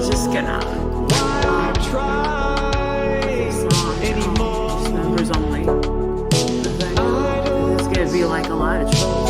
just gonna just members only. It's gonna be like a lot of trouble.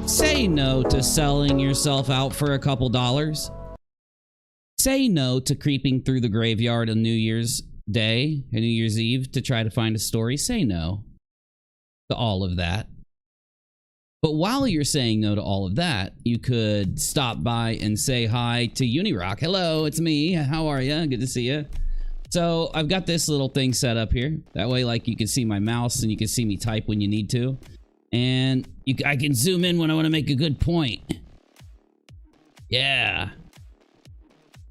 Say no to selling yourself out for a couple dollars. Say no to creeping through the graveyard on New Year's Day and New Year's Eve to try to find a story. Say no to all of that. But while you're saying no to all of that, you could stop by and say hi to UNIRock. Hello, it's me. How are you? Good to see you. So I've got this little thing set up here. That way, like, you can see my mouse and you can see me type when you need to. And I can zoom in when I want to make a good point. Yeah.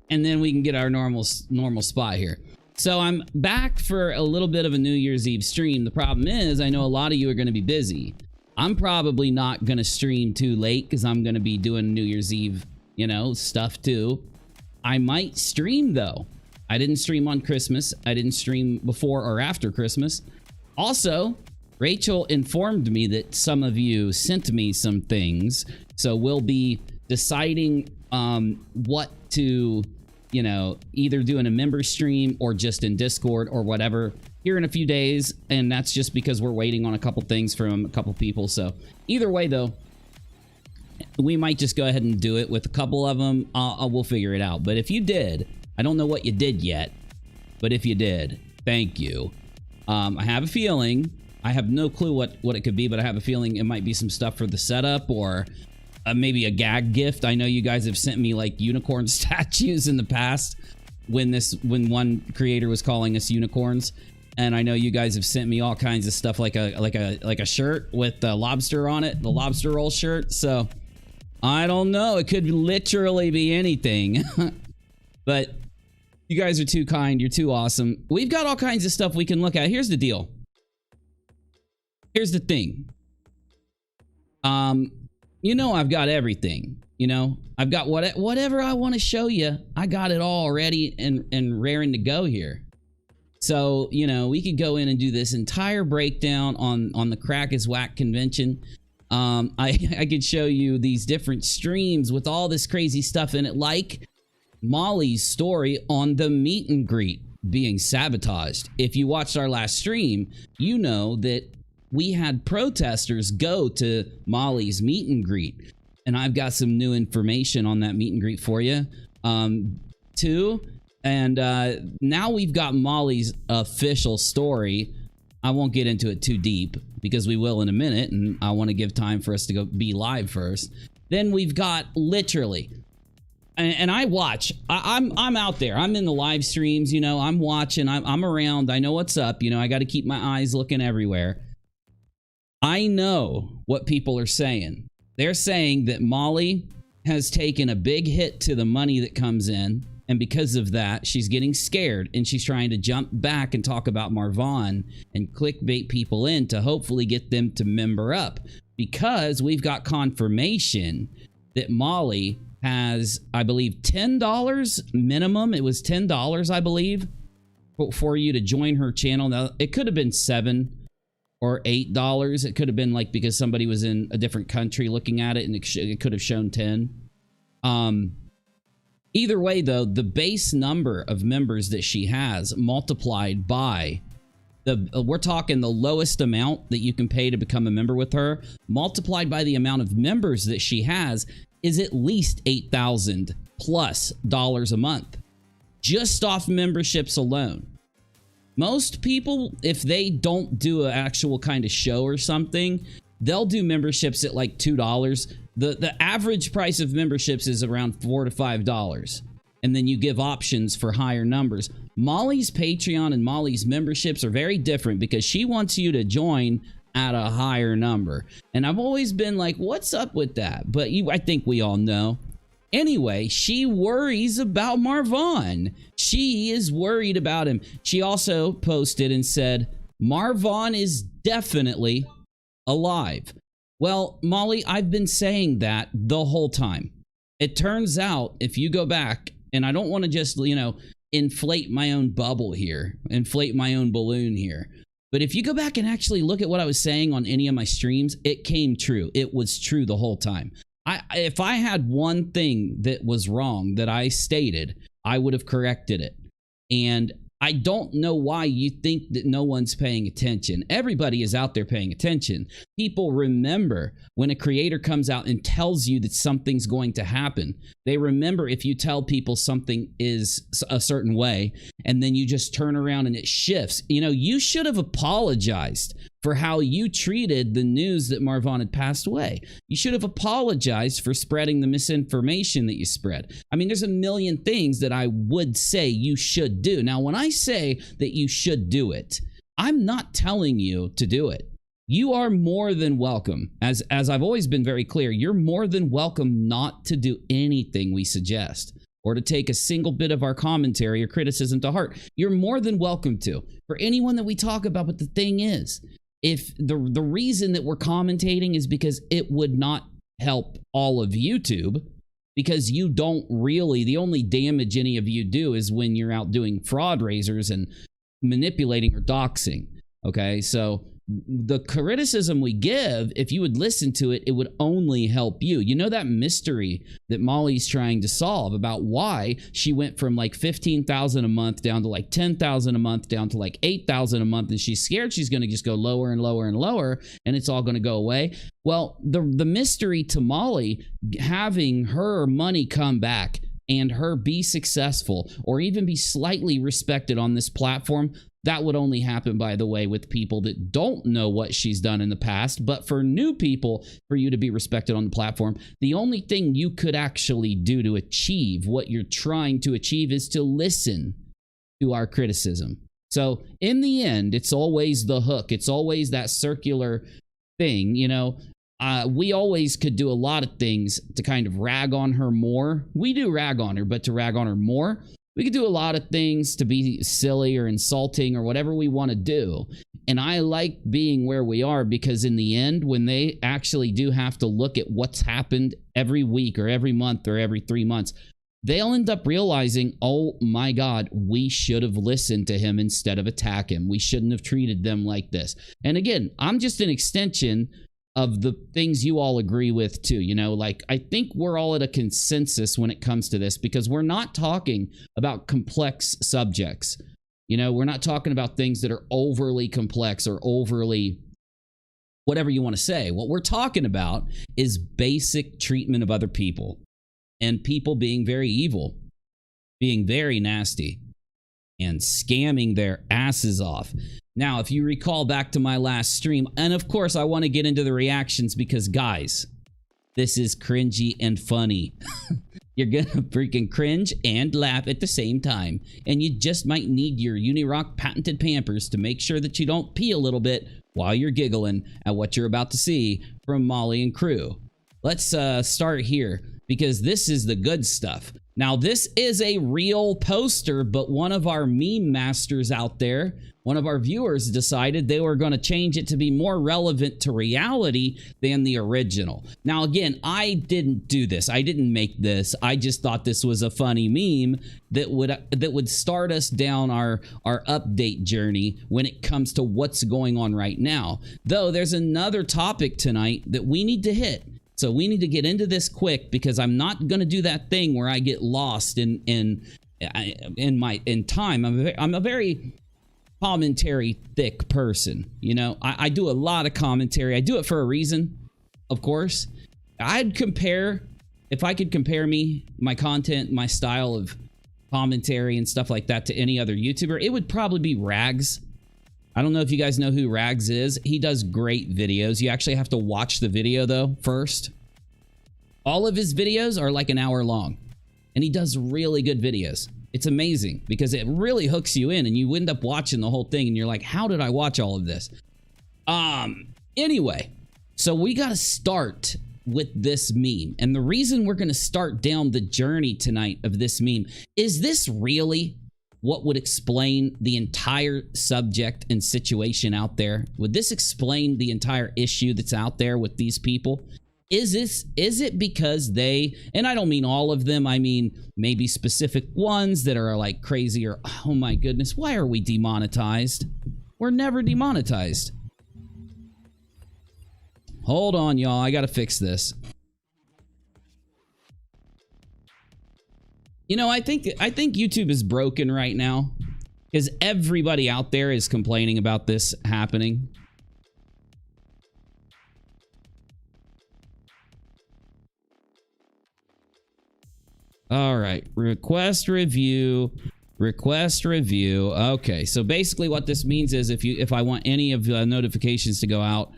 And then we can get our normal spot here. So I'm back for a little bit of a New Year's Eve stream. The problem is, I know a lot of you are going to be busy. I'm probably not going to stream too late because I'm going to be doing New Year's Eve, you know, stuff too. I might stream though. I didn't stream on Christmas. I didn't stream before or after Christmas. Also, Rachel informed me that some of you sent me some things. So we'll be deciding what to, you know, either do in a member stream or just in Discord or whatever here in a few days. And that's just because we're waiting on a couple things from a couple people. So either way, though, we might just go ahead and do it with a couple of them. We'll figure it out. But if you did, I don't know what you did yet, but if you did, thank you. I have a feeling, I have no clue what it could be, but I have a feeling it might be some stuff for the setup or maybe a gag gift. I know you guys have sent me like unicorn statues in the past when one creator was calling us unicorns. And I know you guys have sent me all kinds of stuff like a shirt with the lobster on it, the lobster roll shirt. So I don't know. It could literally be anything. But you guys are too kind. You're too awesome. We've got all kinds of stuff we can look at. Here's the deal. Here's the thing. You know, I've got everything. You know, I've got whatever I want to show you. I got it all ready and raring to go here. So, you know, we could go in and do this entire breakdown on the Crack is Whack convention. I could show you these different streams with all this crazy stuff in it, like Molly's story on the meet and greet being sabotaged. If you watched our last stream, you know that we had protesters go to Molly's meet and greet. And I've got some new information on that meet and greet for you, too. And now we've got Molly's official story. I won't get into it too deep because we will in a minute, and I want to give time for us to go be live first. Then we've got literally, and I watch. I'm out there. I'm in the live streams. You know, I'm watching. I'm around. I know what's up. You know, I got to keep my eyes looking everywhere. I know what people are saying. They're saying that Molly has taken a big hit to the money that comes in. And because of that, she's getting scared and she's trying to jump back and talk about Marvon and clickbait people in to hopefully get them to member up. Because we've got confirmation that Molly has, I believe, $10 minimum. It was $10, I believe, for you to join her channel. Now, it could have been $7. or $8. It could have been like because somebody was in a different country looking at it and it could have shown 10. Either way, though, the base number of members that she has multiplied by we're talking the lowest amount that you can pay to become a member with her, multiplied by the amount of members that she has, is at least $8,000 plus a month, just off memberships alone. Most people, if they don't do an actual kind of show or something, they'll do memberships at like $2. The average price of memberships is around $4 to $5. And then you give options for higher numbers. Molly's Patreon and Molly's memberships are very different because she wants you to join at a higher number. And I've always been like, what's up with that? But I think we all know. Anyway, she worries about Marvon. She is worried about him. She also posted and said, Marvon is definitely alive. Well, Molly, I've been saying that the whole time. It turns out, if you go back, and I don't want to just, you know, inflate my own bubble here, inflate my own balloon here. But if you go back and actually look at what I was saying on any of my streams, it came true. It was true the whole time. If I had one thing that was wrong that I stated, I would have corrected it. And I don't know why you think that no one's paying attention. Everybody is out there paying attention. People remember when a creator comes out and tells you that something's going to happen. They remember if you tell people something is a certain way and then you just turn around and it shifts. You know, you should have apologized for how you treated the news that Marvon had passed away. You should have apologized for spreading the misinformation that you spread. I mean, there's a million things that I would say you should do. Now, when I say that you should do it, I'm not telling you to do it. You are more than welcome. As I've always been very clear, you're more than welcome not to do anything we suggest or to take a single bit of our commentary or criticism to heart. You're more than welcome to, for anyone that we talk about. But the thing is, if the reason that we're commentating is because it would not help all of YouTube, because you don't really, the only damage any of you do is when you're out doing fraud raisers and manipulating or doxing. Okay, so the criticism we give, if you would listen to it, it would only help you. You know that mystery that Molly's trying to solve about why she went from like 15,000 a month down to like 10,000 a month down to like 8,000 a month, and she's scared she's going to just go lower and lower and lower and it's all going to go away. Well, the mystery to Molly, having her money come back and her be successful or even be slightly respected on this platform, that would only happen, by the way, with people that don't know what she's done in the past. But for new people, for you to be respected on the platform, the only thing you could actually do to achieve what you're trying to achieve is to listen to our criticism. So in the end, it's always the hook. It's always that circular thing. You know, we always could do a lot of things to kind of rag on her more. We do rag on her, but to rag on her more, we could do a lot of things to be silly or insulting or whatever we want to do. And I like being where we are because in the end, when they actually do have to look at what's happened every week or every month or every 3 months, they'll end up realizing, oh my God, we should have listened to him instead of attack him. We shouldn't have treated them like this. And again, I'm just an extension of the things you all agree with too. You know, like I think we're all at a consensus when it comes to this because we're not talking about complex subjects. You know, we're not talking about things that are overly complex or overly whatever you want to say. What we're talking about is basic treatment of other people and people being very evil, being very nasty, and scamming their asses off. Now, if you recall back to my last stream, and of course I want to get into the reactions because guys, this is cringy and funny. You're gonna freaking cringe and laugh at the same time. And you just might need your UNIRock patented Pampers to make sure that you don't pee a little bit while you're giggling at what you're about to see from Molly and crew. Let's start here because this is the good stuff. Now, this is a real poster, but one of our meme masters out there, one of our viewers decided they were going to change it to be more relevant to reality than the original. Now, again, I didn't do this. I didn't make this. I just thought this was a funny meme that would start us down our update journey when it comes to what's going on right now. Though there's another topic tonight that we need to hit. So we need to get into this quick because I'm not going to do that thing where I get lost in time. I'm a very commentary thick person. You know, I do a lot of commentary. I do it for a reason, of course. I'd compare, if I could compare my content, my style of commentary and stuff like that to any other YouTuber, it would probably be Rags. I don't know if you guys know who Rags is. He does great videos. You actually have to watch the video though first. All of his videos are like an hour long, and he does really good videos. It's amazing because it really hooks you in and you end up watching the whole thing and you're like, how did I watch all of this? Anyway, so we got to start with this meme. And the reason we're going to start down the journey tonight of this meme is this really what would explain the entire subject and situation out there? Would this explain the entire issue that's out there with these people? Is it because they, and I don't mean all of them, I mean maybe specific ones that are like crazy or, oh my goodness, why are we demonetized? We're never demonetized. Hold on, y'all, I gotta fix this. You know, I think YouTube is broken right now because everybody out there is complaining about this happening. All right, request review. Okay, so basically what this means is if I want any of the notifications to go out,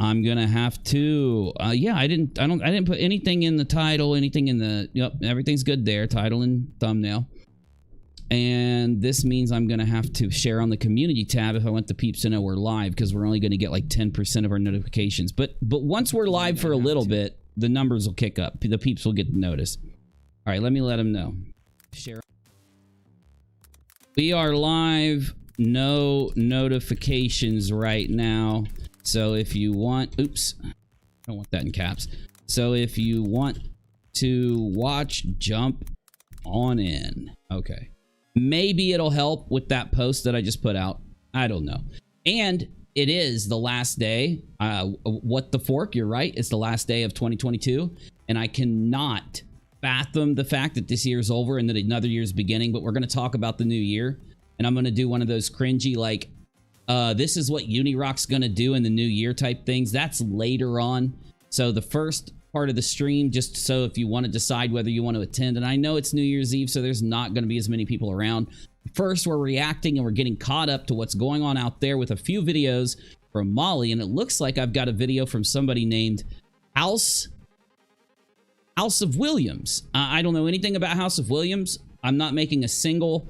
I'm gonna have to yeah, I didn't put anything in the title, anything in the, yep, everything's good there, title and thumbnail. And this means I'm gonna have to share on the community tab if I want the peeps to know we're live, because we're only gonna get like 10% of our notifications. But once we're live for a little bit, the numbers will kick up. The peeps will get noticed. All right, let me let them know. Share. We are live, no notifications right now. So if you want, oops, I don't want that in caps. So if you want to watch, jump on in. Okay. Maybe it'll help with that post that I just put out. I don't know. And it is the last day. What the fork, you're right. It's the last day of 2022. And I cannot fathom the fact that this year is over and that another year is beginning. But we're going to talk about the new year. And I'm going to do one of those cringy, like, this is what UNIRock's gonna do in the new year type things. That's later on. So the first part of the stream, just so if you want to decide whether you want to attend, and I know it's New Year's Eve, so there's not going to be as many people around. First, we're reacting and we're getting caught up to what's going on out there with a few videos from Molly, and it looks like I've got a video from somebody named House of Williams. I don't know anything about House of Williams. I'm not making a single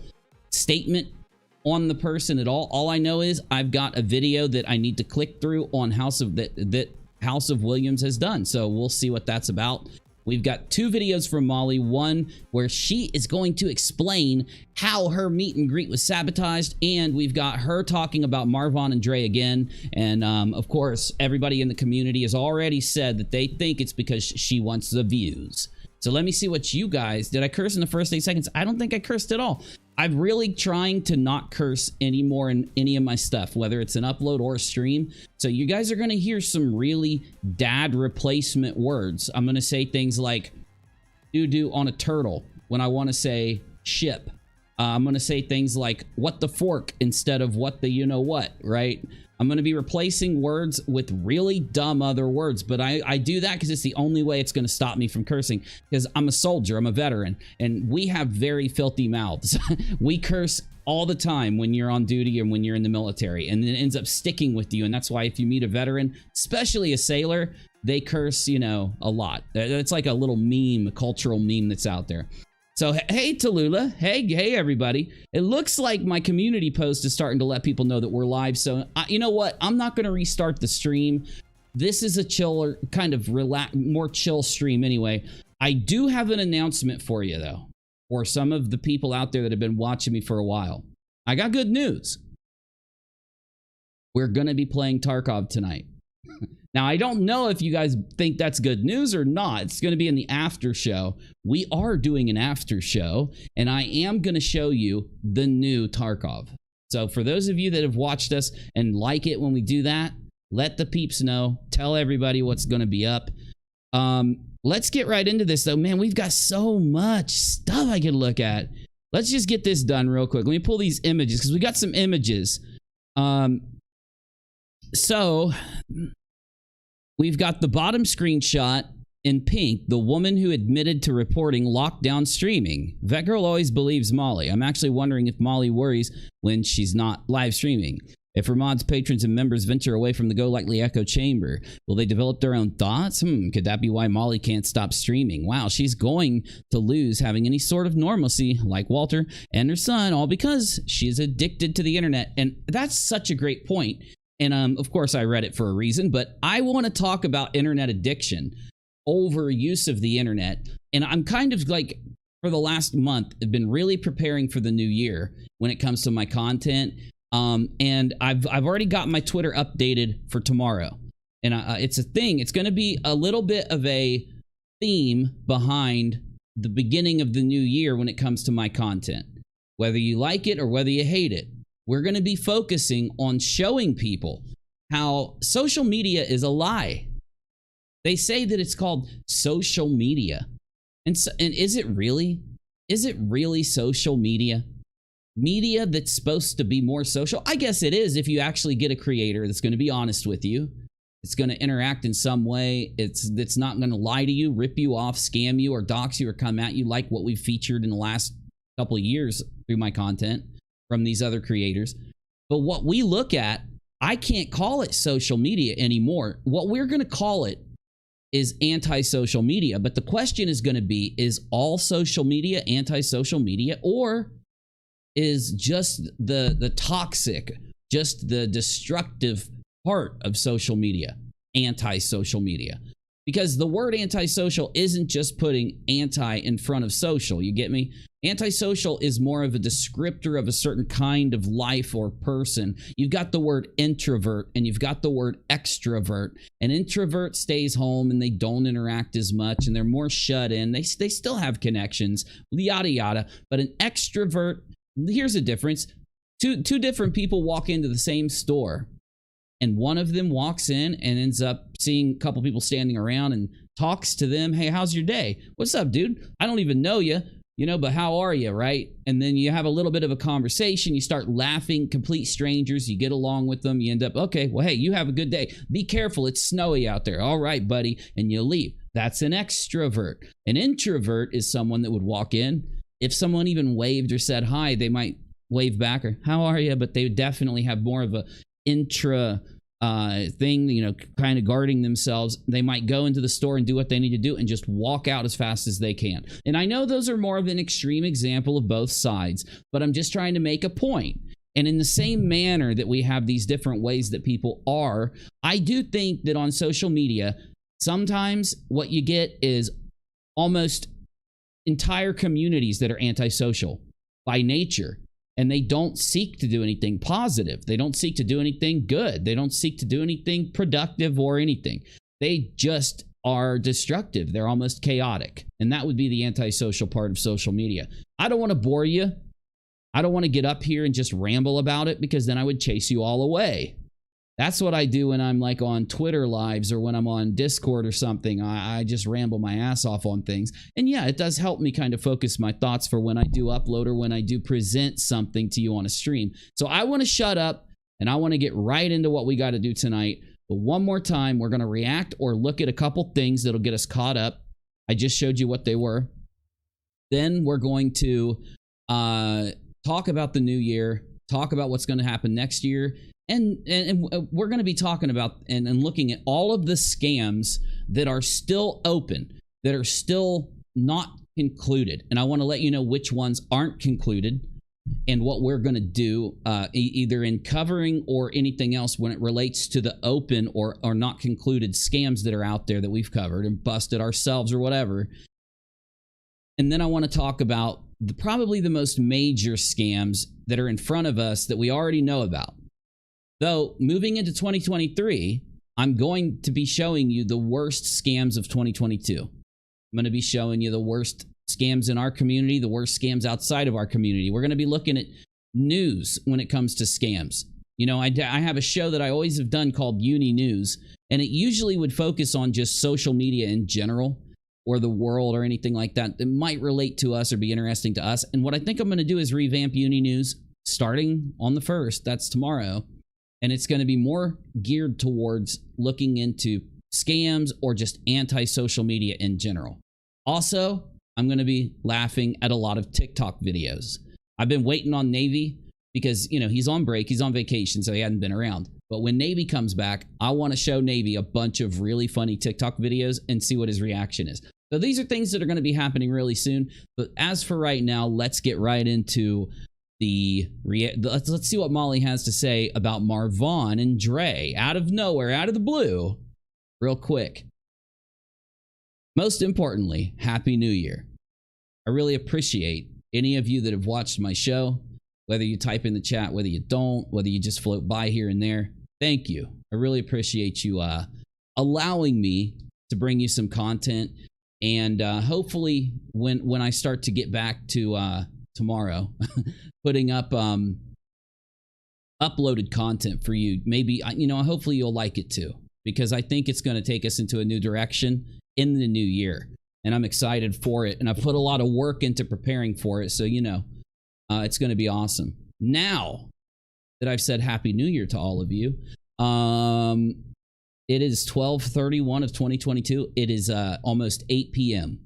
statement on the person at all. All I know is I've got a video that I need to click through on that House of Williams has done. So we'll see what that's about. We've got two videos from Molly. One where she is going to explain how her meet and greet was sabotaged, and we've got her talking about Marvon and Dre again. And of course, everybody in the community has already said that they think it's because she wants the views. So let me see what you guys, did I curse in the first 8 seconds? I don't think I cursed at all. I'm really trying to not curse anymore in any of my stuff, whether it's an upload or a stream. So you guys are going to hear some really dad replacement words. I'm going to say things like doo-doo on a turtle when I want to say ship. I'm going to say things like what the fork instead of what the you-know-what, right? I'm going to be replacing words with really dumb other words, but I do that because it's the only way it's going to stop me from cursing, because I'm a soldier, I'm a veteran, and we have very filthy mouths. We curse all the time when you're on duty and when you're in the military, and it ends up sticking with you. And that's why if you meet a veteran, especially a sailor, they curse, you know, a lot. It's like a little meme, a cultural meme that's out there. So, hey, Tallulah. Hey, everybody. It looks like my community post is starting to let people know that we're live. So, you know what? I'm not going to restart the stream. This is a chiller, kind of more chill stream anyway. I do have an announcement for you, though, for some of the people out there that have been watching me for a while. I got good news. We're going to be playing Tarkov tonight. Now, I don't know if you guys think that's good news or not. It's going to be in the after show. We are doing an after show, and I am going to show you the new Tarkov. So for those of you that have watched us and like it when we do that, let the peeps know. Tell everybody what's going to be up. Let's get right into this, though. Man, we've got so much stuff I can look at. Let's just get this done real quick. Let me pull these images because we got some images. So we've got the bottom screenshot in pink, the woman who admitted to reporting lockdown streaming. That girl always believes Molly. I'm actually wondering if Molly worries when she's not live streaming. If her mods, patrons, and members venture away from the GOLIGHTLY echo chamber, will they develop their own thoughts? Could that be why Molly can't stop streaming? Wow, she's going to lose having any sort of normalcy, like Walter and her son, all because she's addicted to the internet. And that's such a great point. And of course, I read it for a reason, but I want to talk about internet addiction, overuse of the internet. And I'm kind of like, for the last month, I've been really preparing for the new year when it comes to my content. And I've already got my Twitter updated for tomorrow. And it's a thing. It's going to be a little bit of a theme behind the beginning of the new year when it comes to my content. Whether you like it or whether you hate it, we're going to be focusing on showing people how social media is a lie. They say that it's called social media. And is it really? Is it really social media? Media that's supposed to be more social? I guess it is if you actually get a creator that's going to be honest with you. It's going to interact in some way. It's not going to lie to you, rip you off, scam you, or dox you, or come at you like what we've featured in the last couple of years through my content from these other creators. But what we look at, I can't call it social media anymore. What we're going to call it is anti-social media. But the question is going to be, is all social media anti-social media, or is just the toxic, just the destructive part of social media anti-social media? Because the word antisocial isn't just putting anti in front of social, you get me? Antisocial is more of a descriptor of a certain kind of life or person. You've got the word introvert and you've got the word extrovert. An introvert stays home and they don't interact as much and they're more shut in. They still have connections, yada yada. But an extrovert, here's the difference. Two different people walk into the same store, and one of them walks in and ends up seeing a couple people standing around and talks to them. Hey, how's your day? What's up, dude? I don't even know you, but how are you, right? And then you have a little bit of a conversation. You start laughing, complete strangers. You get along with them. You end up, okay, well, hey, you have a good day. Be careful. It's snowy out there. All right, buddy. And you leave. That's an extrovert. An introvert is someone that would walk in. If someone even waved or said hi, they might wave back or how are you? But they would definitely have more of a intra thing, kind of guarding themselves. They might go into the store and do what they need to do and just walk out as fast as they can. And I know those are more of an extreme example of both sides, but I'm just trying to make a point. And in the same manner that we have these different ways that people are, I do think that on social media, sometimes what you get is almost entire communities that are antisocial by nature. And they don't seek to do anything positive. They don't seek to do anything good. They don't seek to do anything productive or anything. They just are destructive. They're almost chaotic. And that would be the antisocial part of social media. I don't want to bore you. I don't want to get up here and just ramble about it because then I would chase you all away. That's what I do when I'm like on Twitter lives or when I'm on Discord or something. I just ramble my ass off on things. And yeah, it does help me kind of focus my thoughts for when I do upload or when I do present something to you on a stream. So I want to shut up and I want to get right into what we got to do tonight. But one more time, we're going to react or look at a couple things that'll get us caught up. I just showed you what they were. Then we're going to talk about the new year, talk about what's going to happen next year. And we're going to be talking about and looking at all of the scams that are still open, that are still not concluded. And I want to let you know which ones aren't concluded and what we're going to do either in covering or anything else when it relates to the open or not concluded scams that are out there that we've covered and busted ourselves or whatever. And then I want to talk about probably the most major scams that are in front of us that we already know about. Though, moving into 2023, I'm going to be showing you the worst scams of 2022. I'm going to be showing you the worst scams in our community, the worst scams outside of our community. We're going to be looking at news when it comes to scams. You know, I have a show that I always have done called Uni News, and it usually would focus on just social media in general or the world or anything like that that might relate to us or be interesting to us. And what I think I'm going to do is revamp Uni News starting on the 1st. That's tomorrow. And it's going to be more geared towards looking into scams or just anti-social media in general. Also, I'm going to be laughing at a lot of TikTok videos. I've been waiting on Navy because, you know, he's on break. He's on vacation, so he hadn't been around. But when Navy comes back, I want to show Navy a bunch of really funny TikTok videos and see what his reaction is. So these are things that are going to be happening really soon. But as for right now, let's get right into let's see what Molly has to say about Marvon and Dre out of nowhere, out of the blue, real quick. Most importantly, Happy New Year. I really appreciate any of you that have watched my show, whether you type in the chat, whether you don't, whether you just float by here and there. Thank you. I really appreciate you allowing me to bring you some content. And hopefully when I start to get back to tomorrow, putting up uploaded content for you, maybe, you know, hopefully you'll like it too, because I think it's going to take us into a new direction in the new year. And I'm excited for it. And I've put a lot of work into preparing for it. So, you know, it's going to be awesome. Now that I've said Happy New Year to all of you, it is 12/31 of 2022. It is almost 8 p.m.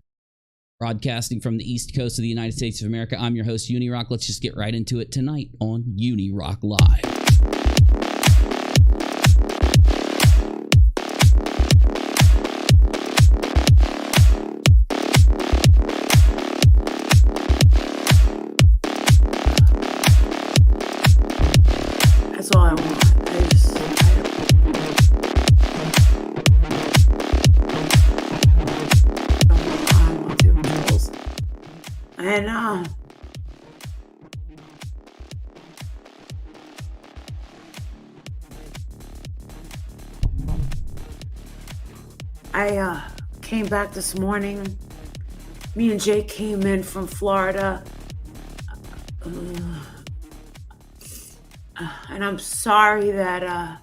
Broadcasting from the East Coast of the United States of America. I'm your host, UNIRock. Let's just get right into it tonight on UNIRock Live. That's all I want. And I came back this morning. Me and Jay came in from Florida. And I'm sorry that I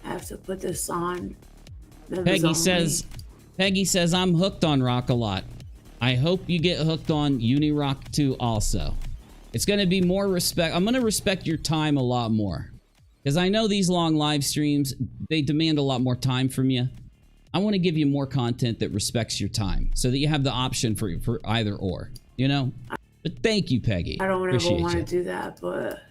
have to put this on. Peggy says, I'm hooked on ROCKALOT. I hope you get hooked on UNIROCK too also. It's going to be more respect. I'm going to respect your time a lot more. Because I know these long live streams, they demand a lot more time from you. I want to give you more content that respects your time so that you have the option for either or, you know? But thank you, Peggy. I don't ever want to do that, but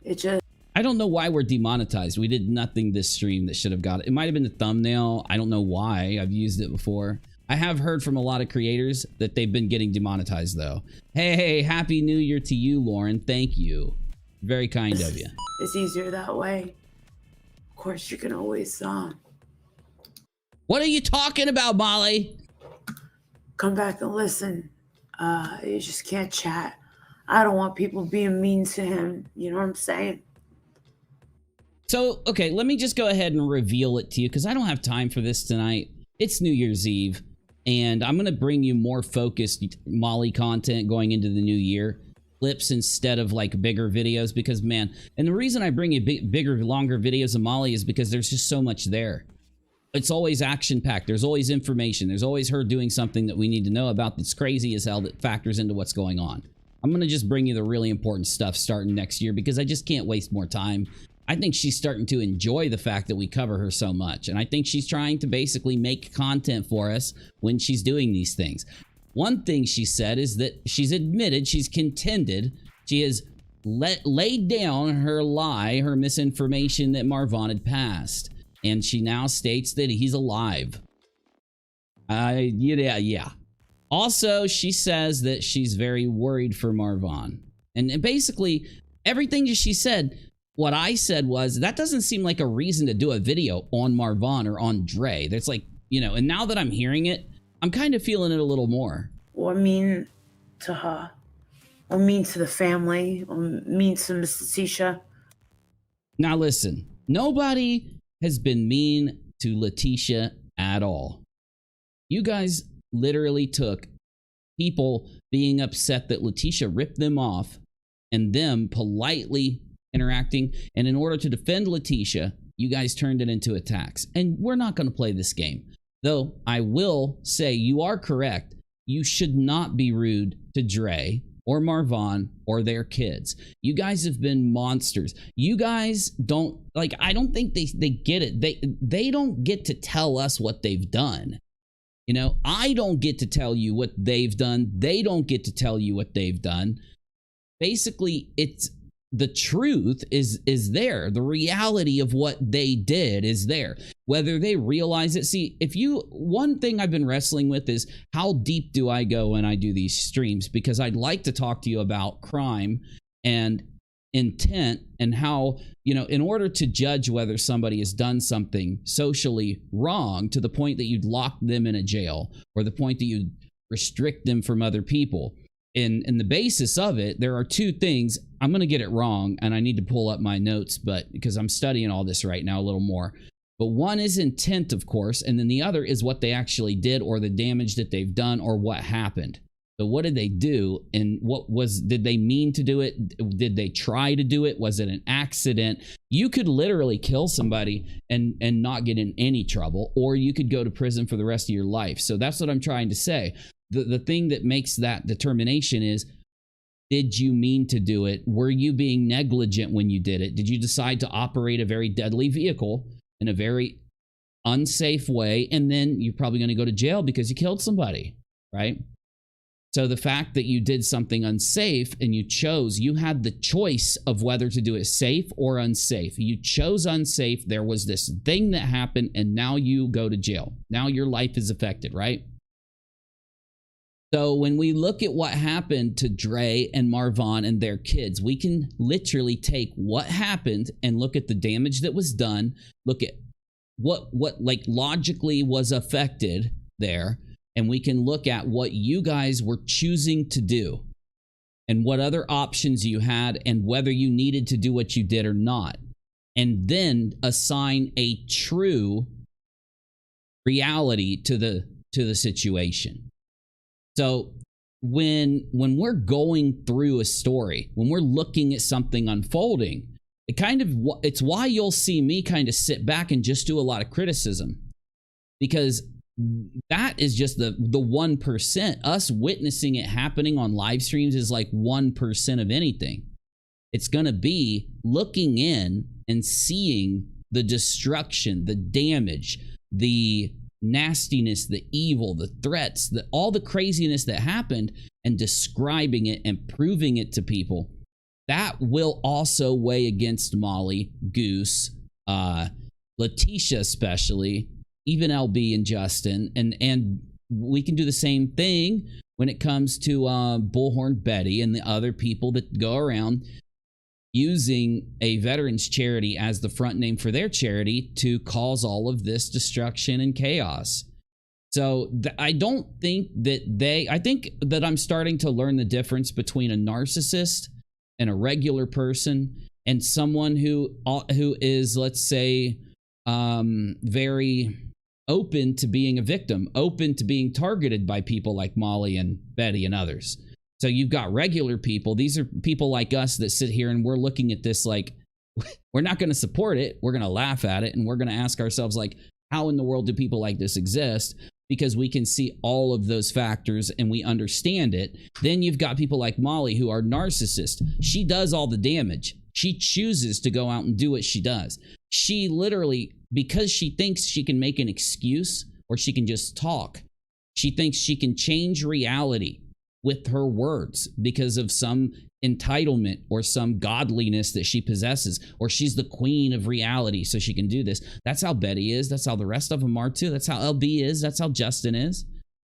it just... I don't know why we're demonetized. We did nothing this stream that should have got it. It might have been the thumbnail. I don't know why. I've used it before. I have heard from a lot of creators that they've been getting demonetized, though. Hey, Happy New Year to you, Lauren. Thank you. Very kind of you. It's easier that way. Of course, you can always... What are you talking about, Molly? Come back and listen. You just can't chat. I don't want people being mean to him. You know what I'm saying? So, okay, let me just go ahead and reveal it to you because I don't have time for this tonight. It's New Year's Eve, and I'm going to bring you more focused Molly content going into the new year. Clips instead of like bigger videos because, man, and the reason I bring you bigger, longer videos of Molly is because there's just so much there. It's always action-packed. There's always information. There's always her doing something that we need to know about that's crazy as hell that factors into what's going on. I'm going to just bring you the really important stuff starting next year because I just can't waste more time. I think she's starting to enjoy the fact that we cover her so much. And I think she's trying to basically make content for us when she's doing these things. One thing she said is that she's admitted, she's contended, she has laid down her lie, her misinformation that Marvon had passed. And she now states that he's alive. Yeah. Also, she says that she's very worried for Marvon. And basically, everything that she said... What I said was, that doesn't seem like a reason to do a video on Marvon or on Dre. That's like, you know, and now that I'm hearing it, I'm kind of feeling it a little more. Or mean to her. Or mean to the family. Or mean to Miss Letitia. Now listen, nobody has been mean to Letitia at all. You guys literally took people being upset that Letitia ripped them off and them politely interacting, and in order to defend Letitia, you guys turned it into attacks. And we're not going to play this game. Though I will say you are correct. You should not be rude to Dre or Marvon or their kids. You guys have been monsters. You guys don't, like, I don't think they get it. They don't get to tell us what they've done. You know, I don't get to tell you what they've done. They don't get to tell you what they've done. Basically, it's the truth is there. The reality of what they did is there. Whether they realize it. See, one thing I've been wrestling with is how deep do I go when I do these streams? Because I'd like to talk to you about crime and intent and how, you know, in order to judge whether somebody has done something socially wrong to the point that you'd lock them in a jail or the point that you'd restrict them from other people. In the basis of it, there are two things. I'm going to get it wrong, and I need to pull up my notes, but because I'm studying all this right now a little more. But one is intent, of course, and then the other is what they actually did or the damage that they've done or what happened. So what did they do, and did they mean to do it? Did they try to do it? Was it an accident? You could literally kill somebody and not get in any trouble, or you could go to prison for the rest of your life. So that's what I'm trying to say. The thing that makes that determination is, did you mean to do it? Were you being negligent when you did it? Did you decide to operate a very deadly vehicle in a very unsafe way? And then you're probably going to go to jail because you killed somebody, right? So the fact that you did something unsafe and you had the choice of whether to do it safe or unsafe. You chose unsafe. There was this thing that happened and now you go to jail. Now your life is affected, right? So when we look at what happened to Dre and Marvon and their kids, we can literally take what happened and look at the damage that was done, look at what like logically was affected there, and we can look at what you guys were choosing to do and what other options you had and whether you needed to do what you did or not, and then assign a true reality to the situation. So when we're going through a story, when we're looking at something unfolding, it's why you'll see me kind of sit back and just do a lot of criticism, because that is just the 1%. Us witnessing it happening on live streams is like 1% of anything. It's going to be looking in and seeing the destruction, the damage, the nastiness, the evil, the threats, all the craziness that happened, and describing it and proving it to people. That will also weigh against Molly, Goose, Letitia especially, even LB and Justin, and we can do the same thing when it comes to Bullhorn Betty and the other people that go around using a veterans charity as the front name for their charity to cause all of this destruction and chaos. So I don't think that I think that I'm starting to learn the difference between a narcissist and a regular person and someone who is, let's say, very open to being a victim, open to being targeted by people like Molly and Betty and others. So you've got regular people. These are people like us that sit here and we're looking at this like, we're not going to support it. We're going to laugh at it. And we're going to ask ourselves, like, how in the world do people like this exist? Because we can see all of those factors and we understand it. Then you've got people like Molly who are narcissists. She does all the damage. She chooses to go out and do what she does. She literally, because she thinks she can make an excuse or she can just talk, she thinks she can change reality with her words because of some entitlement or some godliness that she possesses, or she's the queen of reality, so she can do this. That's how Betty is. That's how the rest of them are too. That's how LB is. That's how Justin is.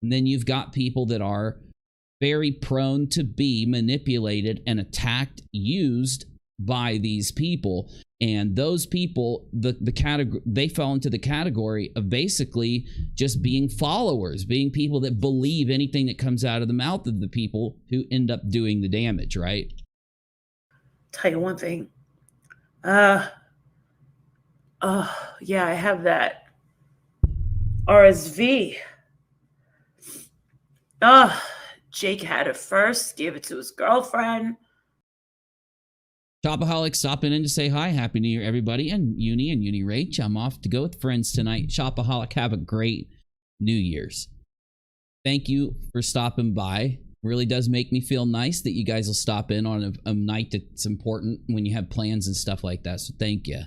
And then you've got people that are very prone to be manipulated and attacked, used by these people, and those people, the category, they fell into the category of basically just being followers, being people that believe anything that comes out of the mouth of the people who end up doing the damage, right? Tell you one thing. Yeah, I have that RSV. Jake had it first, gave it to his girlfriend. Shopaholic stopping in to say hi. Happy New Year, everybody. And UNIRach. I'm off to go with friends tonight. Shopaholic, have a great New Year's. Thank you for stopping by. Really does make me feel nice that you guys will stop in on a night that's important when you have plans and stuff like that. So thank you.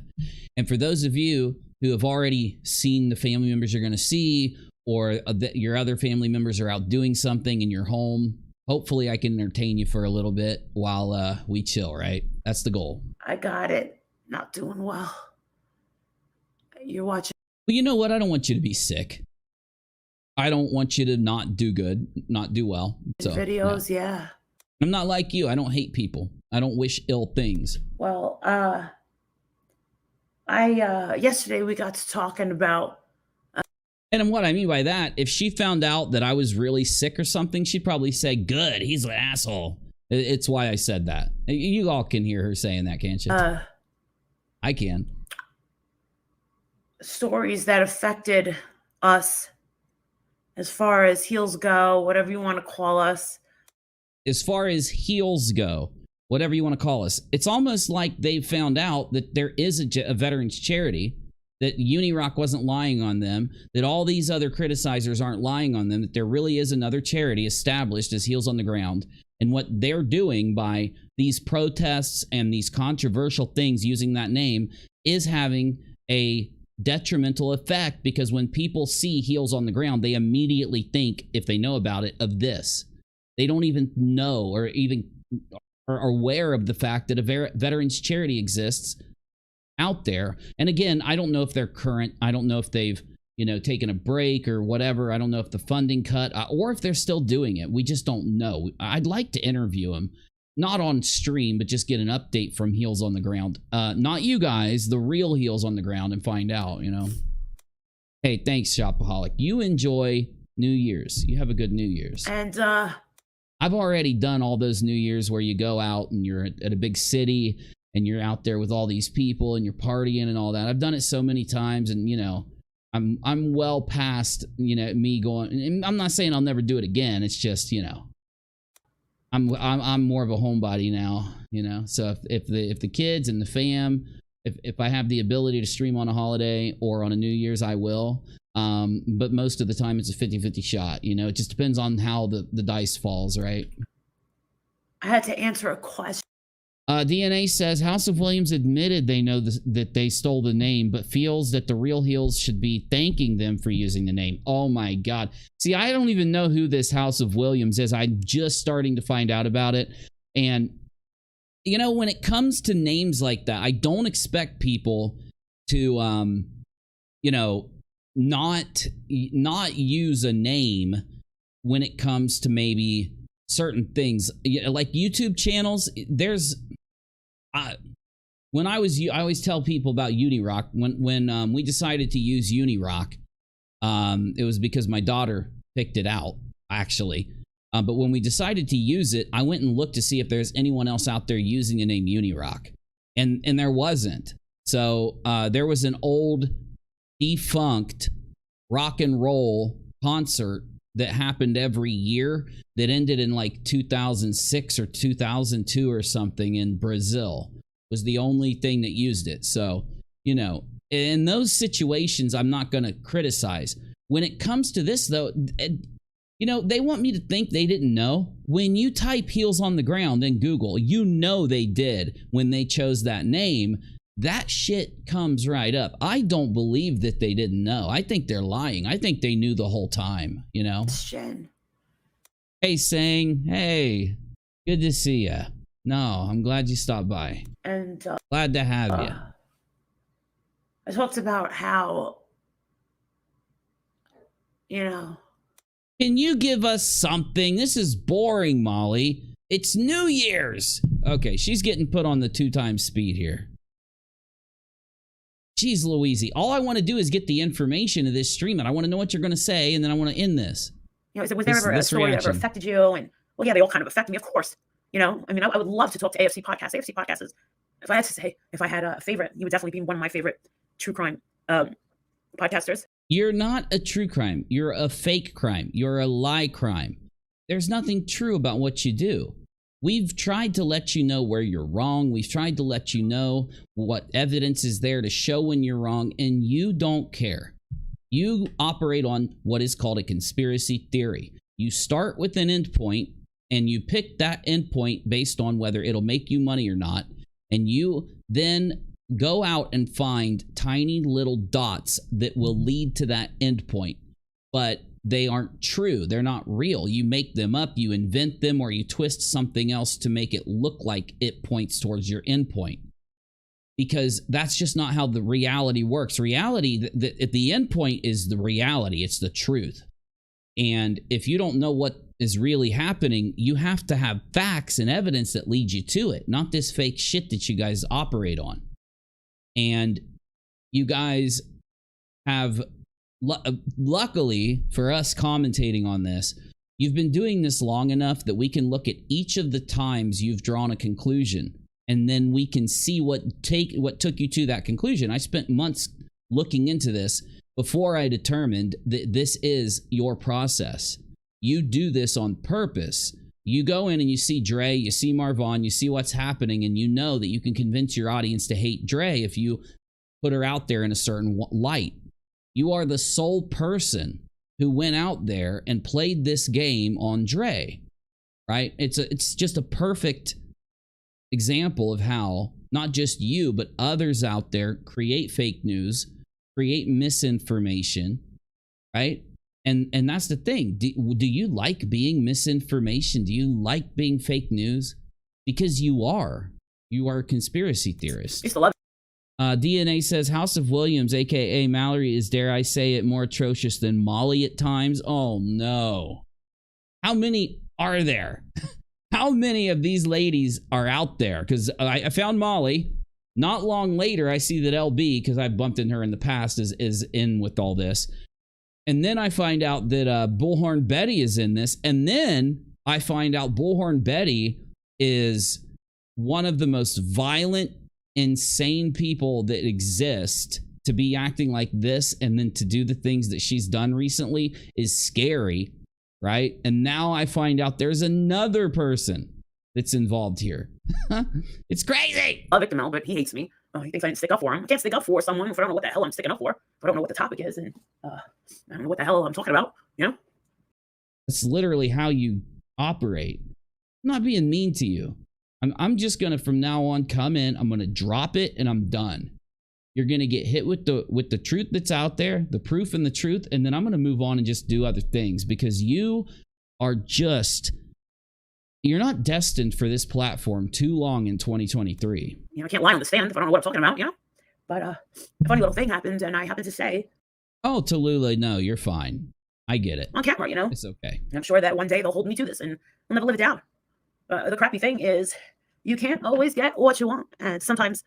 And for those of you who have already seen the family members you're going to see, or that your other family members are out doing something and you're home, hopefully I can entertain you for a little bit while we chill, right? That's the goal. I got it. Not doing well. You're watching. Well, you know what? I don't want you to be sick. I don't want you to not do good, not do well. So, videos, no. Yeah. I'm not like you. I don't hate people. I don't wish ill things. Well, yesterday we got to talking about. And what I mean by that, if she found out that I was really sick or something, she'd probably say, good, he's an asshole. It's why I said that. You all can hear her saying that, can't you? I can. Stories that affected us as far as heels go, whatever you want to call us. As far as heels go, whatever you want to call us, it's almost like they found out that there is a veterans charity, that UNIRock wasn't lying on them, that all these other criticizers aren't lying on them, that there really is another charity established as Heels on the Ground. And what they're doing by these protests and these controversial things using that name is having a detrimental effect, because when people see Heels on the Ground, they immediately think, if they know about it, of this. They don't even know or even are aware of the fact that a veterans charity exists out there. And again, I don't know if they're current. I don't know if they've, taken a break or whatever. I don't know if the funding cut or if they're still doing it. We just don't know. I'd like to interview them, not on stream, but just get an update from Heels on the Ground. Not you guys, the real Heels on the Ground, and find out, Hey, thanks, Shopaholic. You enjoy New Year's. You have a good New Year's. And I've already done all those New Year's where you go out and you're at a big city and you're out there with all these people and you're partying and all that. I've done it so many times, and I'm well past me going. And I'm not saying I'll never do it again. It's just I'm more of a homebody now. So if the kids and the fam, if I have the ability to stream on a holiday or on a New Year's, I will. But most of the time it's a 50-50 shot. It just depends on how the dice falls, right? I had to answer a question. DNA says House of Williams admitted they know that they stole the name, but feels that the real Heels should be thanking them for using the name. Oh my God. See, I don't even know who this House of Williams is. I'm just starting to find out about it. And, when it comes to names like that, I don't expect people to, not use a name when it comes to maybe certain things. Like YouTube channels, when I always tell people about UNIRock. When we decided to use UNIRock, it was because my daughter picked it out, actually. But when we decided to use it, I went and looked to see if there's anyone else out there using the name UNIRock, and there wasn't. So there was an old defunct rock and roll concert that happened every year that ended in like 2006 or 2002 or something in Brazil. Was the only thing that used it. So, in those situations, I'm not going to criticize. When it comes to this, though, they want me to think they didn't know. When you type Heels on the Ground in Google, they did when they chose that name. That shit comes right up. I don't believe that they didn't know. I think they're lying. I think they knew the whole time, Jen. Hey, Sang. Hey, good to see ya. No, I'm glad you stopped by. And glad to have you. I talked about how, Can you give us something? This is boring, Molly. It's New Year's. Okay, she's getting put on the 2 times speed here. Jeez Louise, all I want to do is get the information of this stream, and I want to know what you're going to say, and then I want to end this. You know, was there ever a story that ever affected you? And well, yeah, they all kind of affected me, of course. You know, I mean, I would love to talk to AFC Podcast. AFC Podcast is, if I had to say, if I had a favorite, you would definitely be one of my favorite true crime podcasters. You're not a true crime. You're a fake crime. You're a lie crime. There's nothing true about what you do. We've tried to let you know where you're wrong. We've tried to let you know what evidence is there to show when you're wrong, and you don't care. You operate on what is called a conspiracy theory. You start with an endpoint, and you pick that endpoint based on whether it'll make you money or not, and you then go out and find tiny little dots that will lead to that endpoint, but they aren't true. They're not real. You make them up, you invent them, or you twist something else to make it look like it points towards your endpoint. Because that's just not how the reality works. Reality, the endpoint is the reality. It's the truth. And if you don't know what is really happening, you have to have facts and evidence that lead you to it, not this fake shit that you guys operate on. And you guys have, luckily for us commentating on this, you've been doing this long enough that we can look at each of the times you've drawn a conclusion, and then we can see what took you to that conclusion. I spent months looking into this before I determined that this is your process. You do this on purpose. You go in and you see Dre, you see Marvon, you see what's happening, and you know that you can convince your audience to hate Dre if you put her out there in a certain light. You are the sole person who went out there and played this game on Dre, right? It's just a perfect example of how not just you, but others out there create fake news, create misinformation, right? And that's the thing. Do you like being misinformation? Do you like being fake news? Because you are. You are a conspiracy theorist. Used to love DNA says House of Williams, aka Mallory, is, dare I say it, more atrocious than Molly at times. Oh no. How many are there? How many of these ladies are out there? Because I found Molly. Not long later, I see that LB, because I bumped in her in the past, is in with all this. And then I find out that Bullhorn Betty is in this. And then I find out Bullhorn Betty is one of the most violent, insane people that exist. To be acting like this and then to do the things that she's done recently is scary, right? And now I find out there's another person that's involved here. It's crazy. A victim, but he hates me. He thinks I didn't stick up for him. I can't stick up for someone if I don't know what the hell I'm sticking up for. If I don't know what the topic is, and I don't know what the hell I'm talking about, you know? That's literally how you operate. I'm not being mean to you. I'm just gonna, from now on, come in, I'm gonna drop it, and I'm done. You're gonna get hit with the truth that's out there, the proof and the truth, and then I'm gonna move on and just do other things, because you are just, you're not destined for this platform too long in 2023. You know, I can't lie on the stand if I don't know what I'm talking about, you know? But a funny little thing happened, and I happened to say, oh, Tallulah, no, you're fine. I get it. On camera, you know? It's okay. And I'm sure that one day they'll hold me to this, and I'll never live it down. The crappy thing is, you can't always get what you want, and sometimes,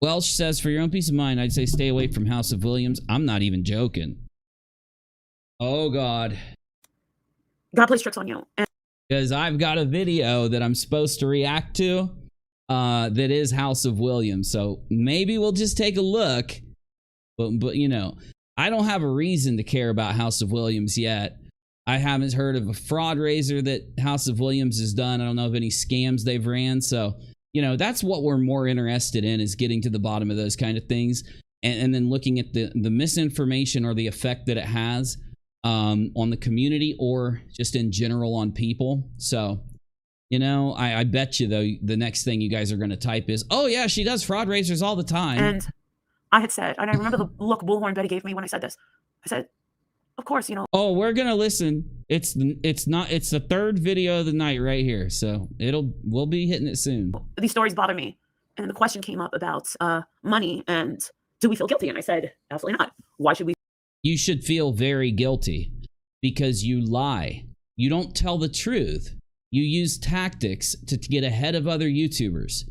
Welsh says, for your own peace of mind, I'd say stay away from House of Williams. I'm not even joking. Oh, God. God plays tricks on you. Because I've got a video that I'm supposed to react to that is House of Williams. So maybe we'll just take a look. But you know, I don't have a reason to care about House of Williams yet. I haven't heard of a fraud raiser that House of Williams has done. I don't know of any scams they've ran. So, you know, that's what we're more interested in, is getting to the bottom of those kind of things. And then looking at the misinformation or the effect that it has on the community, or just in general on people. So, you know, I bet you, though, the next thing you guys are going to type is, oh, yeah, she does fraud raisers all the time. And I had said, and I remember the look Bullhorn Betty gave me when I said this. I said, of course, you know. Oh, we're going to listen. It's the third video of the night right here. So we'll be hitting it soon. These stories bother me. And the question came up about money and do we feel guilty? And I said, absolutely not. Why should we? You should feel very guilty because you lie. You don't tell the truth. You use tactics to get ahead of other YouTubers.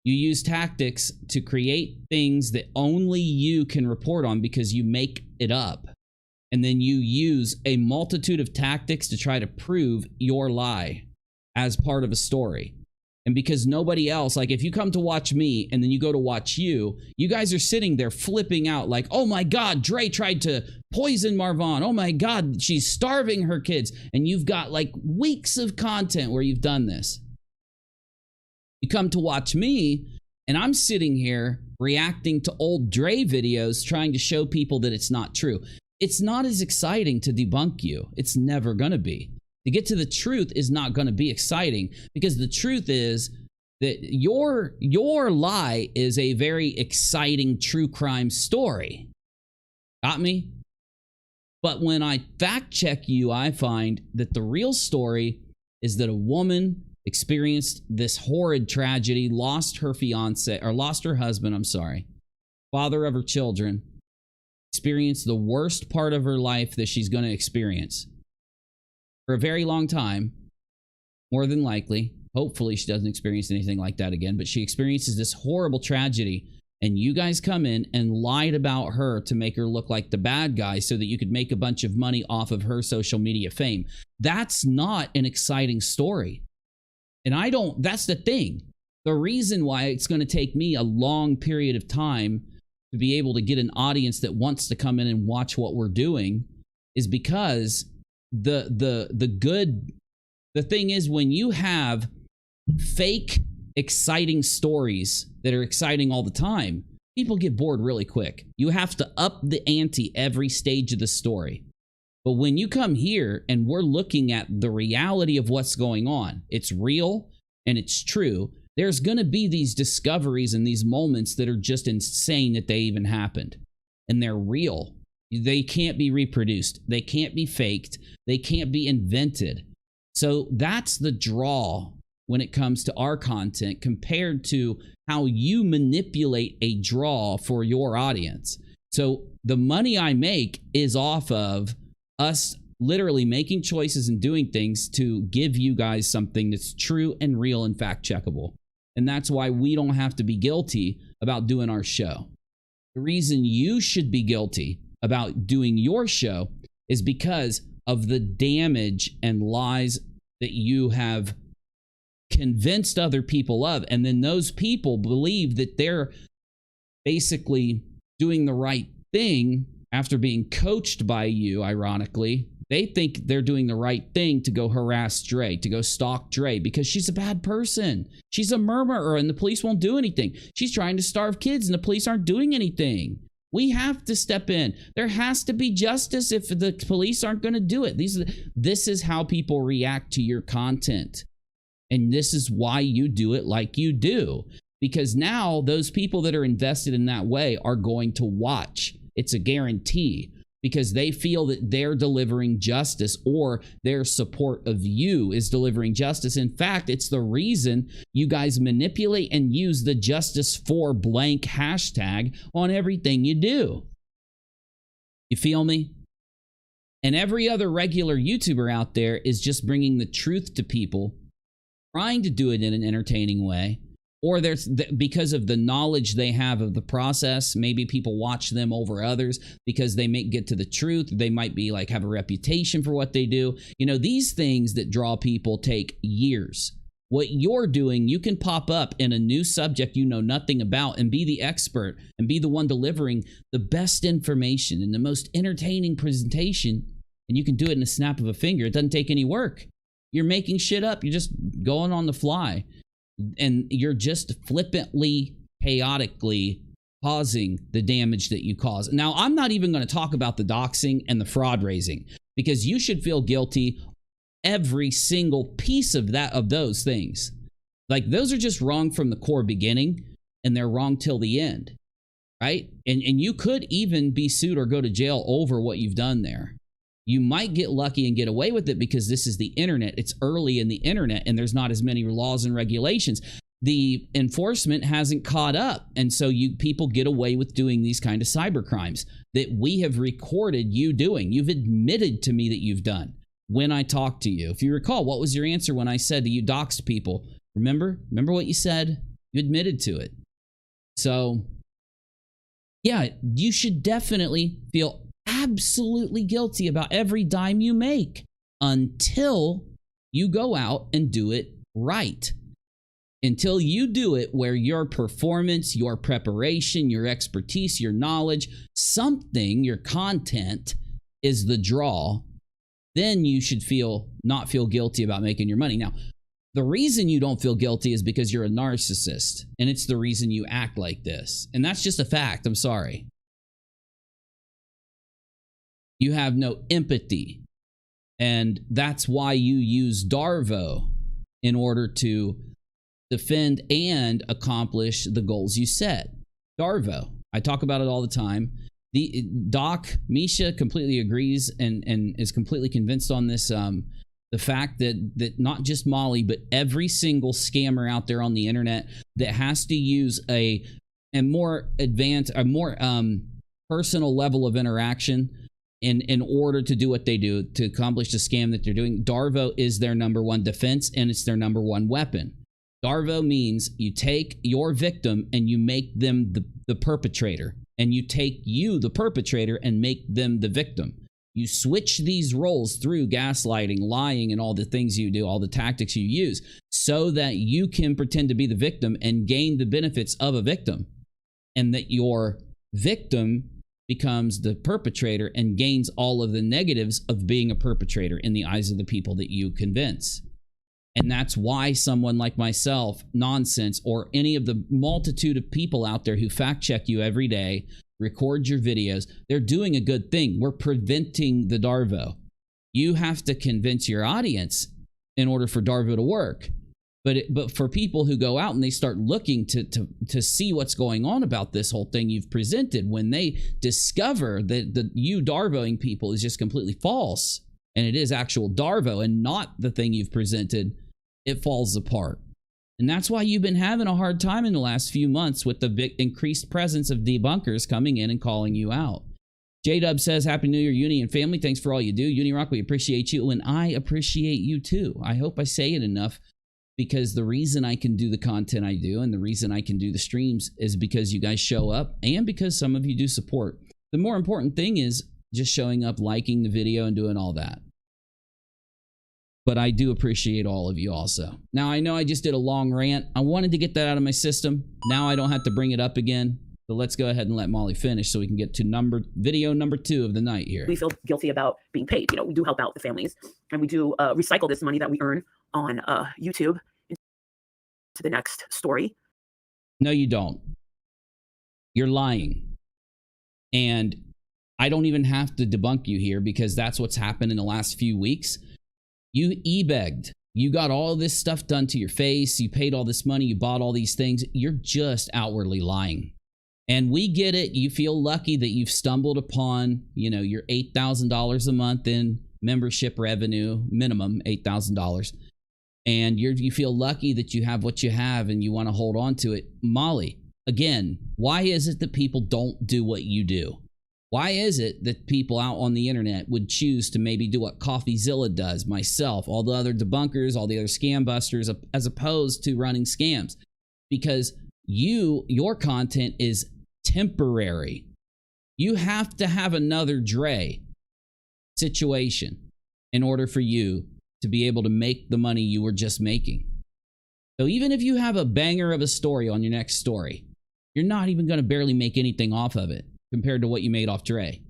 You use tactics to create things that only you can report on because you make it up. And then you use a multitude of tactics to try to prove your lie as part of a story. And because nobody else, like if you come to watch me and then you go to watch you, you guys are sitting there flipping out like, oh my God, Dre tried to poison Marvon. Oh my God, she's starving her kids. And you've got like weeks of content where you've done this. You come to watch me and I'm sitting here reacting to old Dre videos trying to show people that it's not true. It's not as exciting to debunk you. It's never going to be. To get to the truth is not going to be exciting because the truth is that your lie is a very exciting true crime story. Got me? But when I fact check you, I find that the real story is that a woman experienced this horrid tragedy, lost her fiance, or lost her husband, I'm sorry, father of her children, experienced the worst part of her life that she's going to experience for a very long time, more than likely. Hopefully she doesn't experience anything like that again, but she experiences this horrible tragedy, and you guys come in and lied about her to make her look like the bad guy so that you could make a bunch of money off of her social media fame. That's not an exciting story. And that's the thing. The reason why it's going to take me a long period of time to be able to get an audience that wants to come in and watch what we're doing is because the thing is, when you have fake exciting stories that are exciting all the time, people get bored really quick. You have to up the ante every stage of the story. But when you come here and we're looking at the reality of what's going on, it's real and it's true. There's going to be these discoveries and these moments that are just insane that they even happened. And they're real. They can't be reproduced. They can't be faked. They can't be invented. So that's the draw when it comes to our content compared to how you manipulate a draw for your audience. So the money I make is off of us literally making choices and doing things to give you guys something that's true and real and fact checkable. And that's why we don't have to be guilty about doing our show. The reason you should be guilty about doing your show is because of the damage and lies that you have convinced other people of. And then those people believe that they're basically doing the right thing after being coached by you, ironically. They think they're doing the right thing to go harass Dre, to go stalk Dre, because she's a bad person. She's a murderer and the police won't do anything. She's trying to starve kids and the police aren't doing anything. We have to step in. There has to be justice if the police aren't going to do it. This is how people react to your content. And this is why you do it like you do. Because now those people that are invested in that way are going to watch. It's a guarantee. Because they feel that they're delivering justice, or their support of you is delivering justice. In fact, it's the reason you guys manipulate and use the justice for blank hashtag on everything you do. You feel me? And every other regular YouTuber out there is just bringing the truth to people, trying to do it in an entertaining way. Or there's because of the knowledge they have of the process, maybe people watch them over others because they may get to the truth. They might be like have a reputation for what they do. You know, these things that draw people take years. What you're doing, you can pop up in a new subject you know nothing about and be the expert and be the one delivering the best information and the most entertaining presentation. And you can do it in a snap of a finger. It doesn't take any work. You're making shit up. You're just going on the fly. And you're just flippantly, chaotically causing the damage that you cause. Now, I'm not even going to talk about the doxing and the fraud raising, because you should feel guilty every single piece of those things. Like, those are just wrong from the core beginning, and they're wrong till the end, right? And you could even be sued or go to jail over what you've done there. You might get lucky and get away with it because this is the internet. It's early in the internet and there's not as many laws and regulations. The enforcement hasn't caught up. And so people get away with doing these kind of cyber crimes that we have recorded you doing. You've admitted to me that you've done. when I talked to you. If you recall, what was your answer when I said that you doxed people? Remember what you said? You admitted to it. So yeah, you should definitely feel absolutely guilty about every dime you make until you go out and do it right. Until you do it where your performance, your preparation, your expertise, your knowledge, something, your content is the draw, then you should not feel guilty about making your money. Now, the reason you don't feel guilty is because you're a narcissist, and it's the reason you act like this. And that's just a fact. I'm sorry. You have no empathy. And that's why you use Darvo in order to defend and accomplish the goals you set. Darvo. I talk about it all the time. The Doc, Misha completely agrees and is completely convinced on this. The fact that not just Molly, but every single scammer out there on the internet that has to use a more advanced, a more personal level of interaction in order to do what they do, to accomplish the scam that they're doing, Darvo is their number one defense, and it's their number one weapon. Darvo means you take your victim and you make them the perpetrator, and you take you, the perpetrator, and make them the victim. You switch these roles through gaslighting, lying, and all the things you do, all the tactics you use, so that you can pretend to be the victim and gain the benefits of a victim, and that your victim becomes the perpetrator and gains all of the negatives of being a perpetrator in the eyes of the people that you convince. And that's why someone like myself, Nonsense, or any of the multitude of people out there who fact check you every day, record your videos, they're doing a good thing. We're preventing the Darvo. You have to convince your audience in order for Darvo to work. But for people who go out and they start looking to see what's going on about this whole thing you've presented, when they discover that you Darvoing people is just completely false, and it is actual Darvo and not the thing you've presented, it falls apart. And that's why you've been having a hard time in the last few months with the increased presence of debunkers coming in and calling you out. J-Dub says, Happy New Year, Uni and family. Thanks for all you do. UNIRock, we appreciate you, and I appreciate you too. I hope I say it enough, because the reason I can do the content I do and the reason I can do the streams is because you guys show up and because some of you do support. The more important thing is just showing up, liking the video, and doing all that. But I do appreciate all of you also. Now, I know I just did a long rant. I wanted to get that out of my system. Now I don't have to bring it up again. So let's go ahead and let Molly finish so we can get to video number 2 of the night here. We feel guilty about being paid. You know, we do help out the families, and we do recycle this money that we earn on YouTube into the next story. No, you don't. You're lying. And I don't even have to debunk you here, because that's what's happened in the last few weeks. You e-begged. You got all this stuff done to your face. You paid all this money. You bought all these things. You're just outwardly lying. And we get it. You feel lucky that you've stumbled upon, you know, your $8,000 a month in membership revenue, minimum $8,000. And you feel lucky that you have what you have and you want to hold on to it. Molly, again, why is it that people don't do what you do? Why is it that people out on the internet would choose to maybe do what CoffeeZilla does, myself, all the other debunkers, all the other scam busters, as opposed to running scams? Because your content is temporary. You have to have another Dre situation in order for you to be able to make the money you were just making. So even if you have a banger of a story on your next story, you're not even going to barely make anything off of it compared to what you made off Dre,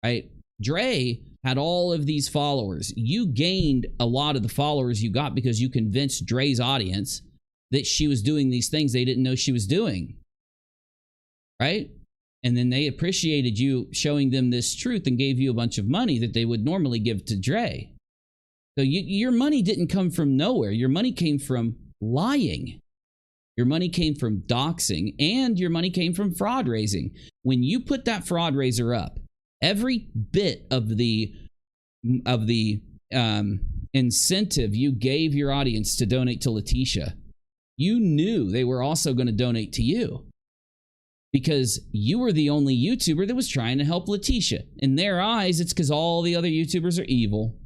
right? Dre had all of these followers. You gained a lot of the followers you got because you convinced Dre's audience that she was doing these things they didn't know she was doing, right? And then they appreciated you showing them this truth and gave you a bunch of money that they would normally give to Dre. So your money didn't come from nowhere. Your money came from lying. Your money came from doxing, and your money came from fraud raising. When you put that fraud raiser up, every bit of the incentive you gave your audience to donate to Letitia, you knew they were also going to donate to you, because you were the only YouTuber that was trying to help Letitia. In their eyes, it's because all the other YouTubers are evil.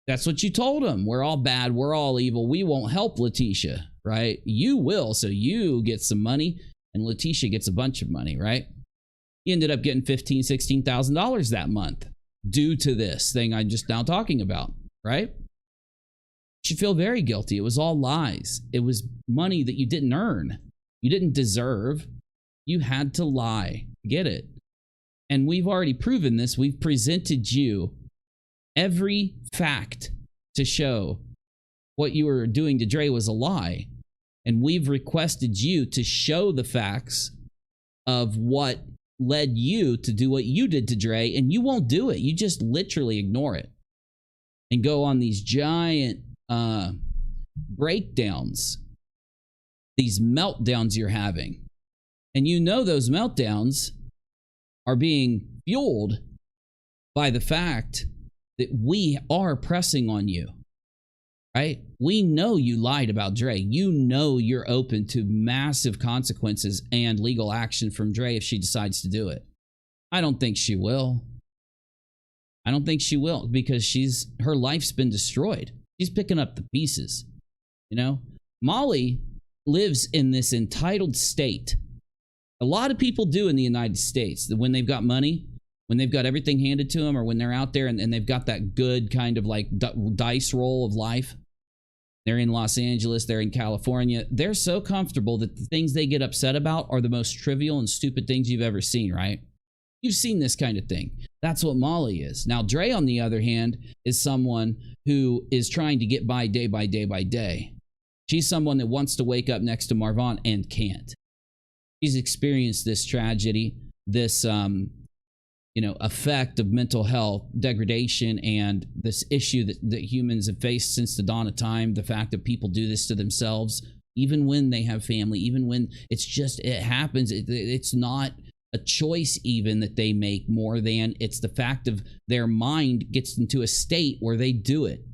That's what you told them. We're all bad. We're all evil. We won't help Letitia, right? You will. So you get some money and Letitia gets a bunch of money, right? You ended up getting $15,000, $16,000 that month due to this thing I'm just now talking about, right? You should feel very guilty. It was all lies. It was money that you didn't earn. You didn't deserve. You had to lie. Get it? And we've already proven this. We've presented you every fact to show what you were doing to Dre was a lie. And we've requested you to show the facts of what led you to do what you did to Dre, and you won't do it. You just literally ignore it and go on these giant breakdowns, these meltdowns you're having. And you know those meltdowns are being fueled by the fact that we are pressing on you, right? We know you lied about Dre. You know you're open to massive consequences and legal action from Dre if she decides to do it. I don't think she will. I don't think she will, because her life's been destroyed. She's picking up the pieces, you know? Molly lives in this entitled state. A lot of people do in the United States, that when they've got money, when they've got everything handed to them, or when they're out there and they've got that good kind of like dice roll of life. They're in Los Angeles, they're in California. They're so comfortable that the things they get upset about are the most trivial and stupid things you've ever seen, right? You've seen this kind of thing. That's what Molly is. Now, Dre, on the other hand, is someone who is trying to get by day by day by day. She's someone that wants to wake up next to Marvon and can't. She's experienced this tragedy, this effect of mental health degradation, and this issue that humans have faced since the dawn of time. The fact that people do this to themselves, even when they have family, even when it happens. It's not a choice even that they make, more than it's the fact of their mind gets into a state where they do it.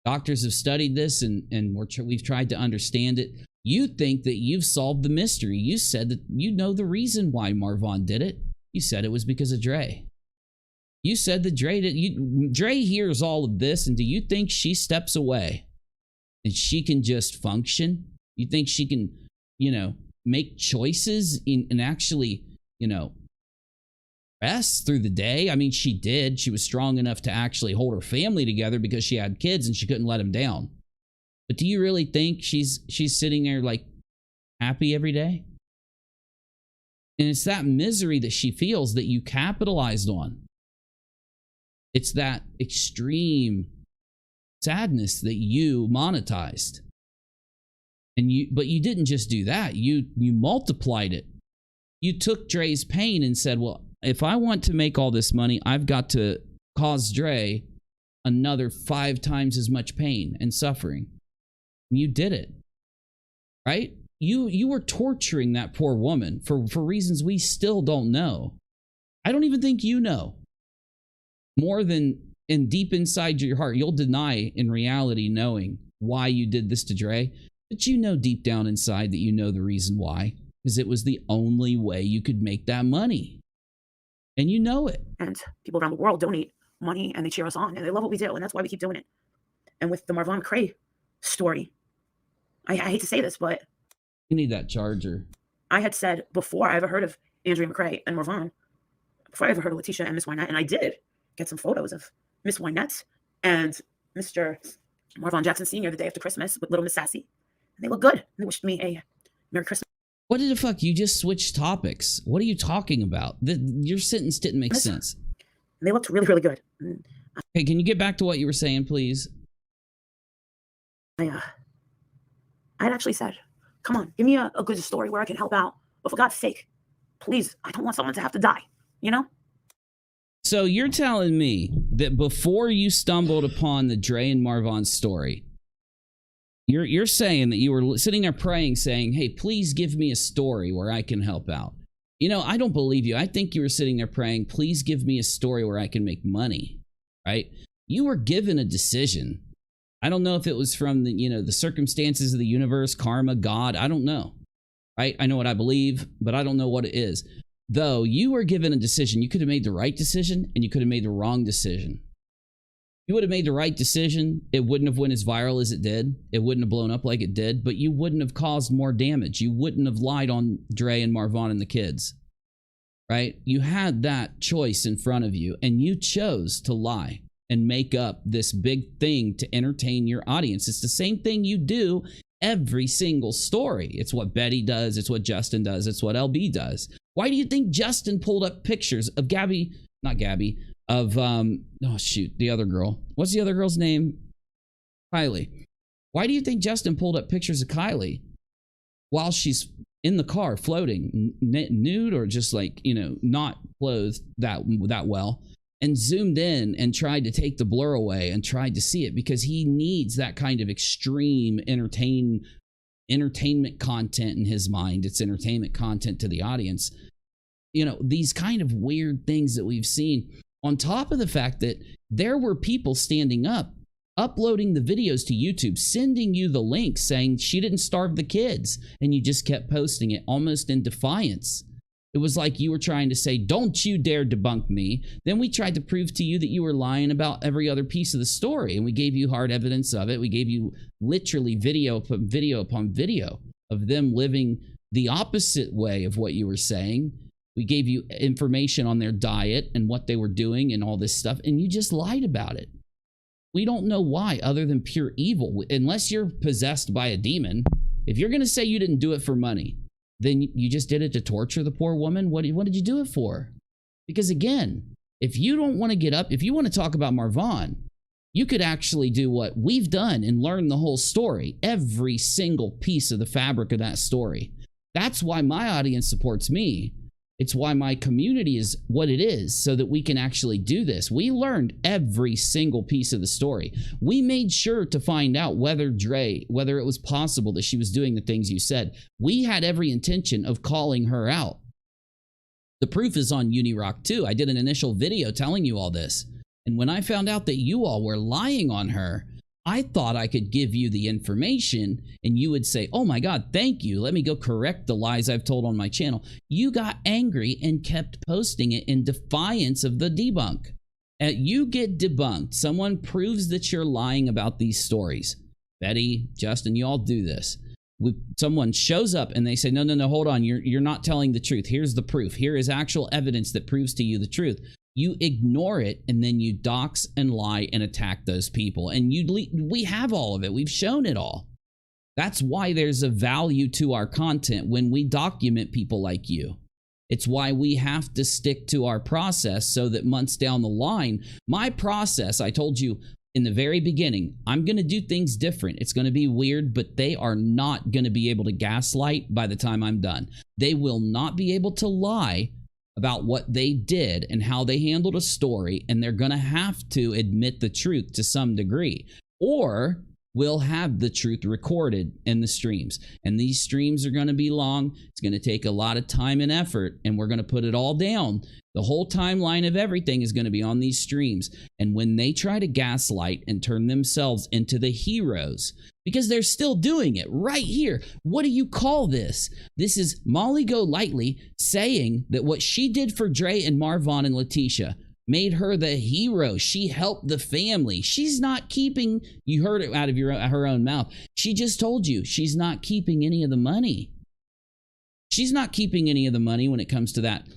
Doctors have studied this, and we've tried to understand it. You think that you've solved the mystery. You said that you know the reason why Marvon did it. You said it was because of Dre. You said that Dre hears all of this, and do you think she steps away and she can just function? You think she can, make choices and actually, rest through the day? I mean, she did. She was strong enough to actually hold her family together because she had kids and she couldn't let them down. But do you really think she's sitting there like happy every day? And it's that misery that she feels that you capitalized on. It's that extreme sadness that you monetized. But you didn't just do that. You multiplied it. You took Dre's pain and said, well, if I want to make all this money, I've got to cause Dre another 5 times as much pain and suffering. And you did it, right? You were torturing that poor woman for reasons we still don't know. I don't even think you know. More than in deep inside your heart, you'll deny in reality knowing why you did this to Dre. But you know deep down inside that you know the reason why. Because it was the only way you could make that money. And you know it. And people around the world donate money and they cheer us on. And they love what we do. And that's why we keep doing it. And with the Marvon Cray story, I hate to say this, but you need that charger. I had said before I ever heard of Andrea McCray and Marvon, before I ever heard of Letitia and Miss Wynette, and I did get some photos of Miss Wynette and Mr. Marvon Jackson Sr. the day after Christmas with little Miss Sassy. And they look good. They wished me a Merry Christmas. What the fuck? You just switched topics. What are you talking about? Your sentence didn't make sense. And they looked really, really good. Hey, can you get back to what you were saying, please? I had actually said, come on, give me a good story where I can help out. But for God's sake, please, I don't want someone to have to die, So you're telling me that before you stumbled upon the Dre and Marvon story, you're saying that you were sitting there praying, saying, hey, please give me a story where I can help out. I don't believe you. I think you were sitting there praying, please give me a story where I can make money, right? You were given a decision. I don't know if it was from the circumstances of the universe, karma, God. I don't know, right? I know what I believe, but I don't know what it is. Though you were given a decision, you could have made the right decision and you could have made the wrong decision. You would have made the right decision. It wouldn't have went as viral as it did. It wouldn't have blown up like it did, but you wouldn't have caused more damage. You wouldn't have lied on Dre and Marvon and the kids, right? You had that choice in front of you, and you chose to lie and make up this big thing to entertain your audience. It's the same thing you do every single story. It's what Betty does. It's what Justin does. It's what LB does. Why do you think Justin pulled up pictures of oh shoot, the other girl. What's the other girl's name? Kylie. Why do you think Justin pulled up pictures of Kylie while she's in the car floating, nude or just like, you know, not clothed that well, and zoomed in and tried to take the blur away and tried to see it? Because he needs that kind of extreme entertainment content in his mind. It's entertainment content to the audience. You know, these kind of weird things that we've seen, on top of the fact that there were people standing up, uploading the videos to YouTube, sending you the link saying she didn't starve the kids, and you just kept posting it almost in defiance. It was like you were trying to say, don't you dare debunk me. Then we tried to prove to you that you were lying about every other piece of the story, and we gave you hard evidence of it. We gave you literally video upon video of them living the opposite way of what you were saying. We gave you information on their diet and what they were doing and all this stuff, and you just lied about it. We don't know why, other than pure evil. Unless you're possessed by a demon, if you're going to say you didn't do it for money, then you just did it to torture the poor woman. What did you do it for? Because again, if you don't want to get up, if you want to talk about Marvon, you could actually do what we've done and learn the whole story, every single piece of the fabric of that story. That's why my audience supports me. It's why my community is what it is, so that we can actually do this. We learned every single piece of the story. We made sure to find out whether it was possible that she was doing the things you said. We had every intention of calling her out. The proof is on UNIRock too. I did an initial video telling you all this. And when I found out that you all were lying on her, I thought I could give you the information and you would say, oh my God, thank you. Let me go correct the lies I've told on my channel. You got angry and kept posting it in defiance of the debunk. You get debunked. Someone proves that you're lying about these stories. Betty, Justin, you all do this. Someone shows up and they say, no, hold on. You're not telling the truth. Here's the proof. Here is actual evidence that proves to you the truth. You ignore it, and then you dox and lie and attack those people. And we have all of it. We've shown it all. That's why there's a value to our content when we document people like you. It's why we have to stick to our process so that months down the line, my process, I told you in the very beginning, I'm going to do things different. It's going to be weird, but they are not going to be able to gaslight by the time I'm done. They will not be able to lie about what they did and how they handled a story, and they're going to have to admit the truth to some degree, or we'll have the truth recorded in the streams. And these streams are going to be long. It's going to take a lot of time and effort, and we're going to put it all down. The whole timeline of everything is going to be on these streams. And when they try to gaslight and turn themselves into the heroes, because they're still doing it right here. What do you call this? This is Molly GOLIGHTLY saying that what she did for Dre and Marvon and Letitia made her the hero. She helped the family. She's not keeping, you heard it out of her own mouth. She just told you she's not keeping any of the money. She's not keeping any of the money when it comes to that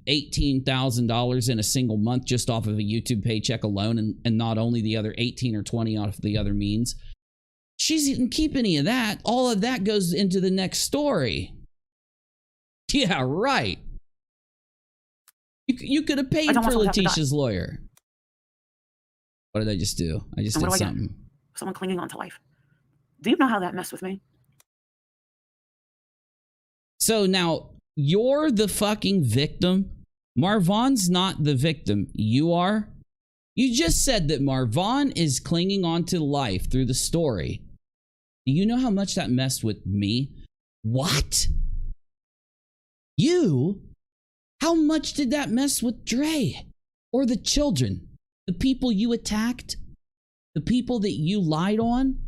$18,000 in a single month just off of a YouTube paycheck alone, and not only the other 18 or 20 off the other means. She didn't keep any of that. All of that goes into the next story. Yeah, right. You could have paid for Letitia's lawyer. What did I just do? I just did something. Someone clinging on to life. Do you know how that messed with me? So now you're the fucking victim. Marvon's not the victim. You are. You just said that Marvon is clinging on to life through the story. Do you know how much that messed with me? What? You? How much did that mess with Dre? Or the children? The people you attacked? The people that you lied on?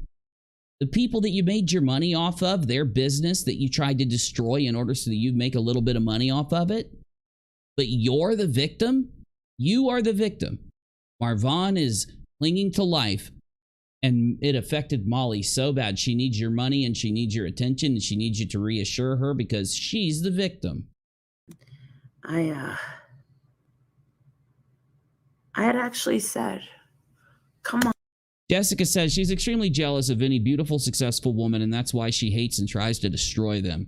The people that you made your money off of? Their business that you tried to destroy in order so that you make a little bit of money off of it? But you're the victim? You are the victim. Marvon is clinging to life, and it affected Molly so bad. She needs your money and she needs your attention and she needs you to reassure her because she's the victim. I had actually said, come on. Jessica says she's extremely jealous of any beautiful, successful woman, and that's why she hates and tries to destroy them.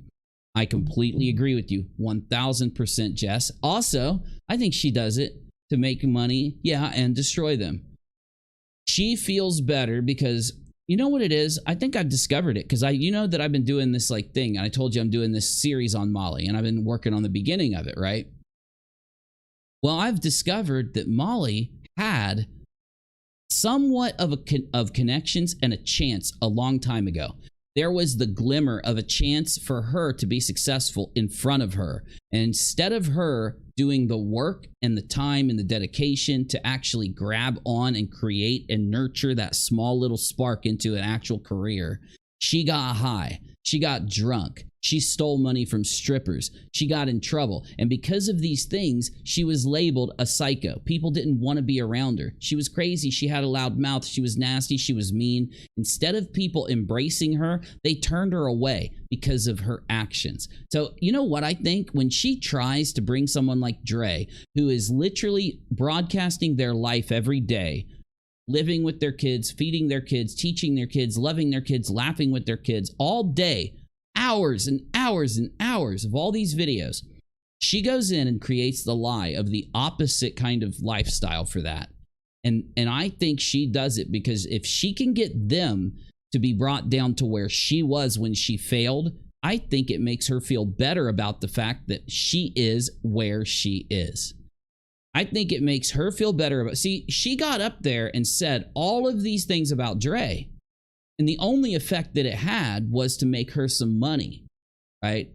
I completely agree with you. 1000%, Jess. Also, I think she does it to make money, yeah, and destroy them. She feels better because, you know what it is? I think I've discovered it because you know that I've been doing this like thing. And I told you I'm doing this series on Molly, and I've been working on the beginning of it, right? Well, I've discovered that Molly had somewhat of connections and a chance a long time ago. There was the glimmer of a chance for her to be successful in front of her. And instead of her doing the work and the time and the dedication to actually grab on and create and nurture that small little spark into an actual career, she got high. She got drunk. She stole money from strippers. She got in trouble. And because of these things, she was labeled a psycho. People didn't want to be around her. She was crazy. She had a loud mouth. She was nasty. She was mean. Instead of people embracing her, they turned her away because of her actions. So, you know what I think? When she tries to bring someone like Dre, who is literally broadcasting their life every day, living with their kids, feeding their kids, teaching their kids, loving their kids, laughing with their kids all day, hours and hours and hours of all these videos, she goes in and creates the lie of the opposite kind of lifestyle for that. And I think she does it because if she can get them to be brought down to where she was when she failed, I think it makes her feel better about the fact that she is where she is. I think it makes her feel better about, see, she got up there and said all of these things about Dre. And the only effect that it had was to make her some money, right?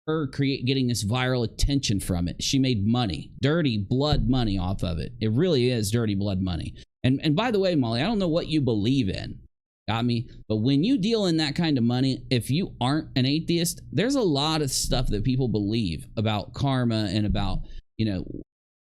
Her getting this viral attention from it. She made money, dirty blood money off of it. It really is dirty blood money. And by the way, Molly, I don't know what you believe in. Got me? But when you deal in that kind of money, if you aren't an atheist, there's a lot of stuff that people believe about karma and about, you know,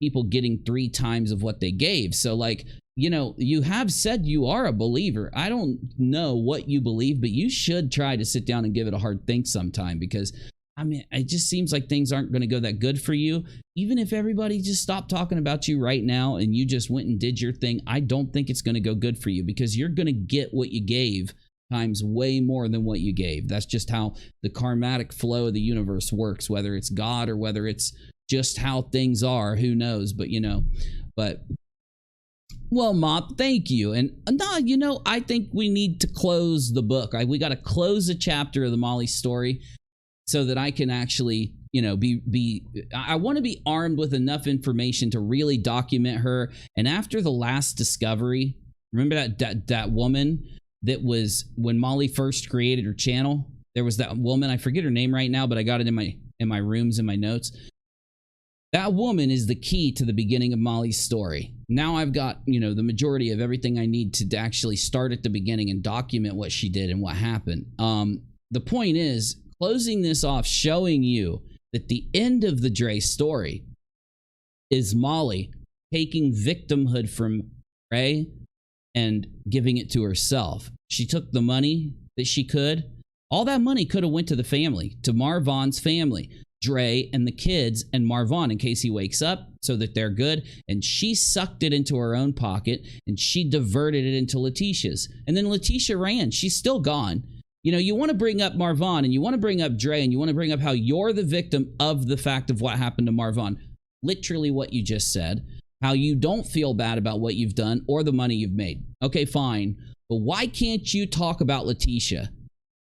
people getting 3 times of what they gave. So like, you know, you have said you are a believer. I don't know what you believe, but you should try to sit down and give it a hard think sometime because, I mean, it just seems like things aren't going to go that good for you. Even if everybody just stopped talking about you right now and you just went and did your thing, I don't think it's going to go good for you because you're going to get what you gave times way more than what you gave. That's just how the karmatic flow of the universe works, whether it's God or whether it's just how things are, who knows, but you know, well, Mop, thank you. And no, you know, I think we need to close the book. We got to close a chapter of the Molly story so that I can actually, you know, I want to be armed with enough information to really document her. And after the last discovery, remember that woman that was when Molly first created her channel? There was that woman, I forget her name right now, but I got it in my rooms, in my notes. That woman is the key to the beginning of Molly's story. Now I've got, you know, the majority of everything I need to actually start at the beginning and document what she did and what happened. The point is, closing this off, showing you that the end of the Dre story is Molly taking victimhood from Dre and giving it to herself. She took the money that she could. All that money could have went to the family, to Marvon's family. Dre and the kids and Marvon in case he wakes up so that they're good. And she sucked it into her own pocket and she diverted it into Letitia's. And then Letitia ran. She's still gone. You know, you want to bring up Marvon and you want to bring up Dre and you want to bring up how you're the victim of the fact of what happened to Marvon. Literally what you just said. How you don't feel bad about what you've done or the money you've made. Okay, fine. But why can't you talk about Letitia?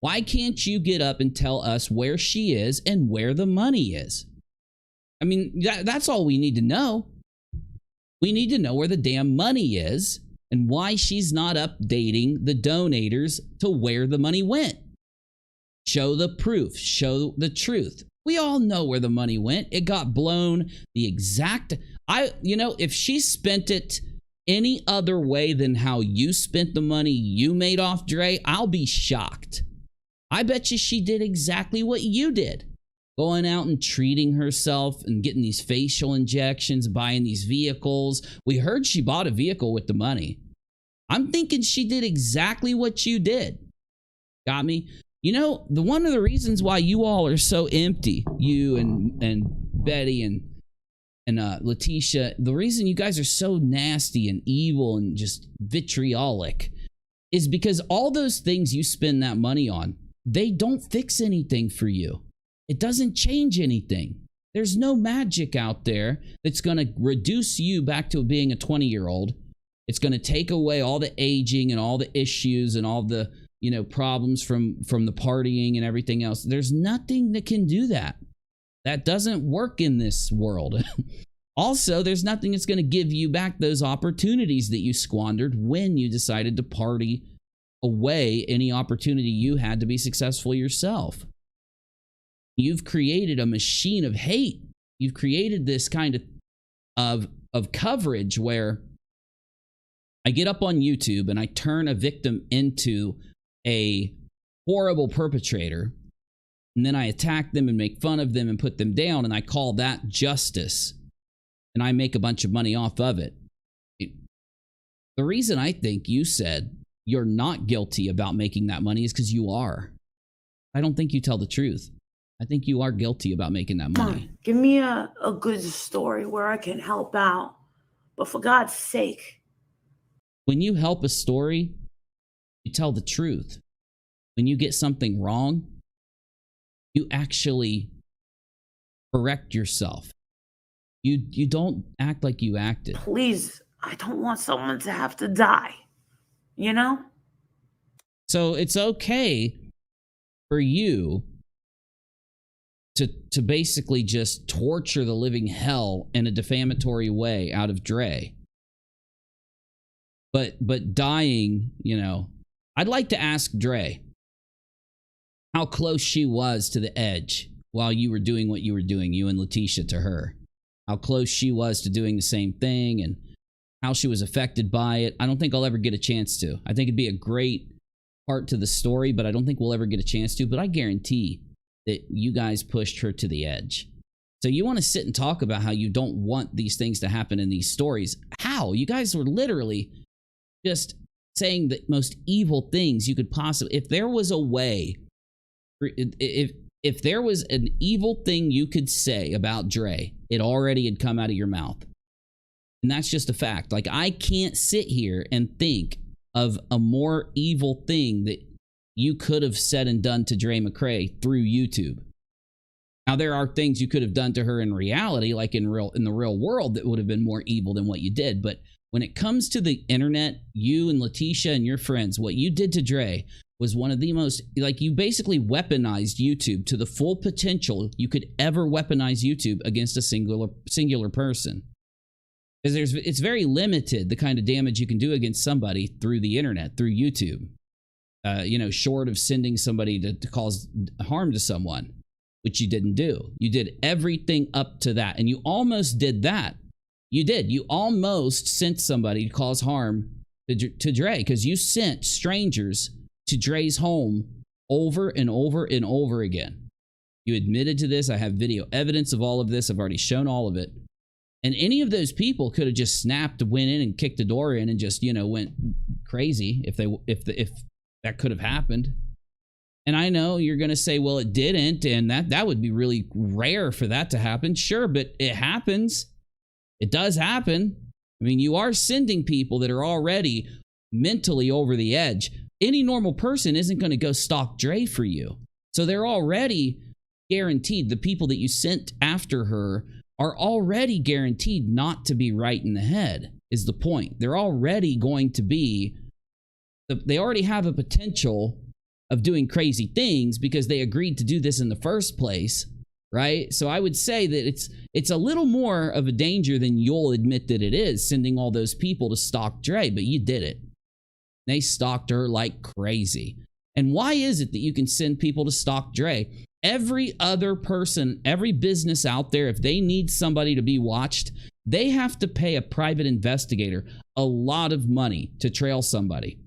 Why can't you get up and tell us where she is and where the money is? I mean, that's all we need to know. We need to know where the damn money is and why she's not updating the donators to where the money went. Show the proof. Show the truth. We all know where the money went. It got blown the exact... you know, if she spent it any other way than how you spent the money you made off Dre, I'll be shocked. I bet you she did exactly what you did. Going out and treating herself and getting these facial injections, buying these vehicles. We heard she bought a vehicle with the money. I'm thinking she did exactly what you did. Got me? You know, one of the reasons why you all are so empty, you and Betty and Letitia, the reason you guys are so nasty and evil and just vitriolic is because all those things you spend that money on, they don't fix anything for you. It doesn't change anything. There's no magic out there that's going to reduce you back to being a 20-year-old. It's going to take away all the aging and all the issues and all the, you know, problems from the partying and everything else. There's nothing that can do that. That doesn't work in this world. Also, there's nothing that's going to give you back those opportunities that you squandered when you decided to party away any opportunity you had to be successful yourself. You've created a machine of hate. You've created this kind of coverage where I get up on YouTube and I turn a victim into a horrible perpetrator, and then I attack them and make fun of them and put them down, and I call that justice, and I make a bunch of money off of it. The reason I think you said you're not guilty about making that money is because you are. I don't think you tell the truth. I think you are guilty about making that money. Mom, give me a good story where I can help out. But for God's sake. When you help a story, you tell the truth. When you get something wrong, you actually correct yourself. You don't act like you acted. Please, I don't want someone to have to die. You know? So it's okay for you to basically just torture the living hell in a defamatory way out of Dre. But dying, you know, I'd like to ask Dre how close she was to the edge while you were doing what you were doing, you and Letitia, to her. How close she was to doing the same thing and how she was affected by it. I don't think I'll ever get a chance to. I think it'd be a great part to the story, but I don't think we'll ever get a chance to. But I guarantee that you guys pushed her to the edge. So you want to sit and talk about how you don't want these things to happen in these stories. How? You guys were literally just saying the most evil things you could possibly. If there was a way, if there was an evil thing you could say about Dre, it already had come out of your mouth. And that's just a fact. Like, I can't sit here and think of a more evil thing that you could have said and done to Dre McCray through YouTube. Now, there are things you could have done to her in reality, like in the real world, that would have been more evil than what you did. But when it comes to the internet, you and Letitia and your friends, what you did to Dre was one of the most, like, you basically weaponized YouTube to the full potential you could ever weaponize YouTube against a singular person. Because it's very limited the kind of damage you can do against somebody through the internet, through YouTube. You know, short of sending somebody to cause harm to someone, which you didn't do. You did everything up to that, and you almost did that. You did. You almost sent somebody to cause harm to Dre, because you sent strangers to Dre's home over and over and over again. You admitted to this. I have video evidence of all of this. I've already shown all of it. And any of those people could have just snapped, went in and kicked the door in and just, you know, went crazy if that could have happened. And I know you're going to say, well, it didn't, and that would be really rare for that to happen. Sure, but it happens. It does happen. I mean, you are sending people that are already mentally over the edge. Any normal person isn't going to go stalk Dre for you. So they're already guaranteed. The people that you sent after her are already guaranteed not to be right in the head, is the point. They're already going to be, they already have a potential of doing crazy things because they agreed to do this in the first place, right? So I would say that it's a little more of a danger than you'll admit that it is, sending all those people to stalk Dre, but you did it. They stalked her like crazy. And why is it that you can send people to stalk Dre? Every other person, every business out there, if they need somebody to be watched, they have to pay a private investigator a lot of money to trail somebody.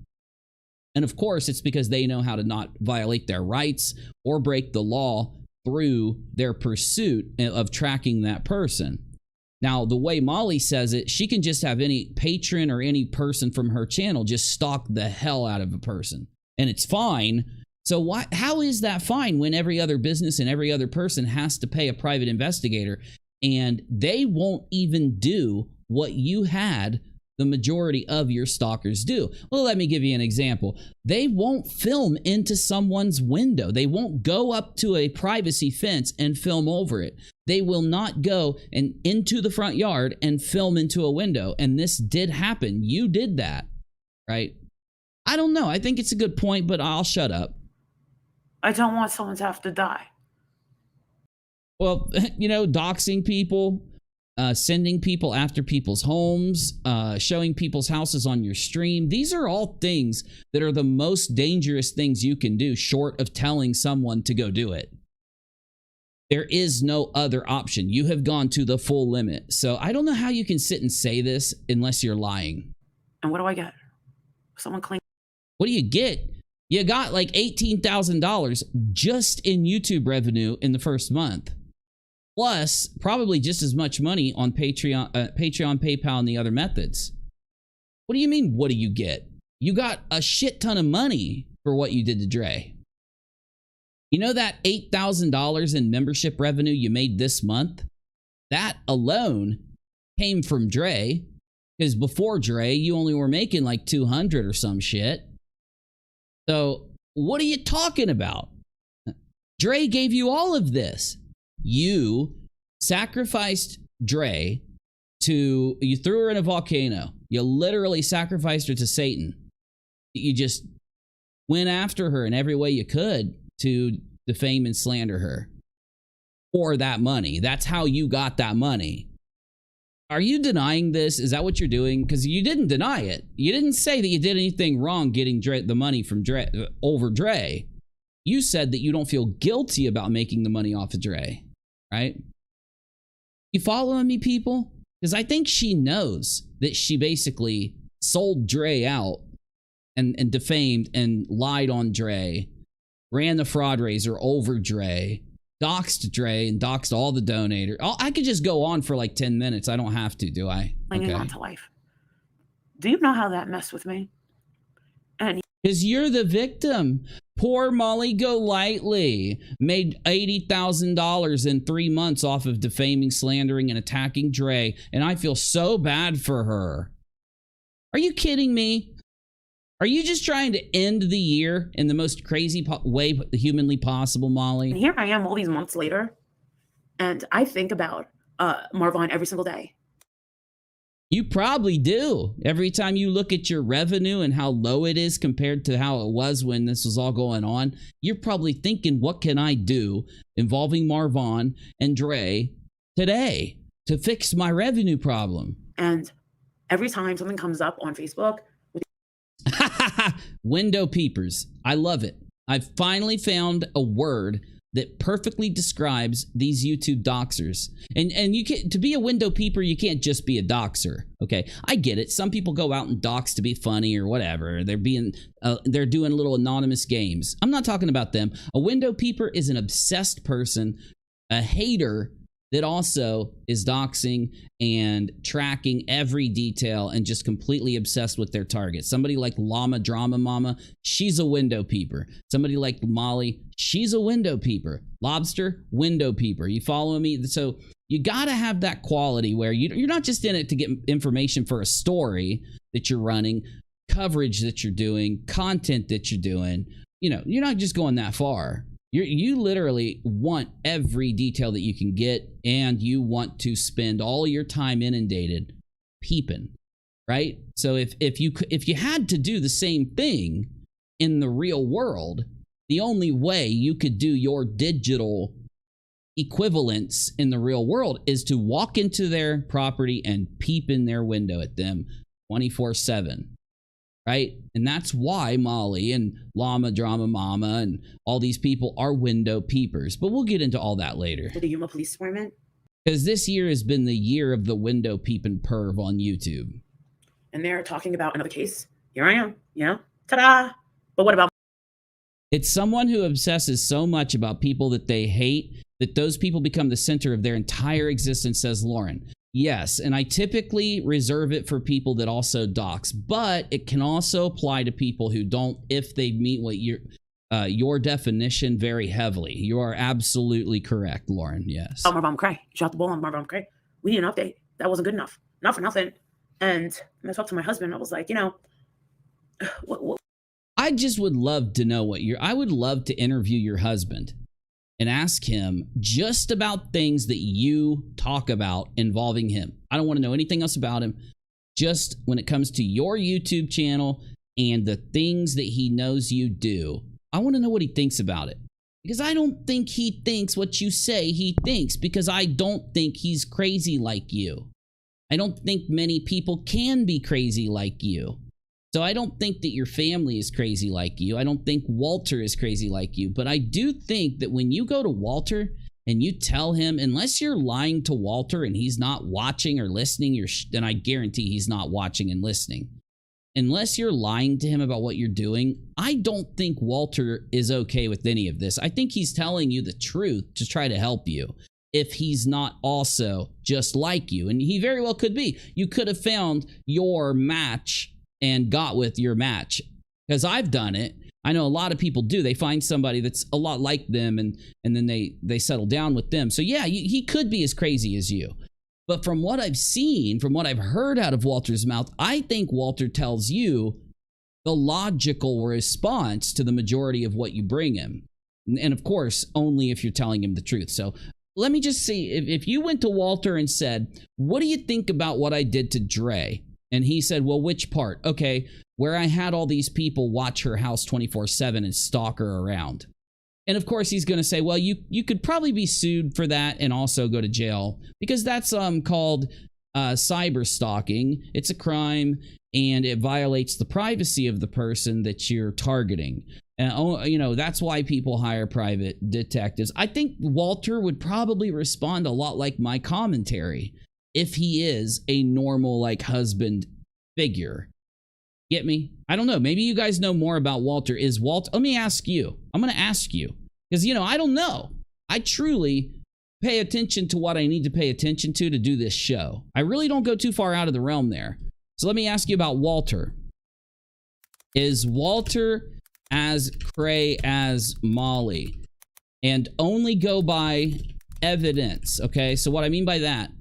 And of course, it's because they know how to not violate their rights or break the law through their pursuit of tracking that person. Now, the way Molly says it, she can just have any patron or any person from her channel just stalk the hell out of a person, and it's fine. So how is that fine when every other business and every other person has to pay a private investigator, and they won't even do what you had the majority of your stalkers do? Well, let me give you an example. They won't film into someone's window. They won't go up to a privacy fence and film over it. They will not go and into the front yard and film into a window. And this did happen. You did that, right? I don't know. I think it's a good point, but I'll shut up. I don't want someone to have to die. Well, you know, doxing people, sending people after people's homes, showing people's houses on your stream. These are all things that are the most dangerous things you can do, short of telling someone to go do it. There is no other option. You have gone to the full limit. So I don't know how you can sit and say this unless you're lying. And what do I get? Someone claims. What do you get? You got like $18,000 just in YouTube revenue in the first month. Plus, probably just as much money on Patreon, PayPal, and the other methods. What do you mean, what do you get? You got a shit ton of money for what you did to Dre. You know that $8,000 in membership revenue you made this month? That alone came from Dre. Because before Dre, you only were making like 200 or some shit. So, what are you talking about? Dre gave you all of this. You sacrificed Dre to, you threw her in a volcano. You literally sacrificed her to Satan. You just went after her in every way you could to defame and slander her for that money. That's how you got that money. Are you denying this? Is that what you're doing? Because you didn't deny it. You didn't say that you did anything wrong getting Dre, the money from Dre over Dre. You said that you don't feel guilty about making the money off of Dre, right? You following me, people? Because I think she knows that she basically sold Dre out and defamed and lied on Dre, ran the fraud raiser over Dre, doxed Dre and doxed all the donators. I could just go on for like 10 minutes. I don't have to, do I? Clinging on to life. Do you know how that messed with me? And because you're the victim. Poor Molly GOLIGHTLY made $80,000 in 3 months off of defaming, slandering, and attacking Dre, and I feel so bad for her. Are you kidding me? Are you just trying to end the year in the most crazy way humanly possible, Molly? And here I am all these months later, and I think about Marvon every single day. You probably do. Every time you look at your revenue and how low it is compared to how it was when this was all going on, you're probably thinking, what can I do involving Marvon and Dre today to fix my revenue problem? And every time something comes up on Facebook, window peepers. I love it. I've finally found a word that perfectly describes these YouTube doxers. And you can, to be a window peeper, you can't just be a doxer. Okay, I get it. Some people go out and dox to be funny or whatever. They're doing little anonymous games. I'm not talking about them. A window peeper is an obsessed person, a hater that also is doxing and tracking every detail and just completely obsessed with their target. Somebody like Llama Drama Mama, she's a window peeper. Somebody like Molly, she's a window peeper. Lobster, window peeper. You following me? So you gotta have that quality where you're not just in it to get information for a story that you're running, coverage that you're doing, content that you're doing. You know, you're not just going that far. You literally want every detail that you can get, and you want to spend all your time inundated peeping, right? So if you had to do the same thing in the real world, the only way you could do your digital equivalents in the real world is to walk into their property and peep in their window at them 24/7. Right? And that's why Molly and Llama Drama Mama and all these people are window peepers. But we'll get into all that later. The Yuma Police Department. Because this year has been the year of the window peeping perv on YouTube. And they're talking about another case. Here I am, you know? Ta-da! But what about? It's someone who obsesses so much about people that they hate that those people become the center of their entire existence, says Lauren. Yes, and I typically reserve it for people that also dox, but it can also apply to people who don't, if they meet what your definition very heavily. You are absolutely correct, Lauren. Yes. Oh, Marvin McCray. Shot the ball on Marvin McCray. We need an update. That wasn't good enough. Not for nothing. And when I talked to my husband, I was like, you know, what? I just would love to know I would love to interview your husband and ask him just about things that you talk about involving him. I don't want to know anything else about him. Just when it comes to your YouTube channel and the things that he knows you do, I want to know what he thinks about it. Because I don't think he thinks what you say he thinks, because I don't think he's crazy like you. I don't think many people can be crazy like you. So I don't think that your family is crazy like you. I don't think Walter is crazy like you. But I do think that when you go to Walter and you tell him, unless you're lying to Walter and he's not watching or listening, then I guarantee he's not watching and listening. Unless you're lying to him about what you're doing, I don't think Walter is okay with any of this. I think he's telling you the truth to try to help you, if he's not also just like you. And he very well could be. You could have found your match and got with your match, because I've done it. I know a lot of people do. They find somebody that's a lot like them, and then they settle down with them. So yeah, he could be as crazy as you. But from what I've seen, from what I've heard out of Walter's mouth, I think Walter tells you the logical response to the majority of what you bring him. And of course, only if you're telling him the truth. So let me just see, if you went to Walter and said, what do you think about what I did to Dre? And he said, well, which part? Okay, where I had all these people watch her house 24/7 and stalk her around. And of course, he's going to say, well, you could probably be sued for that and also go to jail, because that's called cyber stalking. It's a crime, and it violates the privacy of the person that you're targeting. And, you know, that's why people hire private detectives. I think Walter would probably respond a lot like my commentary if he is a normal, like, husband figure. Get me? I don't know. Maybe you guys know more about Walter. Is Walter? Let me ask you. I'm going to ask you, because, you know, I don't know. I truly pay attention to what I need to pay attention to do this show. I really don't go too far out of the realm there. So let me ask you about Walter. Is Walter as cray as Molly? And only go by evidence. Okay, so what I mean by that,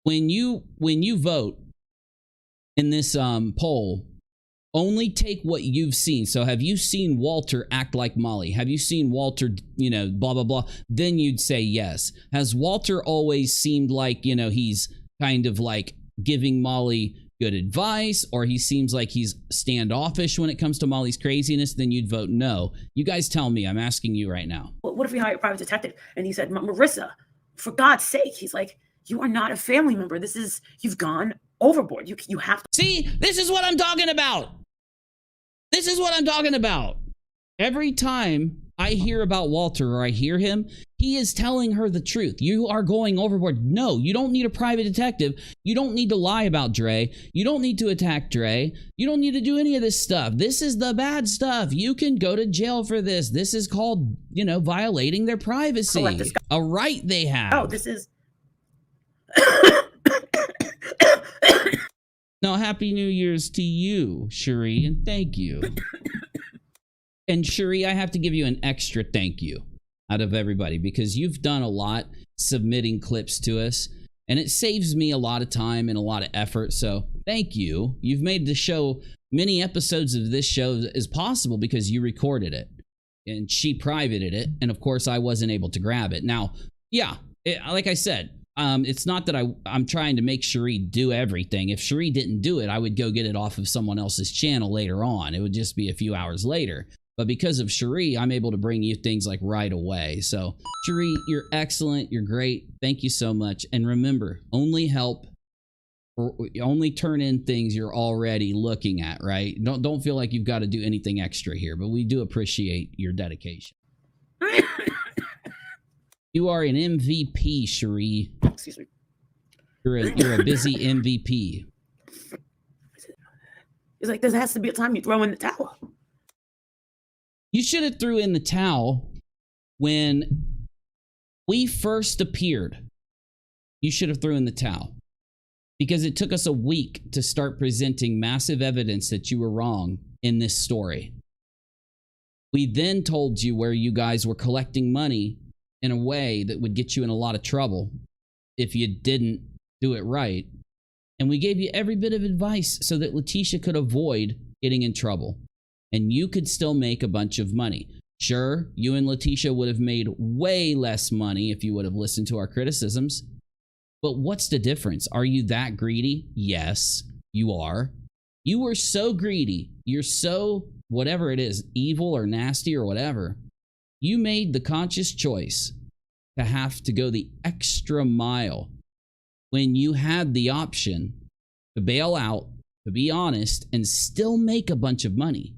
when you vote in this poll, only take what you've seen. So have you seen Walter act like Molly? Have you seen Walter, you know, blah, blah, blah? Then you'd say yes. Has Walter always seemed like, you know, he's kind of like giving Molly good advice, or he seems like he's standoffish when it comes to Molly's craziness? Then you'd vote no. You guys tell me. I'm asking you right now. What if we hire a private detective? And he said, Marissa, for God's sake, he's like, you are not a family member. You've gone overboard. You have to. See, this is what I'm talking about. This is what I'm talking about. Every time I hear about Walter, or I hear him, he is telling her the truth. You are going overboard. No, you don't need a private detective. You don't need to lie about Dre. You don't need to attack Dre. You don't need to do any of this stuff. This is the bad stuff. You can go to jail for this. This is called, you know, violating their privacy. A right they have. Oh, this is... No, Happy New Year's to you, Cherie, and thank you. And Cherie, I have to give you an extra thank you out of everybody, because you've done a lot submitting clips to us, and it saves me a lot of time and a lot of effort, so thank you. You've made the show, many episodes of this show is possible because you recorded it, and she privated it, and of course I wasn't able to grab it. Now, yeah, like I said, it's not that I'm trying to make Cherie do everything. If Cherie didn't do it, I would go get it off of someone else's channel later on. It would just be a few hours later. But because of Cherie, I'm able to bring you things like right away. So Cherie, you're excellent. You're great. Thank you so much. And remember, only help, or only turn in things you're already looking at, right? Don't feel like you've got to do anything extra here, but we do appreciate your dedication. You are an MVP, Cherie. Excuse me. You're a busy MVP. It's like, there has to be a time you throw in the towel. You should have threw in the towel when we first appeared. you should have thrown in the towel. Because it took us a week to start presenting massive evidence that you were wrong in this story. We then told you where you guys were collecting money in a way that would get you in a lot of trouble if you didn't do it right. And we gave you every bit of advice so that Letitia could avoid getting in trouble. And you could still make a bunch of money. Sure, you and Letitia would have made way less money if you would have listened to our criticisms. But what's the difference? Are you that greedy? Yes, you are. You were so greedy. You're so, whatever it is, evil or nasty or whatever. You made the conscious choice to have to go the extra mile when you had the option to bail out, to be honest, and still make a bunch of money.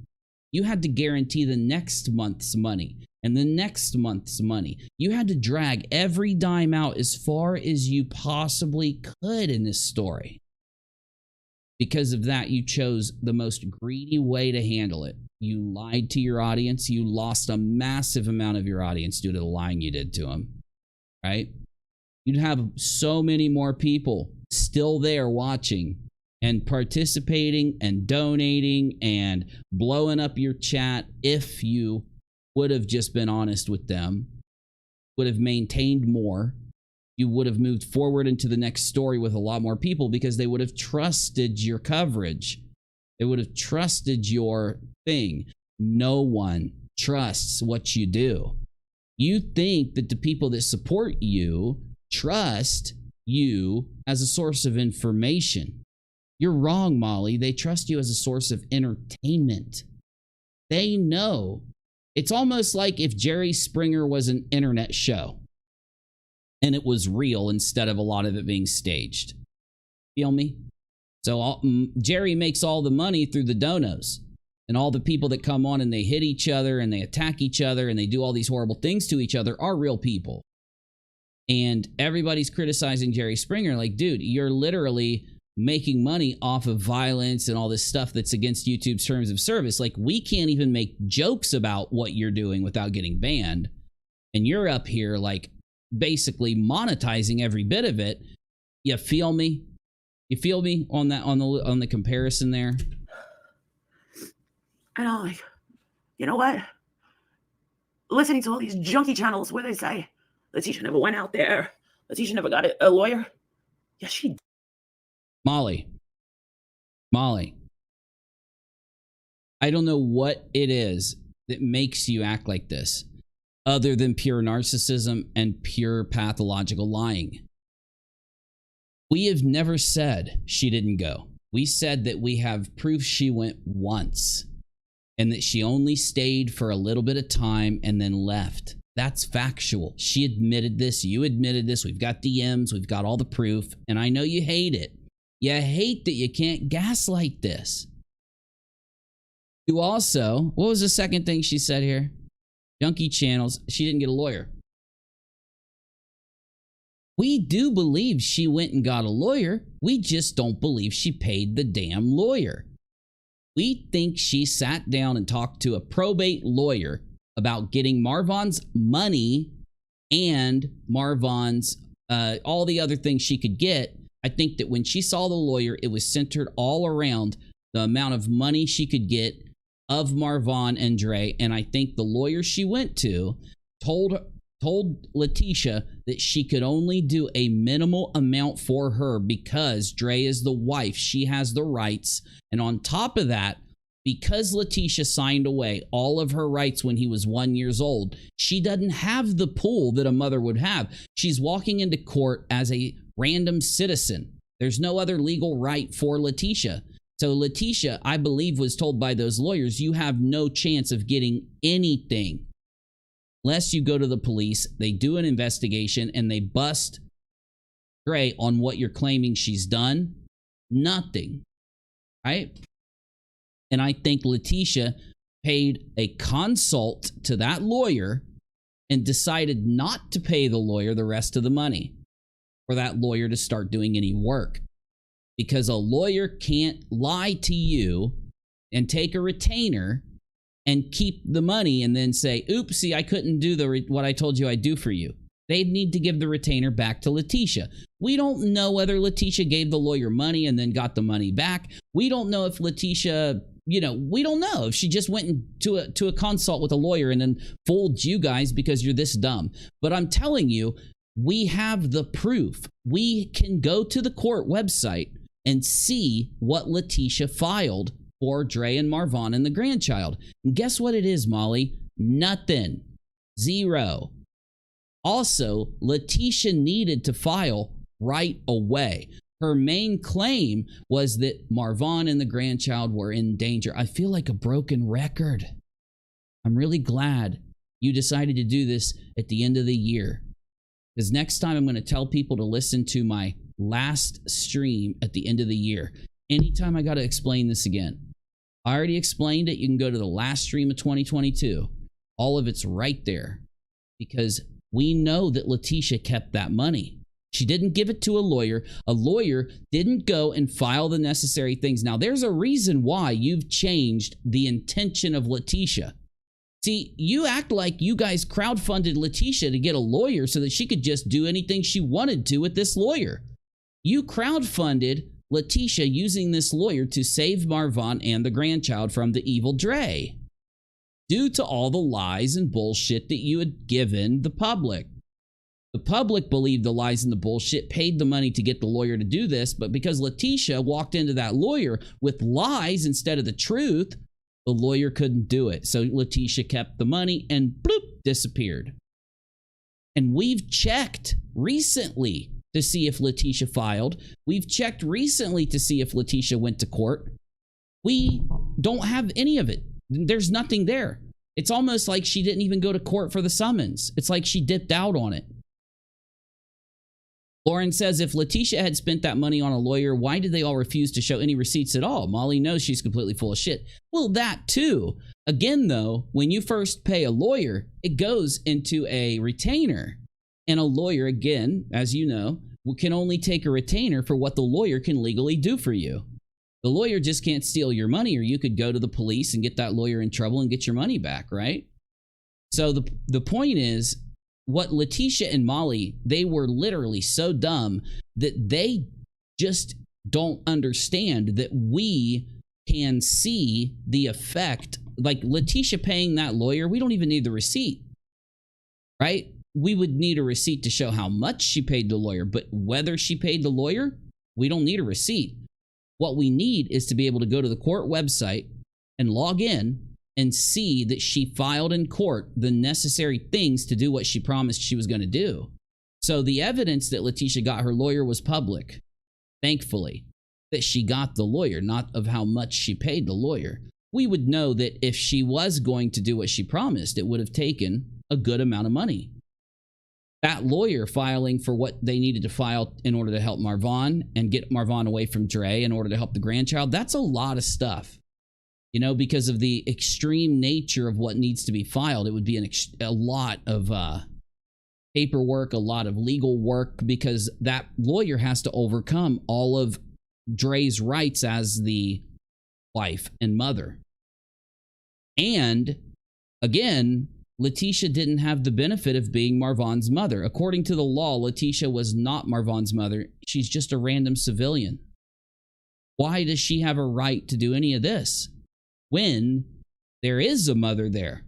You had to guarantee the next month's money and the next month's money. You had to drag every dime out as far as you possibly could in this story. Because of that, you chose the most greedy way to handle it. You lied to your audience. You lost a massive amount of your audience due to the lying you did to them, right? You'd have so many more people still there watching and participating and donating and blowing up your chat if you would have just been honest with them, would have maintained more. You would have moved forward into the next story with a lot more people because they would have trusted your coverage. They would have trusted your thing. No one trusts what you do. You think that the people that support you trust you as a source of information. You're wrong, Molly. They trust you as a source of entertainment. They know. It's almost like if Jerry Springer was an internet show and it was real instead of a lot of it being staged. Feel me? So Jerry makes all the money through the donos, and all the people that come on and they hit each other and they attack each other and they do all these horrible things to each other are real people. And everybody's criticizing Jerry Springer like, dude, you're literally making money off of violence and all this stuff that's against YouTube's terms of service. Like, we can't even make jokes about what you're doing without getting banned. And you're up here like basically monetizing every bit of it. You feel me? You feel me on that, on the comparison there? And I'm like, you know what? Listening to all these junky channels where they say Letitia never went out there, Letitia never got a lawyer. Yes, she did. Molly, I don't know what it is that makes you act like this other than pure narcissism and pure pathological lying. We have never said she didn't go. We said that we have proof she went once and that she only stayed for a little bit of time and then left. That's factual. She admitted this. You admitted this. We've got DMs. We've got all the proof. And I know you hate it. You hate that you can't gaslight this. You also, what was the second thing she said here? Junkie channels. She didn't get a lawyer. We do believe she went and got a lawyer. We just don't believe she paid the damn lawyer. We think she sat down and talked to a probate lawyer about getting Marvon's money and Marvon's all the other things she could get. I think that when she saw the lawyer, it was centered all around the amount of money she could get of Marvon and Dre. And I think the lawyer she went to told Letitia that she could only do a minimal amount for her because Dre is the wife. She has the rights. And on top of that, because Letitia signed away all of her rights when he was 1 year old, she doesn't have the pull that a mother would have. She's walking into court as a random citizen. There's no other legal right for Letitia. So Letitia, I believe, was told by those lawyers, you have no chance of getting anything unless you go to the police, they do an investigation, and they bust Dre on what you're claiming she's done. Nothing. Right? And I think Letitia paid a consult to that lawyer and decided not to pay the lawyer the rest of the money for that lawyer to start doing any work. Because a lawyer can't lie to you and take a retainer and keep the money and then say, oopsie, I couldn't do what I told you I'd do for you. They'd need to give the retainer back to Letitia. We don't know whether Letitia gave the lawyer money and then got the money back. We don't know if Letitia, we don't know if she just went to a consult with a lawyer and then fooled you guys because you're this dumb. But I'm telling you, we have the proof. We can go to the court website and see what Letitia filed for Dre and Marvon and the grandchild. And guess what it is, Molly? Nothing. Zero. Also, Letitia needed to file right away. Her main claim was that Marvon and the grandchild were in danger. I feel like a broken record. I'm really glad you decided to do this at the end of the year. Because next time I'm going to tell people to listen to my last stream at the end of the year. Anytime I got to explain this again. I already explained it. You can go to the last stream of 2022. All of it's right there. Because we know that Letitia kept that money. She didn't give it to a lawyer. A lawyer didn't go and file the necessary things. Now, there's a reason why you've changed the intention of Letitia. See, you act like you guys crowdfunded Letitia to get a lawyer so that she could just do anything she wanted to with this lawyer. You crowdfunded Letitia using this lawyer to save Marvon and the grandchild from the evil Dre, due to all the lies and bullshit that you had given the public. The public believed the lies and the bullshit, paid the money to get the lawyer to do this, but because Letitia walked into that lawyer with lies instead of the truth, the lawyer couldn't do it. So Letitia kept the money and bloop, disappeared. And we've checked recently to see if Letitia filed. We've checked recently to see if Letitia went to court. We don't have any of it. There's nothing there. It's almost like she didn't even go to court for the summons. It's like she dipped out on it. Lauren says, if Letitia had spent that money on a lawyer, why did they all refuse to show any receipts at all? Molly knows she's completely full of shit. Well, that too. Again, though, when you first pay a lawyer, it goes into a retainer. And a lawyer, again, as you know, can only take a retainer for what the lawyer can legally do for you. The lawyer just can't steal your money, or you could go to the police and get that lawyer in trouble and get your money back, right? So the point is, what Letitia and Molly, they were literally so dumb that they just don't understand that we can see the effect. Like Letitia paying that lawyer, we don't even need the receipt, right? We would need a receipt to show how much she paid the lawyer, but whether she paid the lawyer, we don't need a receipt. What we need is to be able to go to the court website and log in and see that she filed in court the necessary things to do what she promised she was going to do. So the evidence that Letitia got her lawyer was public, thankfully, that she got the lawyer, not of how much she paid the lawyer. We would know that if she was going to do what she promised, it would have taken a good amount of money. That lawyer filing for what they needed to file in order to help Marvon and get Marvon away from Dre in order to help the grandchild, that's a lot of stuff. You know, because of the extreme nature of what needs to be filed, it would be a lot of paperwork, a lot of legal work, because that lawyer has to overcome all of Dre's rights as the wife and mother. And again, Letitia didn't have the benefit of being Marvon's mother. According to the law, Letitia was not Marvon's mother. She's just a random civilian. Why does she have a right to do any of this when there is a mother there,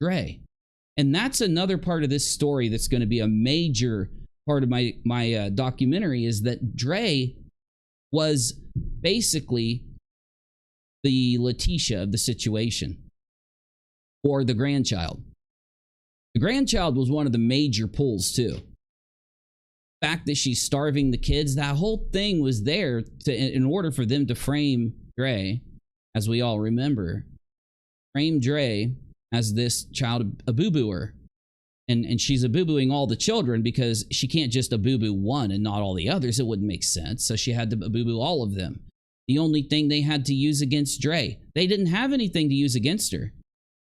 Dre? And that's another part of this story that's going to be a major part of my documentary, is that Dre was basically the Letitia of the situation for the grandchild. The grandchild was one of the major pulls too. The fact that she's starving the kids, that whole thing was there in order for them to frame Dre, as we all remember, frame Dre as this child, a boo-booer. And she's a boo-booing all the children because she can't just a boo-boo one and not all the others. It wouldn't make sense. So she had to boo-boo all of them. The only thing they had to use against Dre, they didn't have anything to use against her.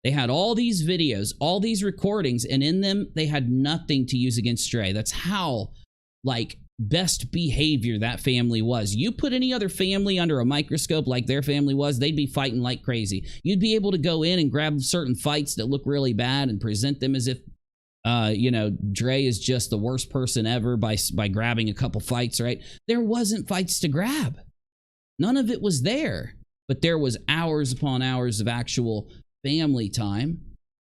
They had all these videos, all these recordings, and in them, they had nothing to use against Dre. That's how, like, best behavior that family was. You put any other family under a microscope like their family was, they'd be fighting like crazy. You'd be able to go in and grab certain fights that look really bad and present them as if you know, Dre is just the worst person ever by grabbing a couple fights, right? There wasn't fights to grab. None of it was there. But there was hours upon hours of actual family time.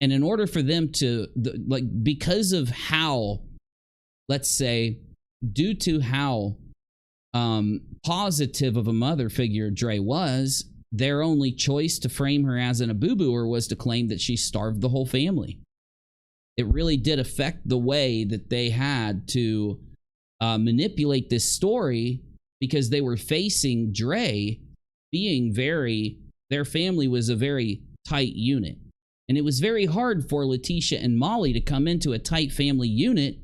And in order for them to, like, because of how, let's say, due to how positive of a mother figure Dre was, their only choice to frame her as an aboo-booer was to claim that she starved the whole family. It really did affect the way that they had to manipulate this story, because they were facing Dre being their family was a very tight unit. And it was very hard for Letitia and Molly to come into a tight family unit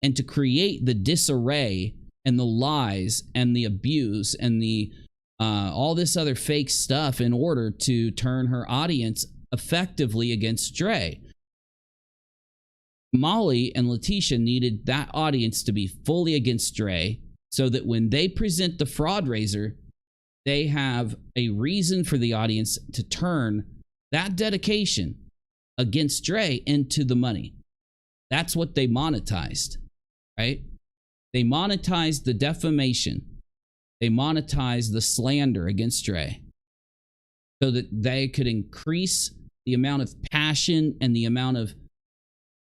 and to create the disarray and the lies and the abuse and the all this other fake stuff in order to turn her audience effectively against Dre. Molly and Letitia needed that audience to be fully against Dre, so that when they present the fraud raiser, they have a reason for the audience to turn that dedication against Dre into the money. That's what they monetized, right? They monetized the defamation. They monetized the slander against Dre, so that they could increase the amount of passion and the amount of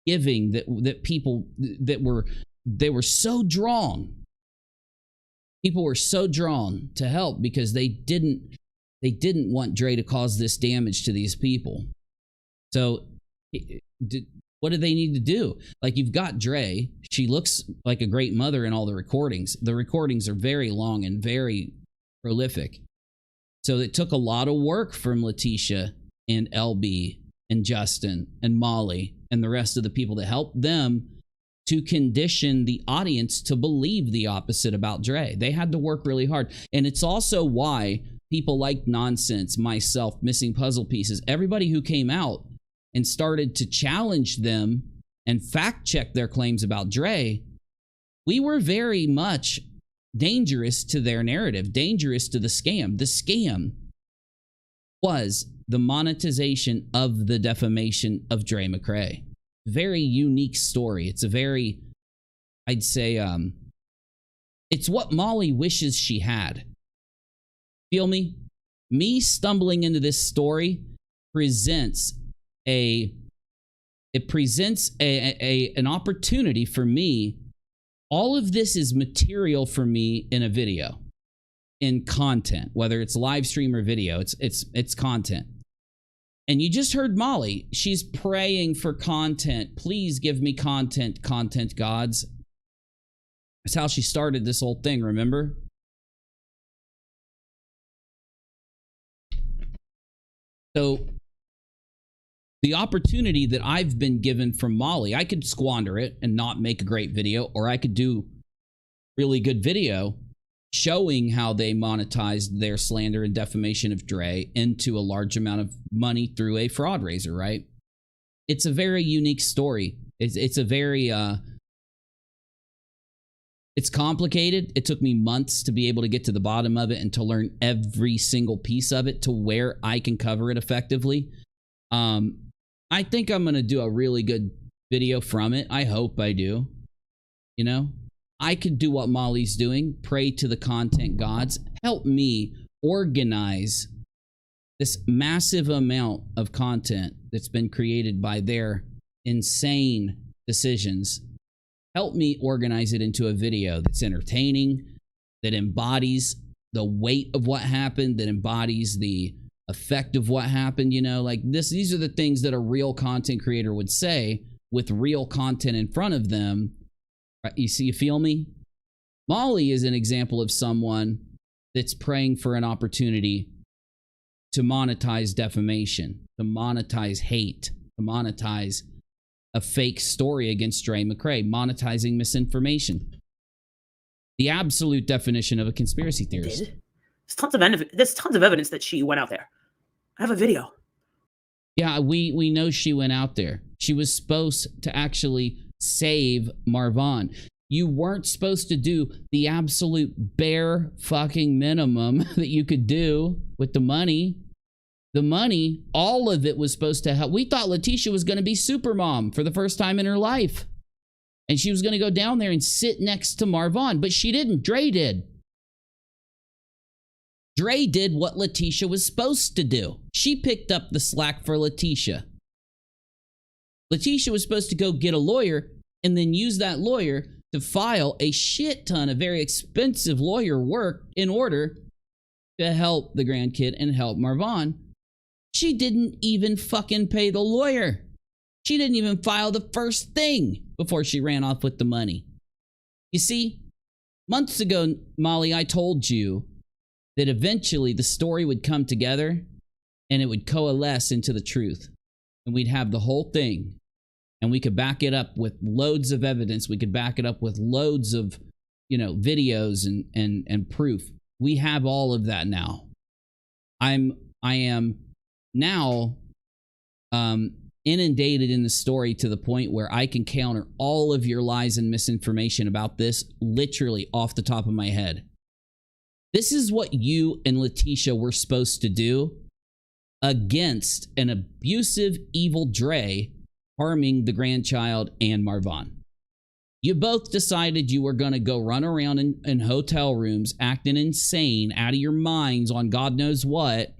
giving that people that were so drawn. People were so drawn to help because they didn't want Dre to cause this damage to these people. So what do they need to do? Like, you've got Dre. She looks like a great mother in all the recordings. The recordings are very long and very prolific. So it took a lot of work from Letitia and LB and Justin and Molly and the rest of the people that helped them to condition the audience to believe the opposite about Dre. They had to work really hard. And it's also why people like Nonsense, myself, Missing Puzzle Pieces, everybody who came out and started to challenge them and fact check their claims about Dre, we were very much dangerous to their narrative, dangerous to the scam. The scam was the monetization of the defamation of Dre McRae. Very unique story. It's a very, I'd say, it's what Molly wishes she had. Feel me? Me stumbling into this story presents an opportunity for me. All of this is material for me in a video, in content, whether it's live stream or video. It's content. And you just heard Molly. She's praying for content. Please give me content, content gods. That's how she started this whole thing, remember? So the opportunity that I've been given from Molly, I could squander it and not make a great video, or I could do really good video showing how they monetized their slander and defamation of Dre into a large amount of money through a fraud raiser, right? It's a very unique story. It's a very, it's complicated. It took me months to be able to get to the bottom of it and to learn every single piece of it to where I can cover it effectively. I think I'm going to do a really good video from it. I hope I do. You know, I could do what Molly's doing. Pray to the content gods. Help me organize this massive amount of content that's been created by their insane decisions. Help me organize it into a video that's entertaining, that embodies the weight of what happened, that embodies the effect of what happened. You know, like this, these are the things that a real content creator would say with real content in front of them. You see, you feel me? Molly is an example of someone that's praying for an opportunity to monetize defamation, to monetize hate, to monetize a fake story against Dre McRae, monetizing misinformation. The absolute definition of a conspiracy theorist. There's tons of evidence that she went out there. I have a video. Yeah, we know she went out there. She was supposed to actually save Marvon. You weren't supposed to do the absolute bare fucking minimum that you could do with the money. The money, all of it was supposed to help. We thought Letitia was going to be Supermom for the first time in her life. And she was going to go down there and sit next to Marvon, but she didn't. Dre did. Dre did what Letitia was supposed to do. She picked up the slack for Letitia. Letitia was supposed to go get a lawyer and then use that lawyer to file a shit ton of very expensive lawyer work in order to help the grandkid and help Marvon. She didn't even fucking pay the lawyer. She didn't even file the first thing before she ran off with the money. You see, months ago, Molly, I told you that eventually the story would come together and it would coalesce into the truth. And we'd have the whole thing. And we could back it up with loads of evidence. We could back it up with loads of, videos and proof. We have all of that now. I am now inundated in the story to the point where I can counter all of your lies and misinformation about this literally off the top of my head. This is what you and Letitia were supposed to do against an abusive, evil Dre harming the grandchild and Marvon. You both decided you were going to go run around in hotel rooms acting insane out of your minds on God knows what,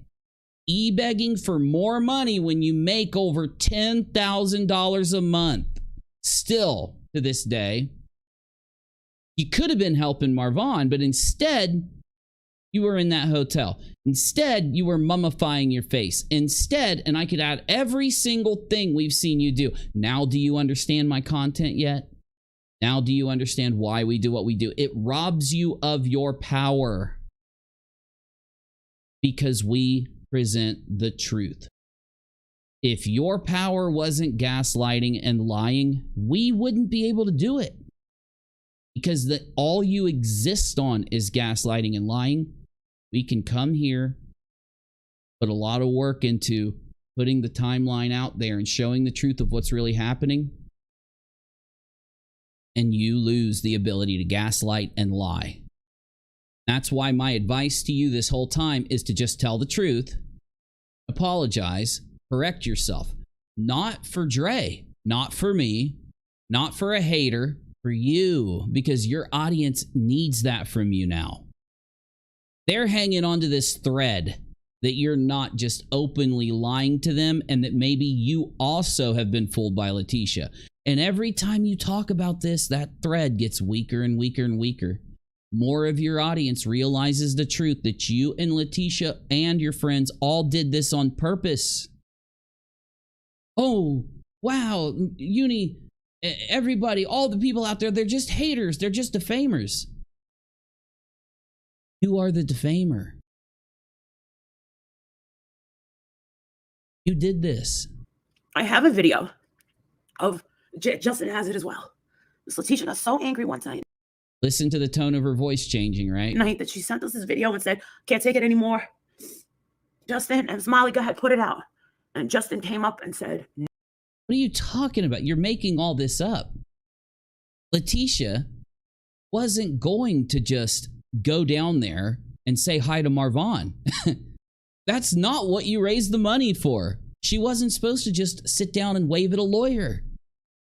e-begging for more money when you make over $10,000 a month. Still, to this day, you could have been helping Marvon, but instead, you were in that hotel. Instead, you were mummifying your face. Instead, and I could add every single thing we've seen you do. Now, do you understand my content yet? Now, do you understand why we do what we do? It robs you of your power because we present the truth. If your power wasn't gaslighting and lying, we wouldn't be able to do it because all you exist on is gaslighting and lying. We can come here, put a lot of work into putting the timeline out there and showing the truth of what's really happening, and you lose the ability to gaslight and lie. That's why my advice to you this whole time is to just tell the truth, apologize, correct yourself. Not for Dre, not for me, not for a hater, for you, because your audience needs that from you now. They're hanging onto this thread that you're not just openly lying to them and that maybe you also have been fooled by Letitia. And every time you talk about this, that thread gets weaker and weaker and weaker. More of your audience realizes the truth that you and Letitia and your friends all did this on purpose. Oh, wow, everybody, all the people out there, they're just haters. They're just defamers. You are the defamer. You did this. I have a video of Justin has it as well. Miss Letitia got so angry one time. Listen to the tone of her voice changing, right? Night that she sent us this video and said, "Can't take it anymore. Justin," and Molly, go ahead, put it out. And Justin came up and said, "No." What are you talking about? You're making all this up. Letitia wasn't going to just go down there and say hi to Marvon. That's not what you raised the money for. She wasn't supposed to just sit down and wave at a lawyer.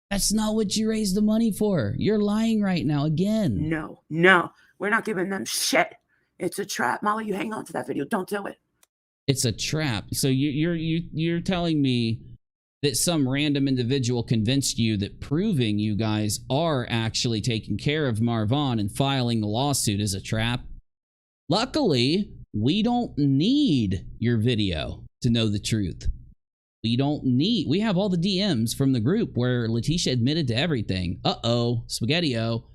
That's not what you raised the money for. You're lying right now again. No, we're not giving them shit. It's a trap. Molly, you hang on to that video. Don't do it. It's a trap. So you're telling me that some random individual convinced you that proving you guys are actually taking care of Marvon and filing the lawsuit is a trap? Luckily, we don't need your video to know the truth. We have all the DMs from the group where Letitia admitted to everything. Spaghetti-o.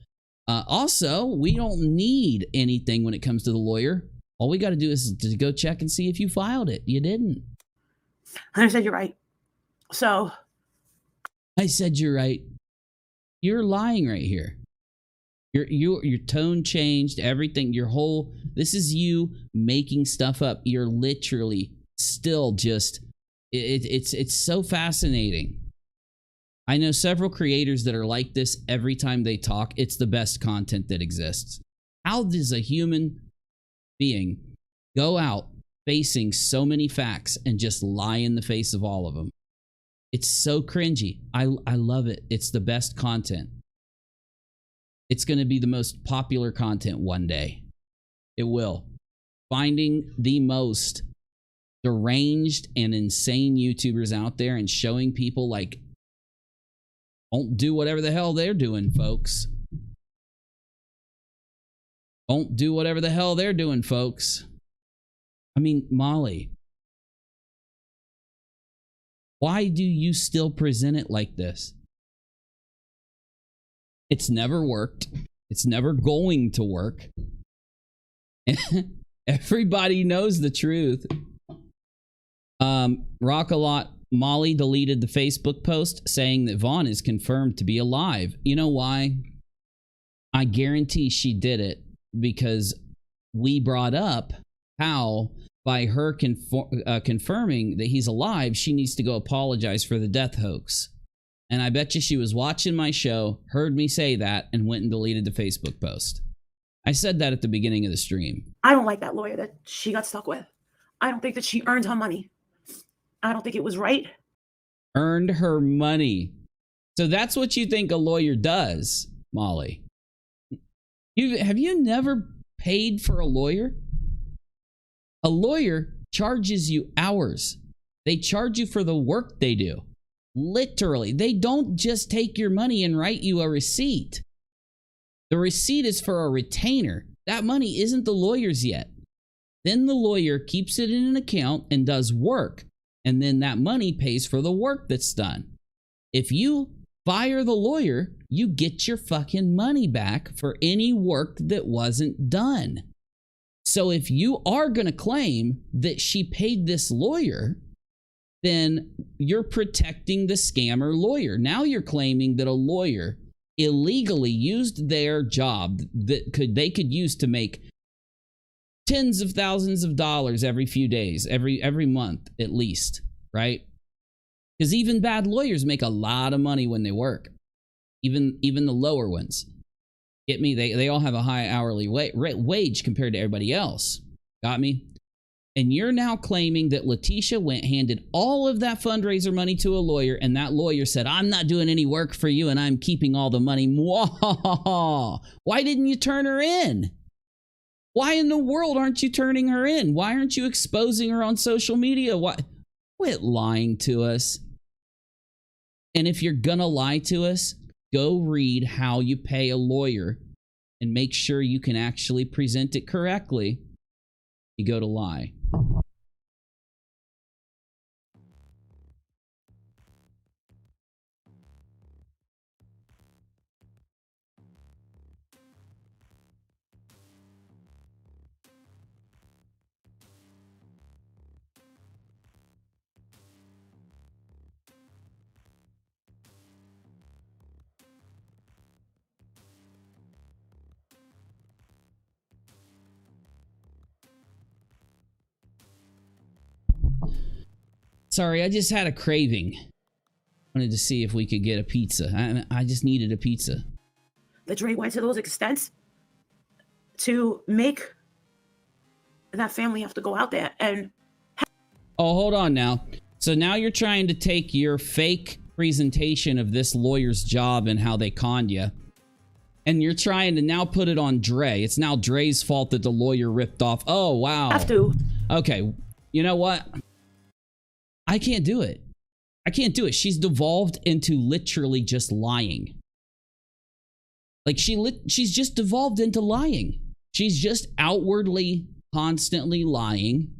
Also, we don't need anything when it comes to the lawyer. All we got to do is to go check and see if you filed it. You didn't. I said you're right. So. I said you're right. You're lying right here. Your tone changed, everything, this is you making stuff up. You're literally still just, it's so fascinating. I know several creators that are like this every time they talk. It's the best content that exists. How does a human being go out facing so many facts and just lie in the face of all of them. It's so cringy. I love it. It's the best content. It's going to be the most popular content one day. It will. Finding the most deranged and insane YouTubers out there and showing people like, don't do whatever the hell they're doing, folks. Don't do whatever the hell they're doing, folks. I mean, Molly, why do you still present it like this? It's never worked. It's never going to work. Everybody knows the truth. RockAlot, Molly deleted the Facebook post saying that Vaughn is confirmed to be alive. You know why? I guarantee she did it because we brought up how by her confirming that he's alive, she needs to go apologize for the death hoax. And I bet you she was watching my show, heard me say that, and went and deleted the Facebook post. I said that at the beginning of the stream. I don't like that lawyer that she got stuck with. I don't think that she earned her money. I don't think it was right. Earned her money. So that's what you think a lawyer does, Molly. Have you never paid for a lawyer? A lawyer charges you hours. They charge you for the work they do. Literally. They don't just take your money and write you a receipt. The receipt is for a retainer. That money isn't the lawyer's yet. Then the lawyer keeps it in an account and does work. And then that money pays for the work that's done. If you fire the lawyer, you get your fucking money back for any work that wasn't done. So if you are going to claim that she paid this lawyer, then you're protecting the scammer lawyer. Now you're claiming that a lawyer illegally used their job that they could use to make tens of thousands of dollars every few days, every month at least, right? Because even bad lawyers make a lot of money when they work, even the lower ones. Get me? They all have a high hourly wage compared to everybody else. Got me? And you're now claiming that Letitia handed all of that fundraiser money to a lawyer, and that lawyer said, I'm not doing any work for you and I'm keeping all the money. Whoa. Why didn't you turn her in? Why in the world aren't you turning her in? Why aren't you exposing her on social media? Why? Quit lying to us. And if you're gonna lie to us, go read how you pay a lawyer and make sure you can actually present it correctly. You go to lie. Sorry, I just had a craving. Wanted to see if we could get a pizza. I just needed a pizza. That Dre went to those extents to make that family have to go out there and... Oh, hold on now. So now you're trying to take your fake presentation of this lawyer's job and how they conned you, and you're trying to now put it on Dre. It's now Dre's fault that the lawyer ripped off. Oh, wow. Have to. Okay, you know what? I can't do it. I can't do it. She's devolved into literally just lying. Like she's just devolved into lying. She's just outwardly constantly lying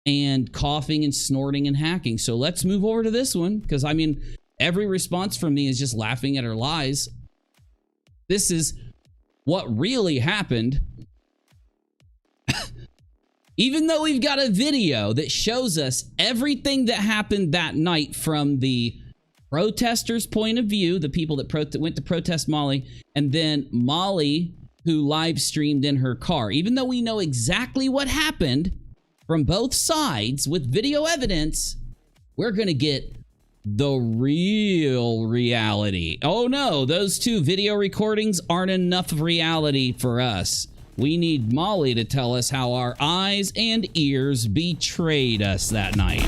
and coughing and snorting and hacking. So let's move over to this one, because I mean, every response from me is just laughing at her lies. This is what really happened. Even though we've got a video that shows us everything that happened that night from the protesters' point of view, the people that went to protest Molly, and then Molly, who live streamed in her car. Even though we know exactly what happened from both sides with video evidence, we're going to get the real reality. Oh no, those two video recordings aren't enough reality for us. We need Molly to tell us how our eyes and ears betrayed us that night.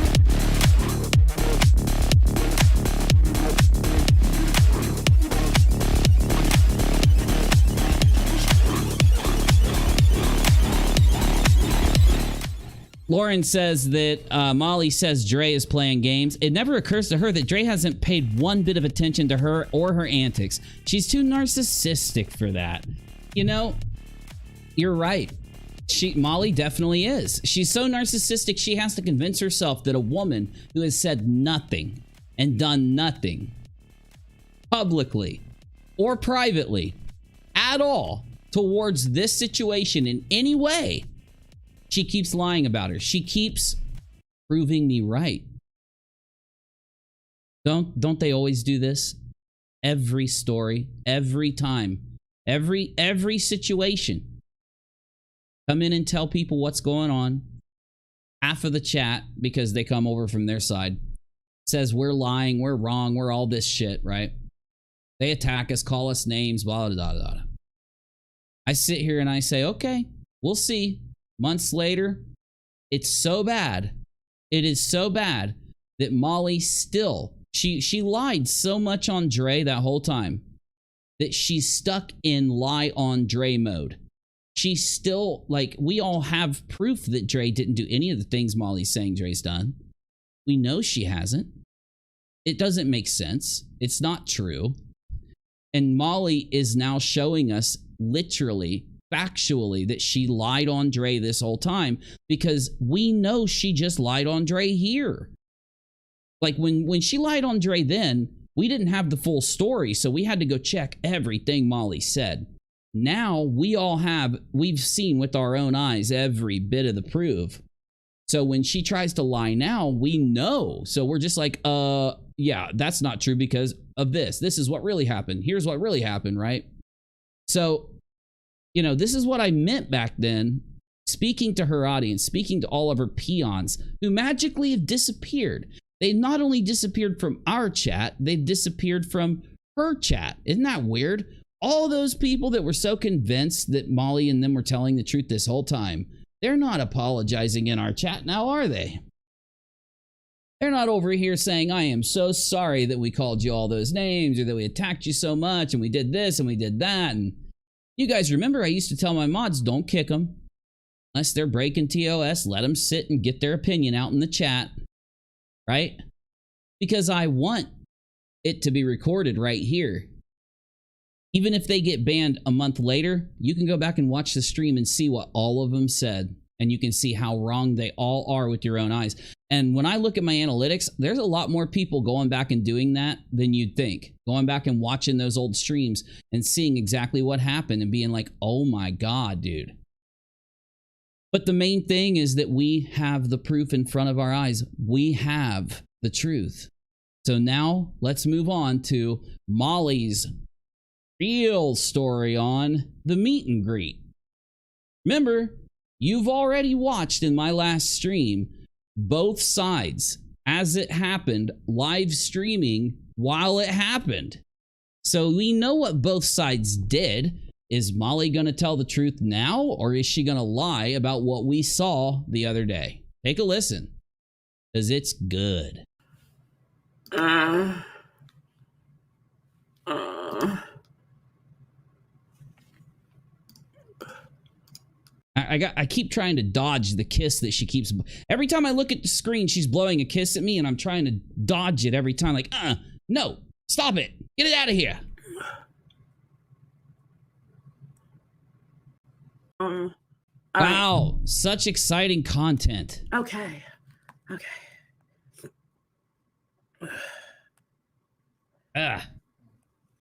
Lauren says that Molly says Dre is playing games. It never occurs to her that Dre hasn't paid one bit of attention to her or her antics. She's too narcissistic for that. You know, you're right. Molly definitely is. She's so narcissistic, she has to convince herself that a woman who has said nothing and done nothing publicly or privately at all towards this situation in any way, she keeps lying about her. She keeps proving me right. Don't they always do this? Every story, every time, every situation. Come in and tell people what's going on. Half of the chat, because they come over from their side, says we're lying, we're wrong, we're all this shit, right? They attack us, call us names, blah, blah, blah, blah. I sit here and I say, okay, we'll see. Months later, it's so bad. It is so bad that Molly still, she lied so much on Dre that whole time that she's stuck in lie on Dre mode. She's still, like, we all have proof that Dre didn't do any of the things Molly's saying Dre's done. We know she hasn't. It doesn't make sense. It's not true. And Molly is now showing us literally, factually, that she lied on Dre this whole time, because we know she just lied on Dre here. Like when she lied on Dre then, we didn't have the full story, so we had to go check everything Molly said. Now we've seen with our own eyes every bit of the proof. So when she tries to lie now, we know. So we're just like, yeah, that's not true because of this. This is what really happened. Here's what really happened, right? So, you know, this is what I meant back then, speaking to her audience, speaking to all of her peons who magically have disappeared. They not only disappeared from our chat, they've disappeared from her chat. Isn't that weird? All those people that were so convinced that Molly and them were telling the truth this whole time, they're not apologizing in our chat now, are they? They're not over here saying, I am so sorry that we called you all those names or that we attacked you so much and we did this and we did that. And you guys remember I used to tell my mods, don't kick them. Unless they're breaking TOS, let them sit and get their opinion out in the chat. Right? Because I want it to be recorded right here. Even if they get banned a month later, you can go back and watch the stream and see what all of them said. And you can see how wrong they all are with your own eyes. And when I look at my analytics, there's a lot more people going back and doing that than you'd think. Going back and watching those old streams and seeing exactly what happened and being like, oh my God, dude. But the main thing is that we have the proof in front of our eyes. We have the truth. So now let's move on to Molly's real story on the meet and greet. Remember, you've already watched in my last stream both sides as it happened, live streaming while it happened. So we know what both sides did. Is Molly going to tell the truth now, or is she going to lie about what we saw the other day? Take a listen, because it's good. I keep trying to dodge the kiss that she keeps. Every time I look at the screen, she's blowing a kiss at me, and I'm trying to dodge it every time. Like, no, stop it. Get it out of here. Wow, such exciting content. Okay. All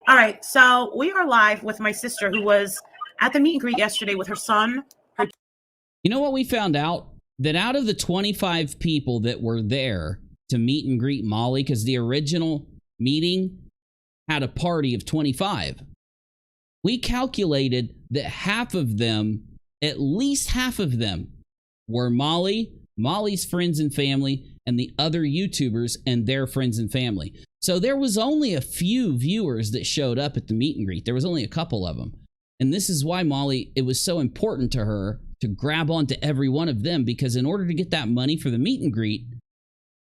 right, so we are live with my sister who was at the meet and greet yesterday with her son. You know what we found out? That out of the 25 people that were there to meet and greet Molly, because the original meeting had a party of 25, we calculated that half of them, at least half of them, were Molly's friends and family, and the other YouTubers and their friends and family. So there was only a few viewers that showed up at the meet and greet. There was only a couple of them. And this is why, Molly, it was so important to her to grab onto every one of them, because in order to get that money for the meet and greet,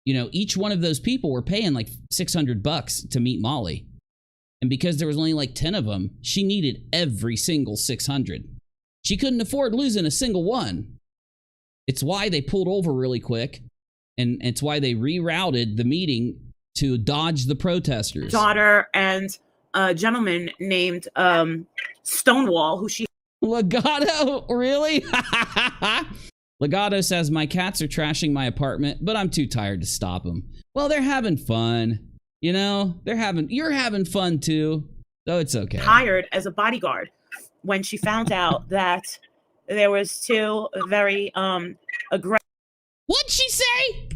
you know, each one of those people were paying like $600 to meet Molly. And because there was only like 10 of them, she needed every single 600. She couldn't afford losing a single one. It's why they pulled over really quick. And it's why they rerouted the meeting to dodge the protesters. Daughter and a gentleman named Stonewall, who she... Legato? Really? Legato says, my cats are trashing my apartment, but I'm too tired to stop them. Well, they're having fun. You know, you're having fun too. So it's okay. Hired as a bodyguard when she found out that there was two very aggressive... What'd she say?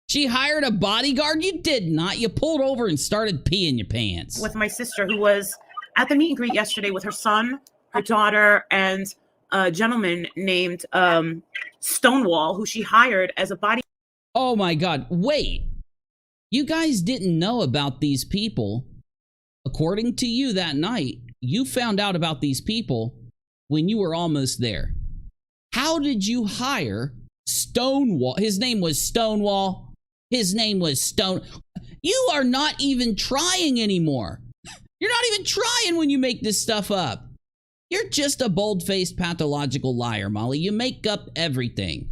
She hired a bodyguard? You did not. You pulled over and started peeing your pants. With my sister, who was at the meet and greet yesterday with her son, her daughter, and a gentleman named Stonewall, who she hired as a body... Oh my God. Wait. You guys didn't know about these people. According to you that night, you found out about these people when you were almost there. How did you hire Stonewall? His name was Stonewall. His name was Stone. You are not even trying anymore. You're not even trying when you make this stuff up. You're just a bold-faced pathological liar, Molly. You make up everything.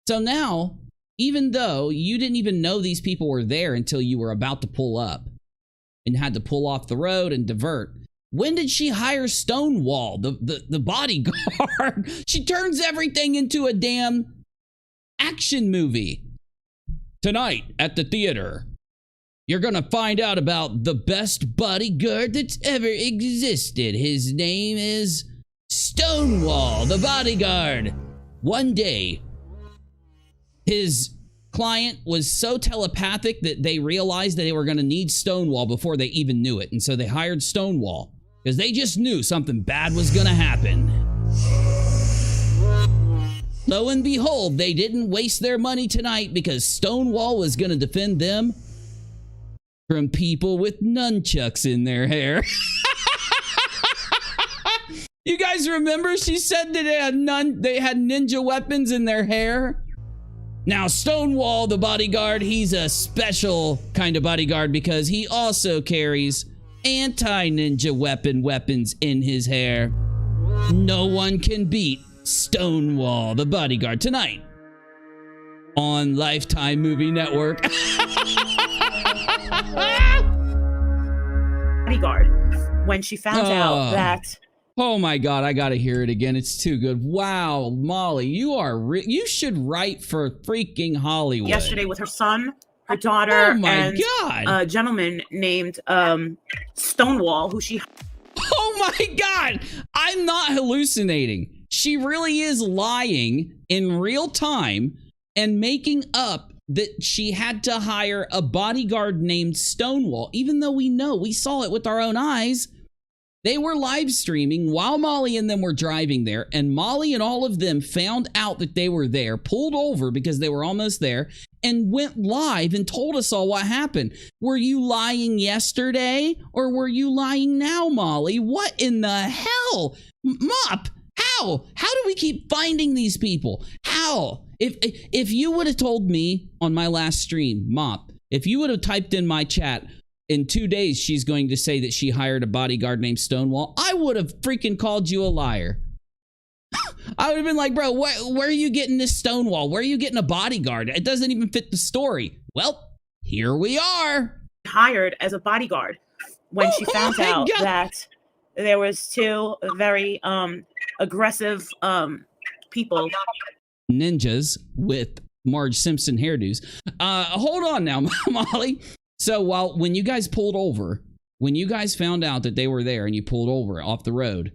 So now, even though you didn't even know these people were there until you were about to pull up and had to pull off the road and divert, when did she hire Stonewall, the bodyguard? She turns everything into a damn action movie. Tonight at the theater, you're gonna find out about the best bodyguard that's ever existed. His name is Stonewall, the bodyguard. One day, his client was so telepathic that they realized that they were gonna need Stonewall before they even knew it. And so they hired Stonewall because they just knew something bad was gonna happen. Lo and behold, they didn't waste their money tonight because Stonewall was gonna defend them from people with nunchucks in their hair. You guys remember she said that they had ninja weapons in their hair? Now Stonewall, the bodyguard, he's a special kind of bodyguard because he also carries anti-ninja weapons in his hair. No one can beat Stonewall, the bodyguard, tonight on Lifetime Movie Network. Bodyguard when she found out that... Oh my God, I gotta hear it again. It's too good. Wow, Molly, you should write for freaking Hollywood. Yesterday with her son, her daughter, and a gentleman named Stonewall, who she... Oh my God, I'm not hallucinating. She really is lying in real time and making up that she had to hire a bodyguard named Stonewall, even though we saw it with our own eyes. They were live streaming while Molly and them were driving there, and Molly and all of them found out that they were there, pulled over because they were almost there, and went live and told us all what happened. Were you lying yesterday or were you lying now, Molly? What in the hell? Mop, how? How do we keep finding these people? How? If you would have told me on my last stream, Mop, if you would have typed in my chat, in 2 days, she's going to say that she hired a bodyguard named Stonewall, I would have freaking called you a liar. I would have been like, bro, where are you getting this Stonewall? Where are you getting a bodyguard? It doesn't even fit the story. Well, here we are. Hired as a bodyguard when she found out that there was two very aggressive people. Ninjas with Marge Simpson hairdos. Hold on now, Molly. So when you guys pulled over, when you guys found out that they were there and you pulled over off the road,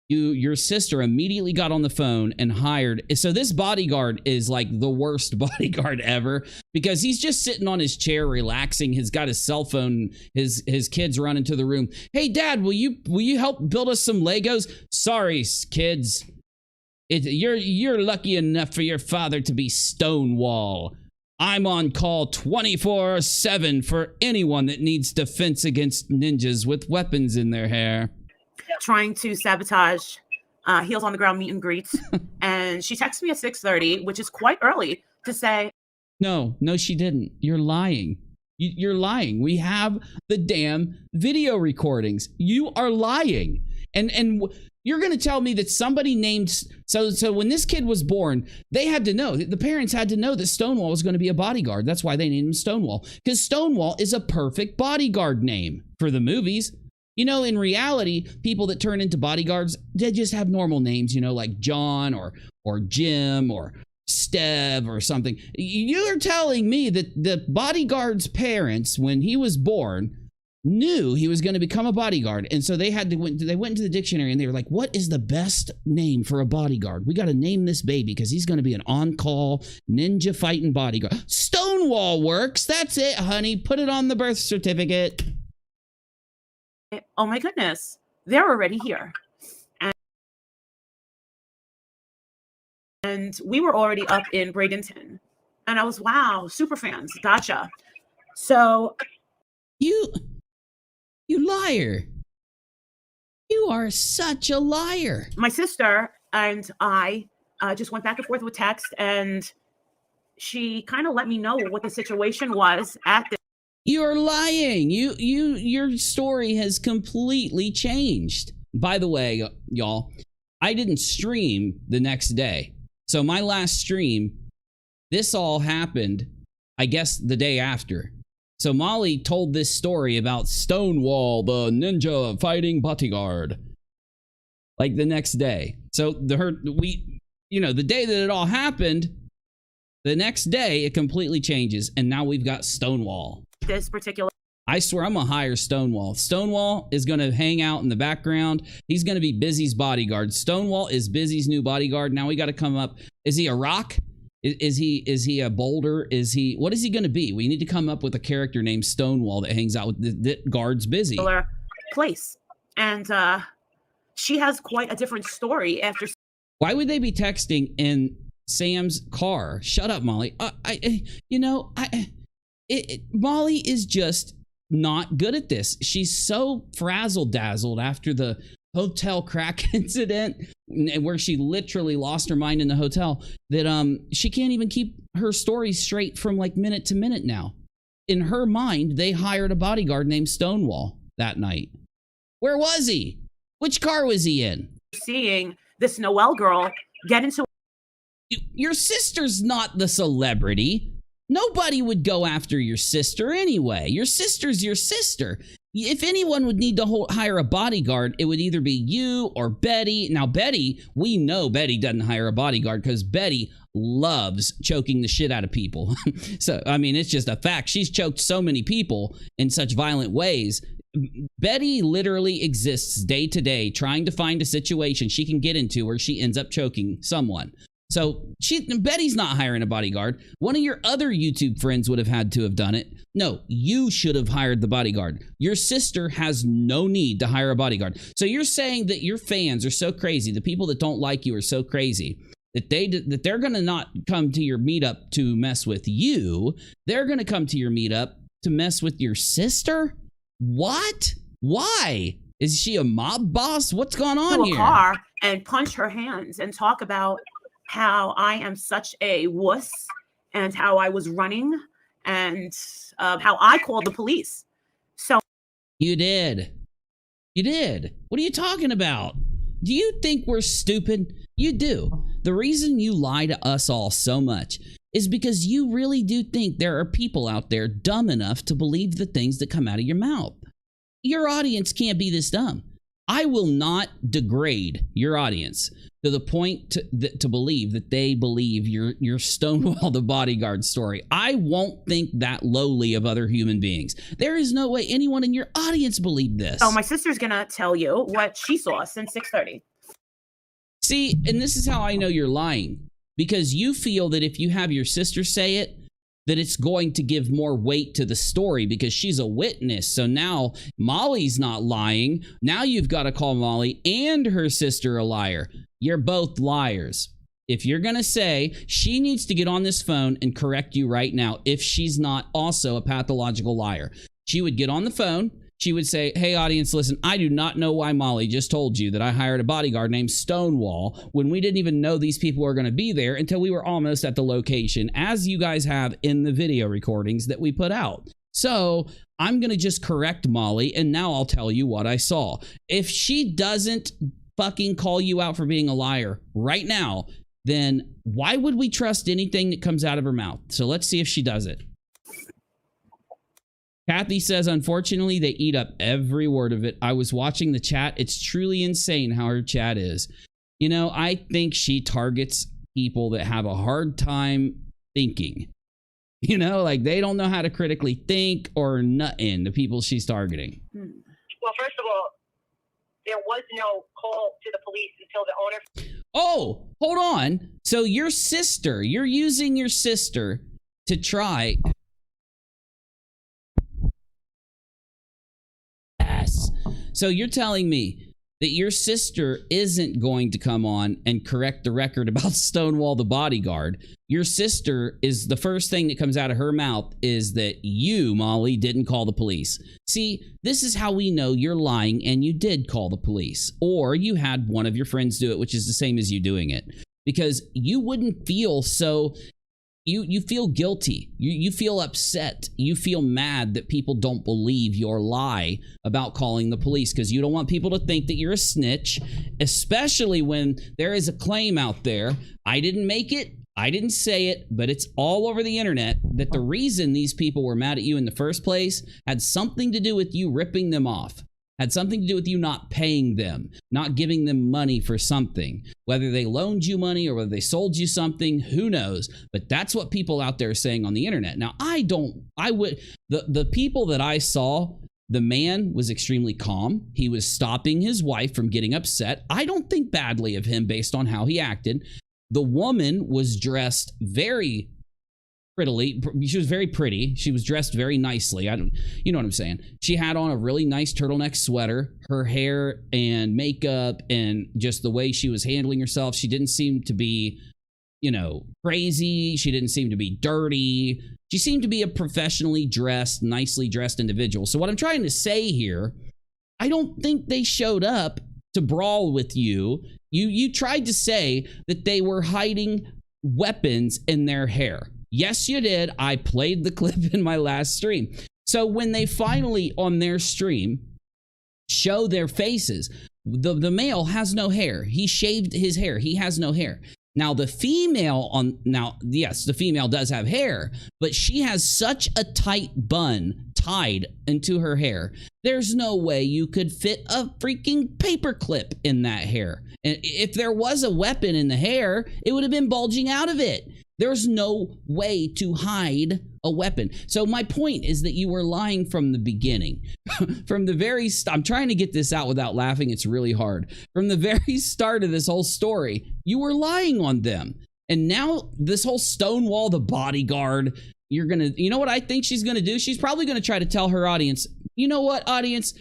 your sister immediately got on the phone and hired. So this bodyguard is like the worst bodyguard ever because he's just sitting on his chair relaxing. He's got his cell phone. His kids run into the room. Hey, Dad, will you help build us some Legos? Sorry, kids. You're lucky enough for your father to be Stonewall. I'm on call 24/7 for anyone that needs defense against ninjas with weapons in their hair. trying to sabotage Heels on the Ground meet and greets. And she texted me at 6:30, which is quite early, to say, no, she didn't. You're lying. You're lying. We have the damn video recordings. You are lying. And you're going to tell me that somebody named, so when this kid was born, they had to know, the parents had to know that Stonewall was going to be a bodyguard. That's why they named him Stonewall, because Stonewall is a perfect bodyguard name for the movies. You know, in reality, people that turn into bodyguards, they just have normal names, you know, like John or Jim or Stev or something. You're telling me that the bodyguard's parents, when he was born, knew he was going to become a bodyguard, and so they went into the dictionary and they were like, what is the best name for a bodyguard? We got to name this baby because he's going to be an on-call ninja fighting bodyguard. Stonewall works. That's it, honey. Put it on the birth certificate. oh my goodness, they're already here. And we were already up in Bradenton. And I was, wow, super fans. Gotcha. So You liar. You are such a liar. My sister and I just went back and forth with text, and she kind of let me know what the situation was at the. You're lying. Your story has completely changed. By the way, y'all, I didn't stream the next day. So my last stream, this all happened, I guess, the day after. So Molly told this story about Stonewall, the ninja fighting bodyguard, like the next day. So the day that it all happened, the next day it completely changes, and now we've got Stonewall. This particular. I swear I'm gonna hire Stonewall. Stonewall is gonna hang out in the background. He's gonna be Busy's bodyguard. Stonewall is Busy's new bodyguard. Now we got to come up. Is he a rock? Is he a boulder? What is he going to be? We need to come up with a character named Stonewall that hangs out with that guards Busy. Place. And she has quite a different story after. Why would they be texting in Sam's car? Shut up, Molly. Molly is just not good at this. She's so frazzle-dazzled after the hotel crack incident, where she literally lost her mind in the hotel, that she can't even keep her story straight from like minute to minute now. In her mind, they hired a bodyguard named Stonewall that night. Where was he? Which car was he in? Seeing this Noelle girl get into. Your sister's not the celebrity. Nobody would go after your sister anyway. Your sister's your sister. If anyone would need to hire a bodyguard, it would either be you or Betty. Now, Betty, we know Betty doesn't hire a bodyguard because Betty loves choking the shit out of people. So, I mean, it's just a fact. She's choked so many people in such violent ways. Betty literally exists day to day trying to find a situation she can get into where she ends up choking someone. So Betty's not hiring a bodyguard. One of your other YouTube friends would have had to have done it. No, you should have hired the bodyguard. Your sister has no need to hire a bodyguard. So you're saying that your fans are so crazy, the people that don't like you are so crazy, that they're going to not come to your meetup to mess with you. They're going to come to your meetup to mess with your sister? What? Why? Is she a mob boss? What's going on here? Car and punch her hands and talk about how I am such a wuss and how I was running and how I called the police. So you did. What are you talking about? Do you think we're stupid? You do. The reason you lie to us all so much is because you really do think there are people out there dumb enough to believe the things that come out of your mouth. Your audience can't be this dumb. I will not degrade your audience to the point to believe that they believe your Stonewall the bodyguard story. I won't think that lowly of other human beings. There is no way anyone in your audience believed this. Oh, my sister's gonna tell you what she saw since 6:30. See, and this is how I know you're lying. Because you feel that if you have your sister say it, that it's going to give more weight to the story because she's a witness. So now Molly's not lying. Now you've got to call Molly and her sister a liar. You're both liars. If you're going to say, she needs to get on this phone and correct you right now if she's not also a pathological liar. She would get on the phone. she would say, hey, audience, listen, I do not know why Molly just told you that I hired a bodyguard named Stonewall when we didn't even know these people were going to be there until we were almost at the location, as you guys have in the video recordings that we put out. So I'm going to just correct Molly, and now I'll tell you what I saw. If she doesn't fucking call you out for being a liar right now, then why would we trust anything that comes out of her mouth? So let's see if she does it. Kathy says, unfortunately, they eat up every word of it. I was watching the chat. It's truly insane how her chat is. You know, I think she targets people that have a hard time thinking. You know, like they don't know how to critically think or nothing, the people she's targeting. Well, first of all, there was no call to the police until the owner. Oh, hold on. So your sister, you're using your sister to try... So you're telling me that your sister isn't going to come on and correct the record about Stonewall the bodyguard. Your sister is, the first thing that comes out of her mouth is that you, Molly, didn't call the police. See, this is how we know you're lying and you did call the police. Or you had one of your friends do it, which is the same as you doing it. Because you wouldn't feel so... You feel guilty. You feel upset. You feel mad that people don't believe your lie about calling the police because you don't want people to think that you're a snitch, especially when there is a claim out there. I didn't make it. I didn't say it, but it's all over the internet that the reason these people were mad at you in the first place had something to do with you ripping them off. Had something to do with you not paying them, not giving them money for something. Whether they loaned you money or whether they sold you something, who knows? But that's what people out there are saying on the internet. Now, the people that I saw, the man was extremely calm. He was stopping his wife from getting upset. I don't think badly of him based on how he acted. The woman was dressed very prettily. She was very pretty. She was dressed very nicely. You know what I'm saying? She had on a really nice turtleneck sweater. Her hair and makeup and just the way she was handling herself, she didn't seem to be, you know, crazy. She didn't seem to be dirty. She seemed to be a professionally dressed, nicely dressed individual. So what I'm trying to say here, I don't think they showed up to brawl with you. You tried to say that they were hiding weapons in their hair. Yes, you did. I played the clip in my last stream. So when they finally on their stream show their faces, the male has no hair. He shaved his hair. He has no hair. Now the female yes, the female does have hair, but she has such a tight bun tied into her hair. There's no way you could fit a freaking paperclip in that hair. And if there was a weapon in the hair, it would have been bulging out of it. There's no way to hide a weapon. So my point is that you were lying from the beginning. From the very I'm trying to get this out without laughing. It's really hard. From the very start of this whole story, you were lying on them. And now this whole Stonewall the bodyguard, you know what I think she's gonna do? She's probably gonna try to tell her audience, you know what, audience?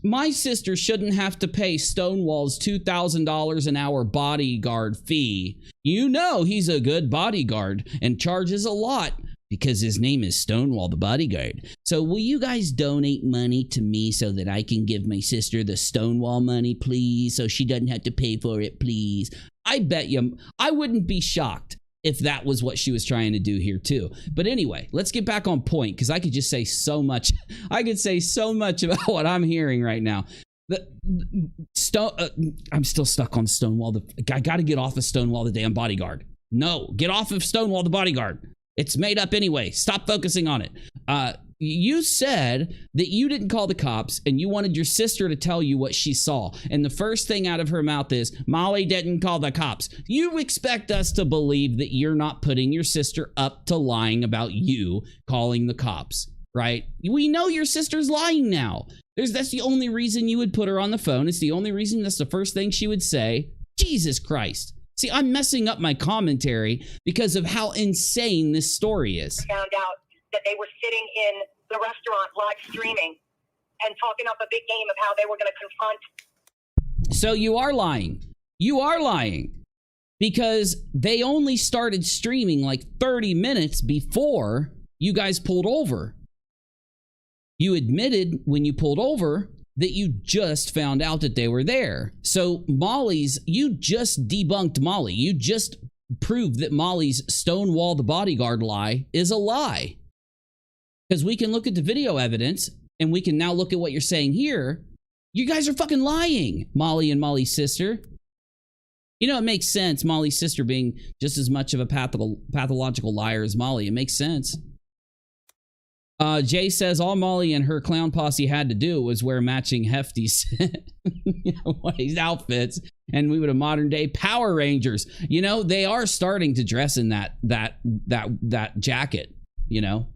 My sister shouldn't have to pay Stonewall's $2,000 an hour bodyguard fee. You know he's a good bodyguard and charges a lot because his name is Stonewall the bodyguard. So will you guys donate money to me so that I can give my sister the Stonewall money, please? So she doesn't have to pay for it, please. I bet you, I wouldn't be shocked if that was what she was trying to do here too. But anyway, let's get back on point because I could just say so much. I could say so much about what I'm hearing right now. I'm still stuck on Stonewall. I got to get off of Stonewall the damn bodyguard. No, get off of Stonewall the bodyguard. It's made up anyway. Stop focusing on it. You said that you didn't call the cops and you wanted your sister to tell you what she saw. And the first thing out of her mouth is, Molly didn't call the cops. You expect us to believe that you're not putting your sister up to lying about you calling the cops, right? We know your sister's lying now. That's the only reason you would put her on the phone. It's the only reason that's the first thing she would say. Jesus Christ. See, I'm messing up my commentary because of how insane this story is. Found out that they were sitting in the restaurant live streaming and talking up a big game of how they were going to confront. So you are lying. You are lying because they only started streaming like 30 minutes before you guys pulled over. You admitted when you pulled over that you just found out that they were there. So you just debunked Molly. You just proved that Molly's Stonewall the bodyguard lie is a lie. Because we can look at the video evidence and we can now look at what you're saying here. You guys are fucking lying, Molly and Molly's sister. You know, it makes sense, Molly's sister being just as much of a pathological liar as Molly. It makes sense. Jay says all Molly and her clown posse had to do was wear matching hefty outfits, and we would have modern day Power Rangers. You know, they are starting to dress in that jacket. You know,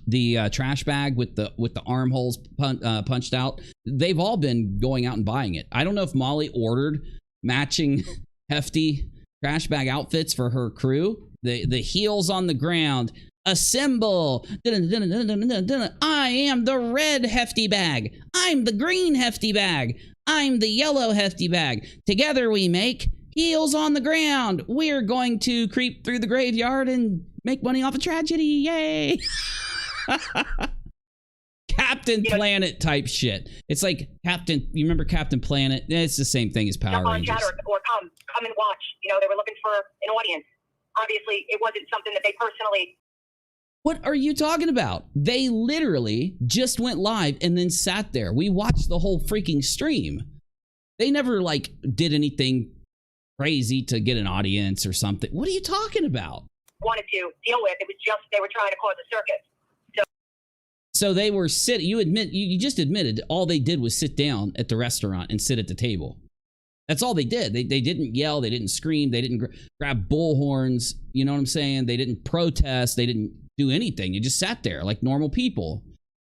the trash bag with the armholes punched out. They've all been going out and buying it. I don't know if Molly ordered matching hefty trash bag outfits for her crew. The heels on the ground. Assemble. I am the red hefty bag. I'm the green hefty bag. I'm the yellow hefty bag. Together we make heels on the ground. We're going to creep through the graveyard and make money off of tragedy. Yay. Captain Planet type shit. It's like you remember Captain Planet? It's the same thing as Power Rangers. Or come and watch. You know, they were looking for an audience. Obviously, it wasn't something that they personally... What are you talking about? They literally just went live and then sat there. We watched the whole freaking stream. They never like did anything crazy to get an audience or something. What are you talking about? Wanted to deal with. It was just they were trying to cause a circus. So they were sitting. You just admitted all they did was sit down at the restaurant and sit at the table. That's all they did. They didn't yell. They didn't scream. They didn't grab bullhorns. You know what I'm saying? They didn't protest. They didn't do anything. You just sat there like normal people.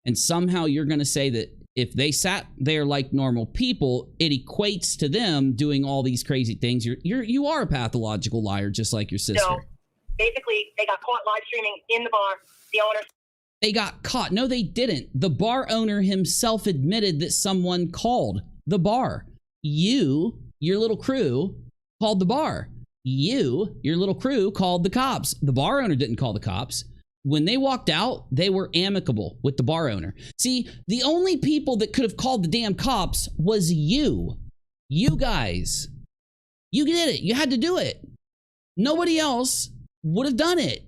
And somehow you're going to say that if they sat there like normal people, it equates to them doing all these crazy things. You are a pathological liar, just like your sister. So basically, they got caught live streaming in the bar. The owner. They got caught. No, they didn't. The bar owner himself admitted that someone called the bar. Your little crew, called the bar. Your little crew called the cops. The bar owner didn't call the cops. When they walked out, they were amicable with the bar owner. See, the only people that could have called the damn cops was you. You guys. You did it. You had to do it. Nobody else would have done it.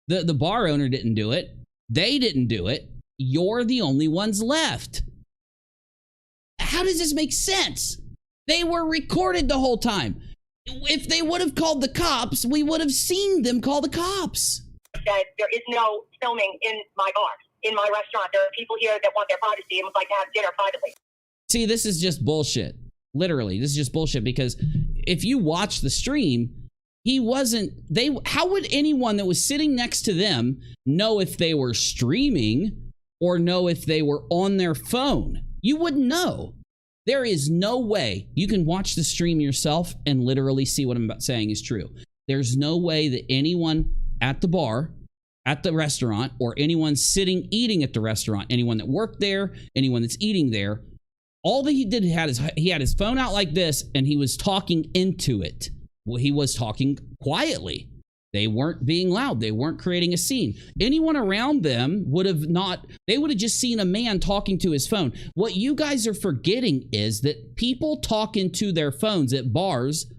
The bar owner didn't do it. They didn't do it. You're the only ones left. How does this make sense? They were recorded the whole time. If they would have called the cops, we would have seen them call the cops. That there is no filming in my bar, in my restaurant. There are people here that want their privacy and would like to have dinner privately. See, this is just bullshit. Literally, this is just bullshit because if you watch the stream, how would anyone that was sitting next to them know if they were streaming or know if they were on their phone? You wouldn't know. There is no way you can watch the stream yourself and literally see what I'm saying is true. There's no way that anyone at the bar, at the restaurant, or anyone sitting eating at the restaurant, anyone that worked there, anyone that's eating there, all that he did he had his phone out like this and he was talking into it. Well, he was talking quietly. They weren't being loud. They weren't creating a scene. Anyone around them they would have just seen a man talking to his phone. What you guys are forgetting is that people talk into their phones at bars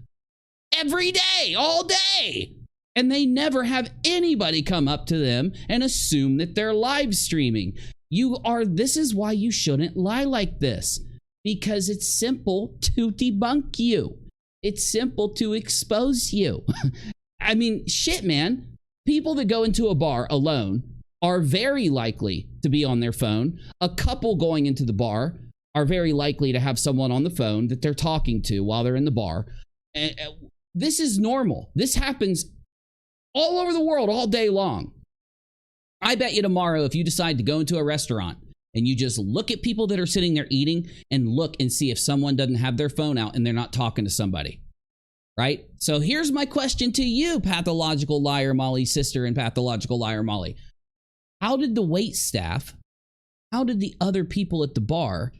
every day, all day. And they never have anybody come up to them and assume that they're live streaming. This is why you shouldn't lie like this. Because it's simple to debunk you. It's simple to expose you. I mean, shit, man. People that go into a bar alone are very likely to be on their phone. A couple going into the bar are very likely to have someone on the phone that they're talking to while they're in the bar. And this is normal. This happens all over the world all day long. I bet you tomorrow, if you decide to go into a restaurant and you just look at people that are sitting there eating and look and see if someone doesn't have their phone out and they're not talking to somebody. Right? So here's my question to you, pathological liar Molly's sister and pathological liar Molly. How did the wait staff, how did the other people at the bar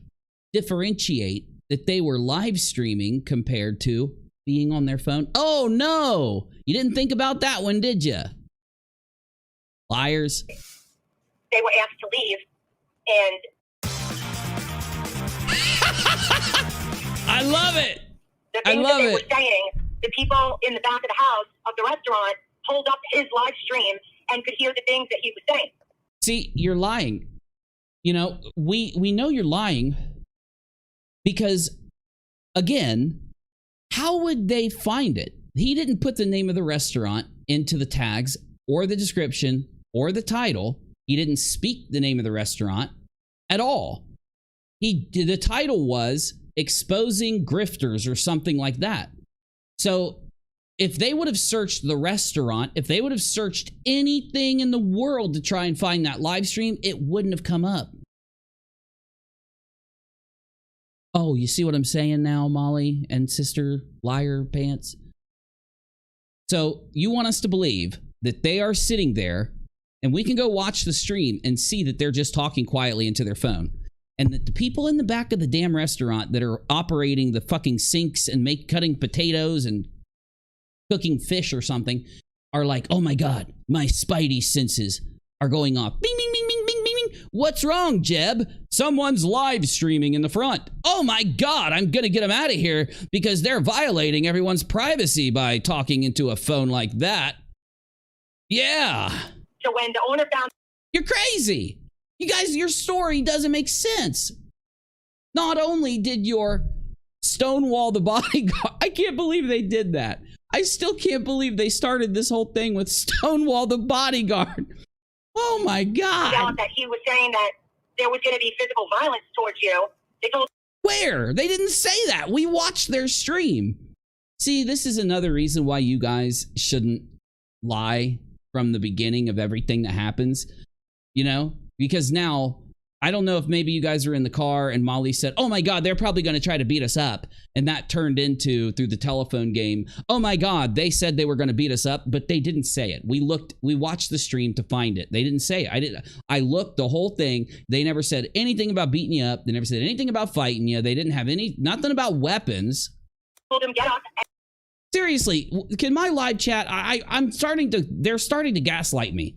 differentiate that they were live streaming compared to being on their phone? Oh no, you didn't think about that one, did you? Liars. They were asked to leave And I love it. the things that they were saying, the people in the back of the house of the restaurant pulled up his live stream and could hear the things that he was saying. See, you're lying. You know, we know you're lying because, again, how would they find it? He didn't put the name of the restaurant into the tags or the description or the title. He didn't speak the name of the restaurant at all. The title was Exposing Grifters or something like that. So if they would have searched the restaurant, if they would have searched anything in the world to try and find that live stream, it wouldn't have come up. Oh, you see what I'm saying now, Molly and Sister Liar Pants? So you want us to believe that they are sitting there, and we can go watch the stream and see that they're just talking quietly into their phone. And that the people in the back of the damn restaurant that are operating the fucking sinks and cutting potatoes and cooking fish or something are like, oh my God, my spidey senses are going off. Bing, bing, bing, bing, bing, bing, bing. What's wrong, Jeb? Someone's live streaming in the front. Oh my God, I'm going to get them out of here because they're violating everyone's privacy by talking into a phone like that. Yeah. So when the owner found... You're crazy. You guys, your story doesn't make sense. Not only did your Stonewall the bodyguard... I can't believe they did that. I still can't believe they started this whole thing with Stonewall the bodyguard. Oh my God. That he was saying that there was going to be physical violence towards you. They told... Where? They didn't say that. We watched their stream. See, this is another reason why you guys shouldn't lie from the beginning of everything that happens. You know? Because now, I don't know if maybe you guys are in the car and Molly said, oh my God, they're probably going to try to beat us up. And that turned into, through the telephone game, oh my God, they said they were going to beat us up, but they didn't say it. We watched the stream to find it. They didn't say it. I looked the whole thing. They never said anything about beating you up. They never said anything about fighting you. They didn't have nothing about weapons. Told him, get up. Seriously, can my live chat, they're starting to gaslight me.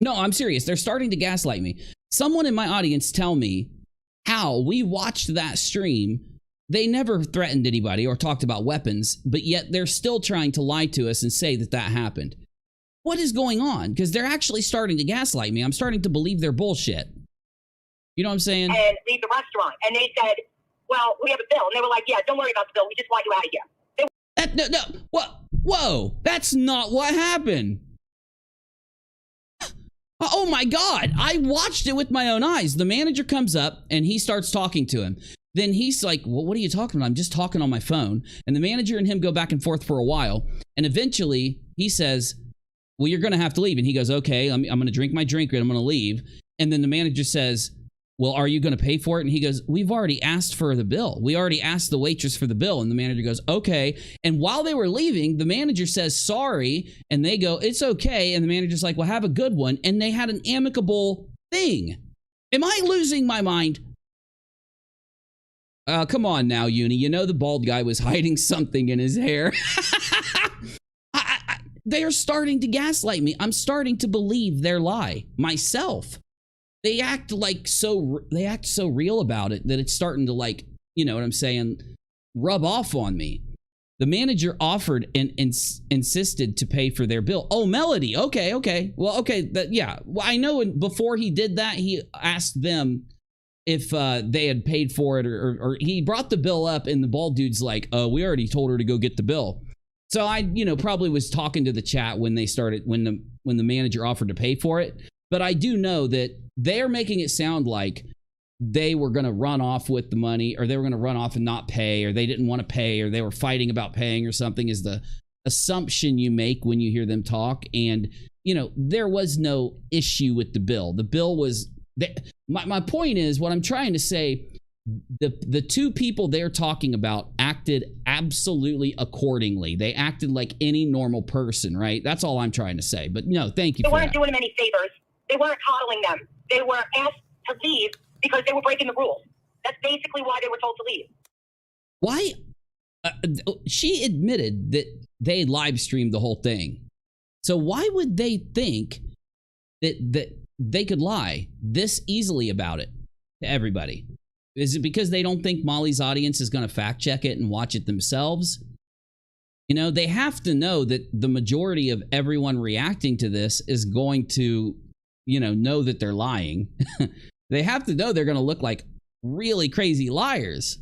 No, I'm serious. They're starting to gaslight me. Someone in my audience tell me how we watched that stream. They never threatened anybody or talked about weapons, but yet they're still trying to lie to us and say that that happened. What is going on? Because they're actually starting to gaslight me. I'm starting to believe their bullshit. You know what I'm saying? And leave the restaurant. And they said, well, we have a bill. And they were like, yeah, don't worry about the bill. We just want you out of here. No. What? Whoa, that's not what happened. Oh my God, I watched it with my own eyes. The manager comes up and he starts talking to him. Then he's like, well, what are you talking about? I'm just talking on my phone. And the manager and him go back and forth for a while. And eventually he says, well, you're going to have to leave. And he goes, okay, I'm going to drink my drink and I'm going to leave. And then the manager says, well, are you going to pay for it? And he goes, we've already asked for the bill. We already asked the waitress for the bill. And the manager goes, okay. And while they were leaving, the manager says, sorry. And they go, it's okay. And the manager's like, well, have a good one. And they had an amicable thing. Am I losing my mind? Come on now, Uni. You know the bald guy was hiding something in his hair. They are starting to gaslight me. I'm starting to believe their lie myself. They act so real about it that it's starting to, like, you know what I'm saying, rub off on me. The manager offered and insisted to pay for their bill. Oh, Melody. Okay. Well, okay. Yeah. Well, I know before he did that, he asked them if they had paid for it or he brought the bill up and the bald dude's like, we already told her to go get the bill. So I, probably was talking to the chat when they started, when the manager offered to pay for it. But I do know that they're making it sound like they were going to run off with the money, or they were going to run off and not pay, or they didn't want to pay, or they were fighting about paying or something, is the assumption you make when you hear them talk. And, there was no issue with the bill. The bill was... My point is, what I'm trying to say, the two people they're talking about acted absolutely accordingly. They acted like any normal person, right? That's all I'm trying to say. But no, thank you for that. They weren't doing them any favors. They weren't coddling them. They were asked to leave because they were breaking the rules. That's basically why they were told to leave. Why? She admitted that they live streamed the whole thing. So why would they think that they could lie this easily about it to everybody? Is it because they don't think Molly's audience is going to fact check it and watch it themselves? You know, they have to know that the majority of everyone reacting to this is going to, you know that they're lying. They have to know they're going to look like really crazy liars,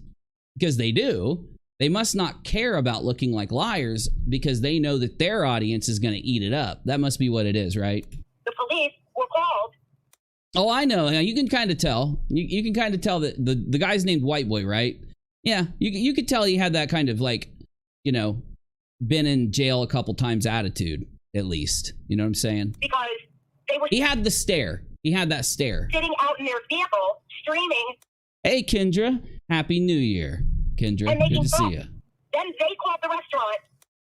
because they do. They must not care about looking like liars because they know that their audience is going to eat it up. That must be what it is, right? The police were called. Oh, I know. You can kind of tell. You can kind of tell that the guy's named White Boy, right? Yeah, you could tell he had that kind of, like, you know, been in jail a couple times attitude, at least. You know what I'm saying? Because they were. He had the stare. He had that stare. Sitting out in their vehicle, streaming. Hey, Kendra. Happy New Year, Kendra. Good to see you. Then they called the restaurant.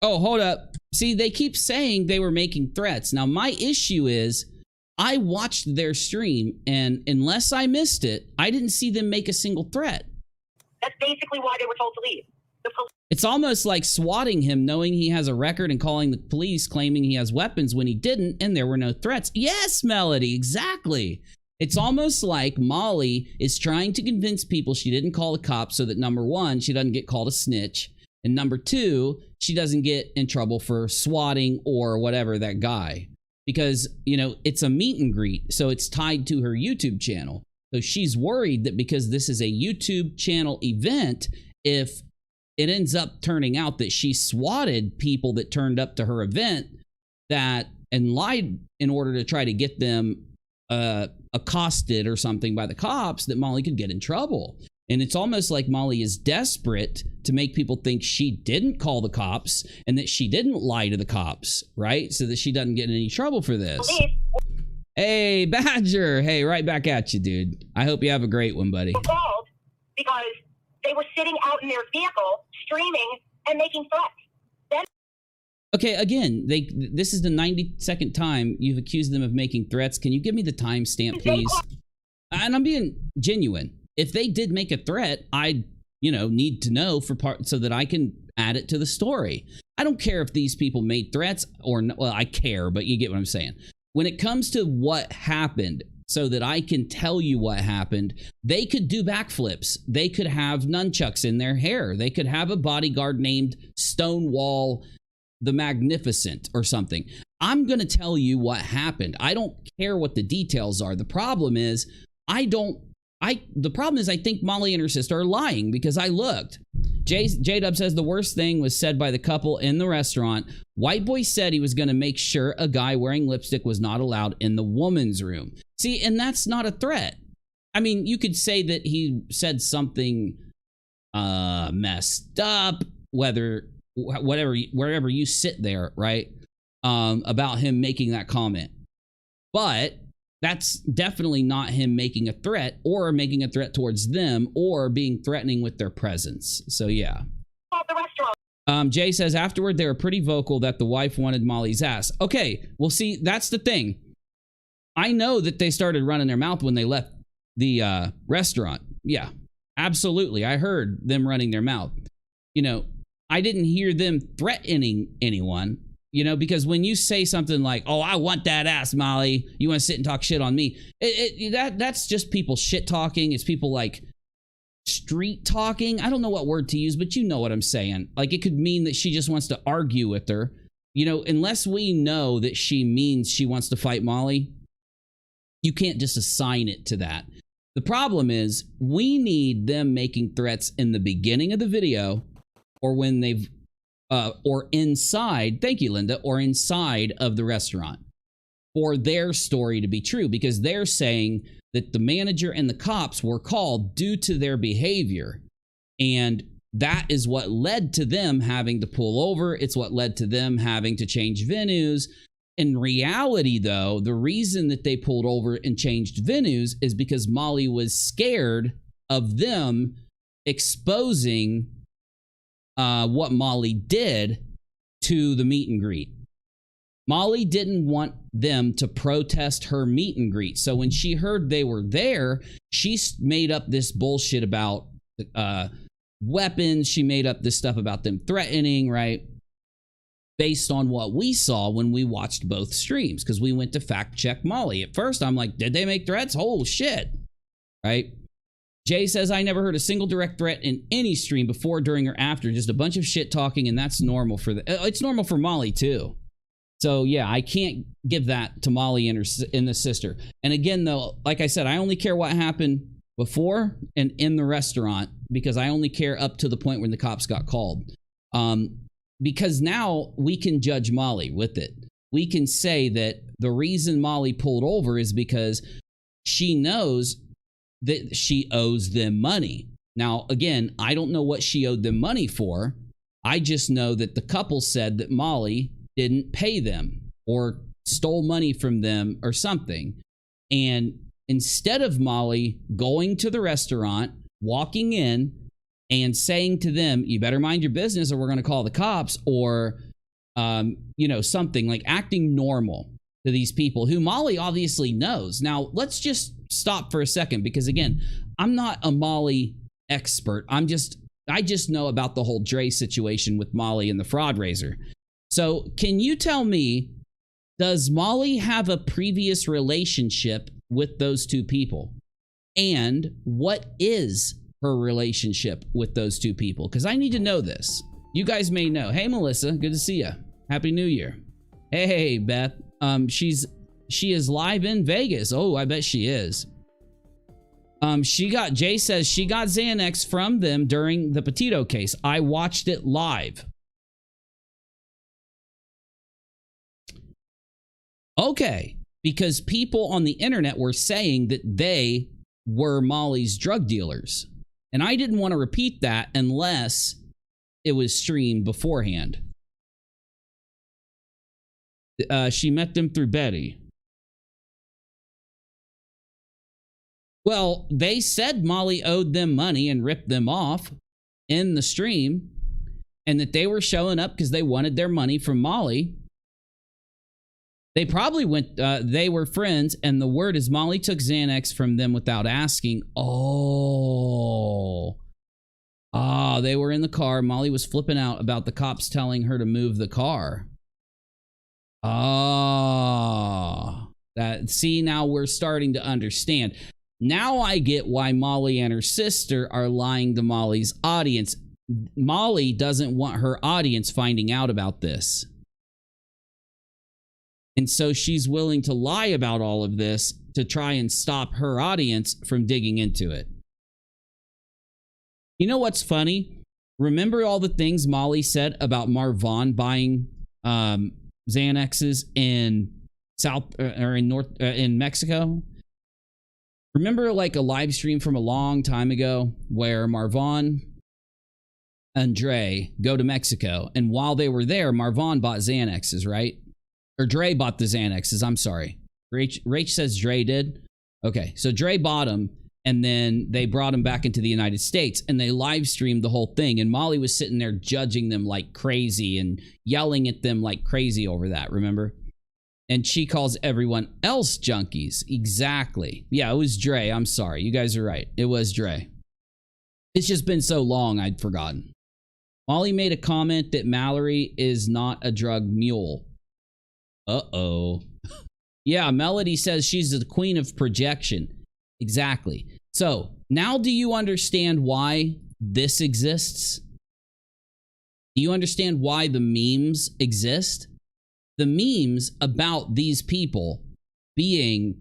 Oh, hold up. See, they keep saying they were making threats. Now, my issue is I watched their stream, and unless I missed it, I didn't see them make a single threat. That's basically why they were told to leave. It's almost like swatting him, knowing he has a record, and calling the police claiming he has weapons when he didn't, and there were no threats. Yes, Melody, exactly. It's almost like Molly is trying to convince people she didn't call the cops so that, number one, she doesn't get called a snitch, and number two, she doesn't get in trouble for swatting or whatever that guy. Because, you know, it's a meet and greet, so it's tied to her YouTube channel. So she's worried that because this is a YouTube channel event, if it ends up turning out that she swatted people that turned up to her event and lied in order to try to get them accosted or something by the cops, that Molly could get in trouble. And it's almost like Molly is desperate to make people think she didn't call the cops and that she didn't lie to the cops, right? So that she doesn't get in any trouble for this. Hey, Badger. Hey, right back at you, dude. I hope you have a great one, buddy. Called because they were sitting out in their vehicle, streaming and making threats. Then okay, again, this is the 92nd time you've accused them of making threats. Can you give me the timestamp, please? And I'm being genuine. If they did make a threat, I, need to know so that I can add it to the story. I don't care if these people made threats or no, well, I care, but you get what I'm saying. When it comes to what happened, so that I can tell you what happened, they could do backflips. They could have nunchucks in their hair. They could have a bodyguard named Stonewall the Magnificent or something. I'm going to tell you what happened. I don't care what the details are. The problem is I think Molly and her sister are lying, because I looked. J-Dub says the worst thing was said by the couple in the restaurant. White Boy said he was going to make sure a guy wearing lipstick was not allowed in the woman's room. See, and that's not a threat. I mean, you could say that he said something messed up, wherever you sit there, right? About him making that comment. But that's definitely not him making a threat, or making a threat towards them, or being threatening with their presence. So yeah. the restaurant. Jay says afterward they were pretty vocal that the wife wanted Molly's ass. Okay, well, see, that's the thing. I know that they started running their mouth when they left the restaurant. Yeah, absolutely. I heard them running their mouth. I didn't hear them threatening anyone. Because when you say something like, oh, I want that ass, Molly, you want to sit and talk shit on me, that's just people shit talking. It's people like street talking. I don't know what word to use, but you know what I'm saying. Like, it could mean that she just wants to argue with her. Unless we know that she means she wants to fight Molly, you can't just assign it to that. The problem is we need them making threats in the beginning of the video, or when they've or inside, thank you, Linda, or inside of the restaurant, for their story to be true, because they're saying that the manager and the cops were called due to their behavior. And that is what led to them having to pull over. It's what led to them having to change venues. In reality, though, the reason that they pulled over and changed venues is because Molly was scared of them exposing what Molly did to the meet and greet. Molly didn't want them to protest her meet and greet. So when she heard they were there, she made up this bullshit about weapons. She made up this stuff about them threatening, right? based on what we saw when we watched both streams, because we went to fact check Molly. At first, I'm like, did they make threats? Oh, shit. Right? Jay says, I never heard a single direct threat in any stream before, during, or after. Just a bunch of shit talking, and that's normal for it's normal for Molly, too. So, yeah, I can't give that to Molly and the sister. And again, though, like I said, I only care what happened before and in the restaurant, because I only care up to the point when the cops got called. Because now we can judge Molly with it. We can say that the reason Molly pulled over is because she knows that she owes them money. Now, again, I don't know what she owed them money for. I just know that the couple said that Molly didn't pay them or stole money from them or something. And instead of Molly going to the restaurant, walking in and saying to them, you better mind your business or we're going to call the cops, or, you know, something like acting normal to these people who Molly obviously knows. Now, let's just stop for a second, because again, I'm not a Molly expert. I just know about the whole Dre situation with Molly and the fraud raiser. So can you tell me, does Molly have a previous relationship with those two people? And what is her relationship with those two people? Because I need to know this. You guys may know. Hey, Melissa, good to see you. Happy New Year. Hey, Beth. She is live in Vegas. Oh, I bet she is. Jay says she got Xanax from them during the Petito case. I watched it live. Okay, because people on the internet were saying that they were Molly's drug dealers. And I didn't want to repeat that unless it was streamed beforehand. She met them through Betty. Well, they said Molly owed them money and ripped them off in the stream, and that they were showing up because they wanted their money from Molly. They probably went, they were friends, and the word is Molly took Xanax from them without asking. Oh, they were in the car. Molly was flipping out about the cops telling her to move the car. See, now we're starting to understand. Now I get why Molly and her sister are lying to Molly's audience. Molly doesn't want her audience finding out about this. And so she's willing to lie about all of this to try and stop her audience from digging into it. You know what's funny? Remember all the things Molly said about Marvon buying Xanaxes in in Mexico? Remember like a live stream from a long time ago where Marvon and Dre go to Mexico, and while they were there, Marvon bought Xanaxes, right? Or Dre bought the Xanaxes, I'm sorry. Rach says Dre did. Okay, so Dre bought them, and then they brought them back into the United States, and they live streamed the whole thing, and Molly was sitting there judging them like crazy and yelling at them like crazy over that, remember? And she calls everyone else junkies. Exactly. Yeah, it was Dre. I'm sorry. You guys are right. It was Dre. It's just been so long, I'd forgotten. Molly made a comment that Mallory is not a drug mule. Uh-oh. Yeah, Melody says she's the queen of projection. Exactly. So, now do you understand why this exists? Do you understand why the memes exist? The memes about these people being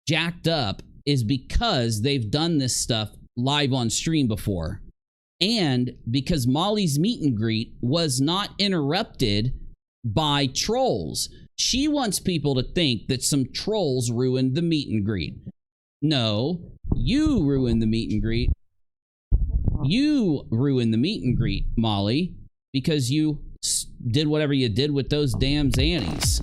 jacked up is because they've done this stuff live on stream before. And because Molly's meet and greet was not interrupted by trolls. She wants people to think that some trolls ruined the meet and greet. No, you ruined the meet and greet. You ruined the meet and greet, Molly, because you did whatever you did with those damn Xannies.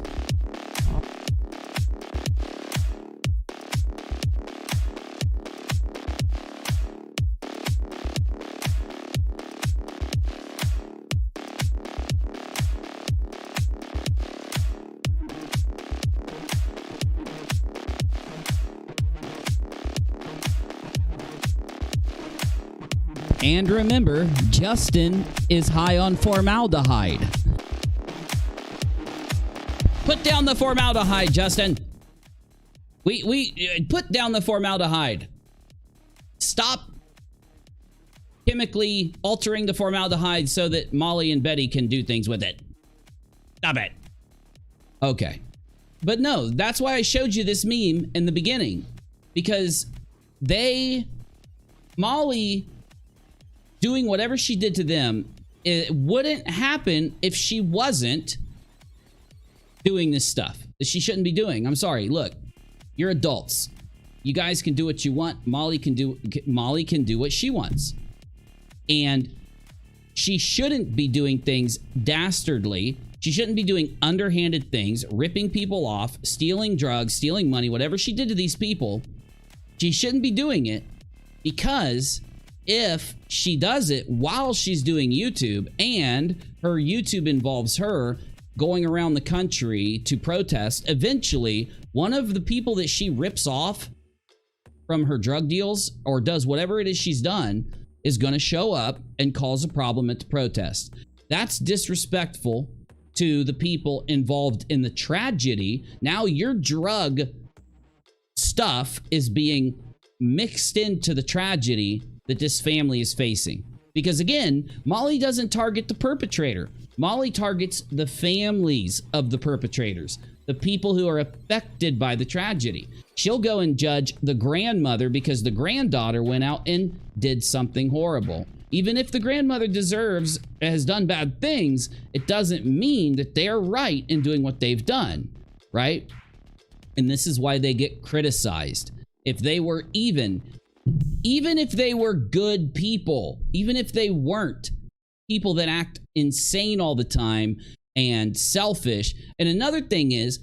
And remember, Justin is high on formaldehyde. Put down the formaldehyde, Justin. We put down the formaldehyde. Stop chemically altering the formaldehyde so that Molly and Betty can do things with it. Stop it. Okay. But no, that's why I showed you this meme in the beginning. Because Molly doing whatever she did to them, it wouldn't happen if she wasn't doing this stuff that she shouldn't be doing. I'm sorry. Look, you're adults. You guys can do what you want. Molly can do what she wants. And she shouldn't be doing things dastardly. She shouldn't be doing underhanded things, ripping people off, stealing drugs, stealing money, whatever she did to these people. She shouldn't be doing it, because if she does it while she's doing YouTube and her YouTube involves her going around the country to protest, eventually one of the people that she rips off from her drug deals or does whatever it is she's done is going to show up and cause a problem at the protest. That's disrespectful to the people involved in the tragedy. Now your drug stuff is being mixed into the tragedy that this family is facing. Because again, Molly doesn't target the perpetrator. Molly targets the families of the perpetrators, the people who are affected by the tragedy. She'll go and judge the grandmother because the granddaughter went out and did something horrible. Even if the grandmother has done bad things, it doesn't mean that they're right in doing what they've done, right? And this is why they get criticized. If they were even if they were good people, even if they weren't people that act insane all the time and selfish. And another thing is,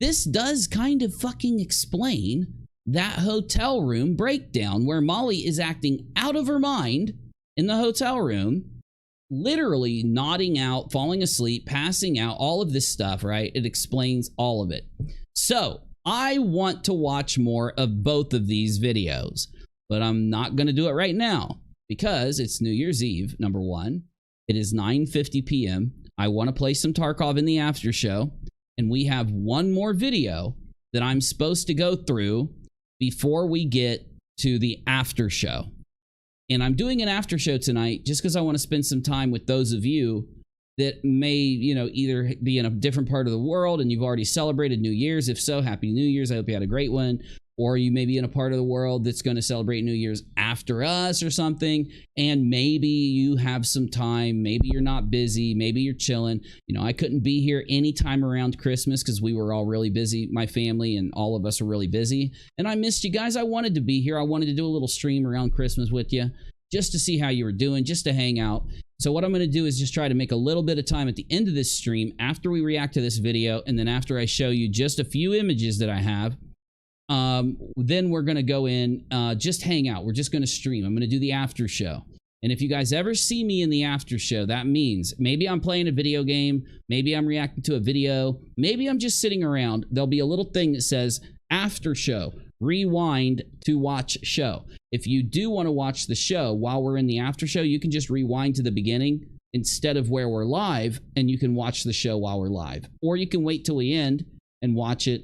this does kind of fucking explain that hotel room breakdown where Molly is acting out of her mind in the hotel room, literally nodding out, falling asleep, passing out, all of this stuff, right? It explains all of it. So I want to watch more of both of these videos, but I'm not going to do it right now because it's New Year's Eve, number one. It is 9:50 p.m. I want to play some Tarkov in the after show, and we have one more video that I'm supposed to go through before we get to the after show. And I'm doing an after show tonight just because I want to spend some time with those of you that may, either be in a different part of the world and you've already celebrated New Year's. If so, Happy New Year's. I hope you had a great one. Or you may be in a part of the world that's going to celebrate New Year's after us or something. And maybe you have some time. Maybe you're not busy. Maybe you're chilling. I couldn't be here anytime around Christmas because we were all really busy. My family and all of us are really busy. And I missed you guys. I wanted to be here. I wanted to do a little stream around Christmas with you just to see how you were doing, just to hang out. So what I'm going to do is just try to make a little bit of time at the end of this stream after we react to this video. And then after I show you just a few images that I have, then we're going to go in, just hang out. We're just going to stream. I'm going to do the after show. And if you guys ever see me in the after show, that means maybe I'm playing a video game. Maybe I'm reacting to a video. Maybe I'm just sitting around. There'll be a little thing that says after show, rewind to watch show. If you do want to watch the show while we're in the after show, you can just rewind to the beginning instead of where we're live, and you can watch the show while we're live. Or you can wait till we end and watch it.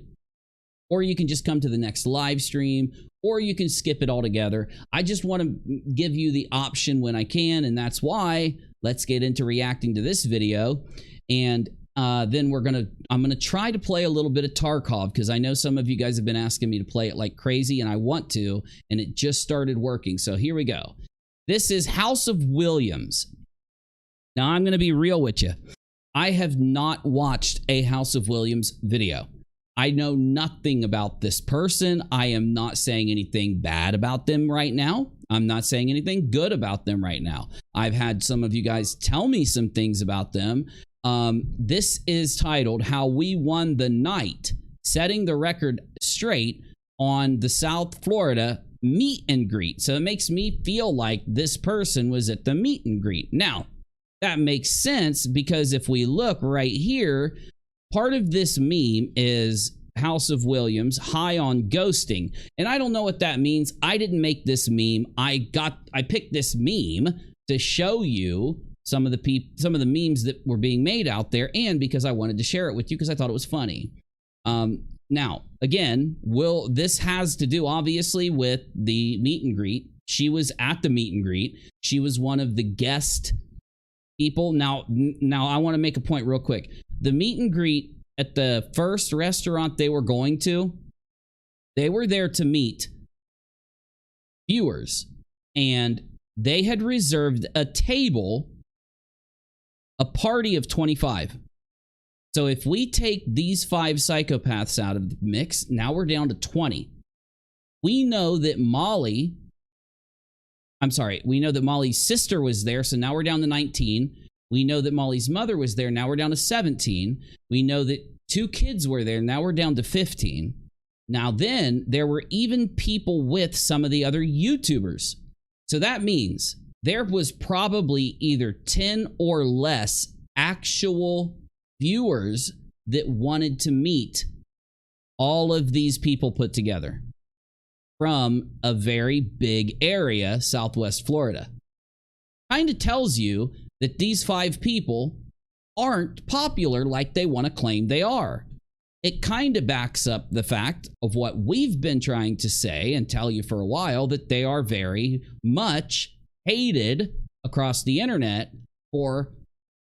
Or you can just come to the next live stream, or you can skip it altogether. I just want to give you the option when I can, and that's why let's get into reacting to this video. And then I'm gonna try to play a little bit of Tarkov because I know some of you guys have been asking me to play it like crazy, and I want to, and it just started working. So here we go. This is House of Williams. Now I'm gonna be real with you. I have not watched a House of Williams video. I know nothing about this person. I am not saying anything bad about them right now. I'm not saying anything good about them right now. I've had some of you guys tell me some things about them. This is titled How We Won the Night, Setting the Record Straight on the South Florida Meet and Greet. So it makes me feel like this person was at the meet and greet. Now, that makes sense because if we look right here, part of this meme is House of Williams high on ghosting. And I don't know what that means. I didn't make this meme. I picked this meme to show you some of the memes that were being made out there, and because I wanted to share it with you because I thought it was funny. Now, again, this has to do obviously with the meet and greet. She was at the meet and greet. She was one of the guest people. Now I want to make a point real quick. The meet and greet at the first restaurant they were going to, they were there to meet viewers, and they had reserved a table, a party of 25. So if we take these 5 psychopaths out of the mix, now we're down to 20. We know that Molly's sister was there, so now we're down to 19. We know that Molly's mother was there, now we're down to 17. We know that 2 kids were there, now we're down to 15. Now then, there were even people with some of the other YouTubers. So that means there was probably either 10 or less actual viewers that wanted to meet all of these people put together from a very big area, Southwest Florida. Kind of tells you that these 5 people aren't popular like they want to claim they are. It kind of backs up the fact of what we've been trying to say and tell you for a while, that they are very much hated across the internet for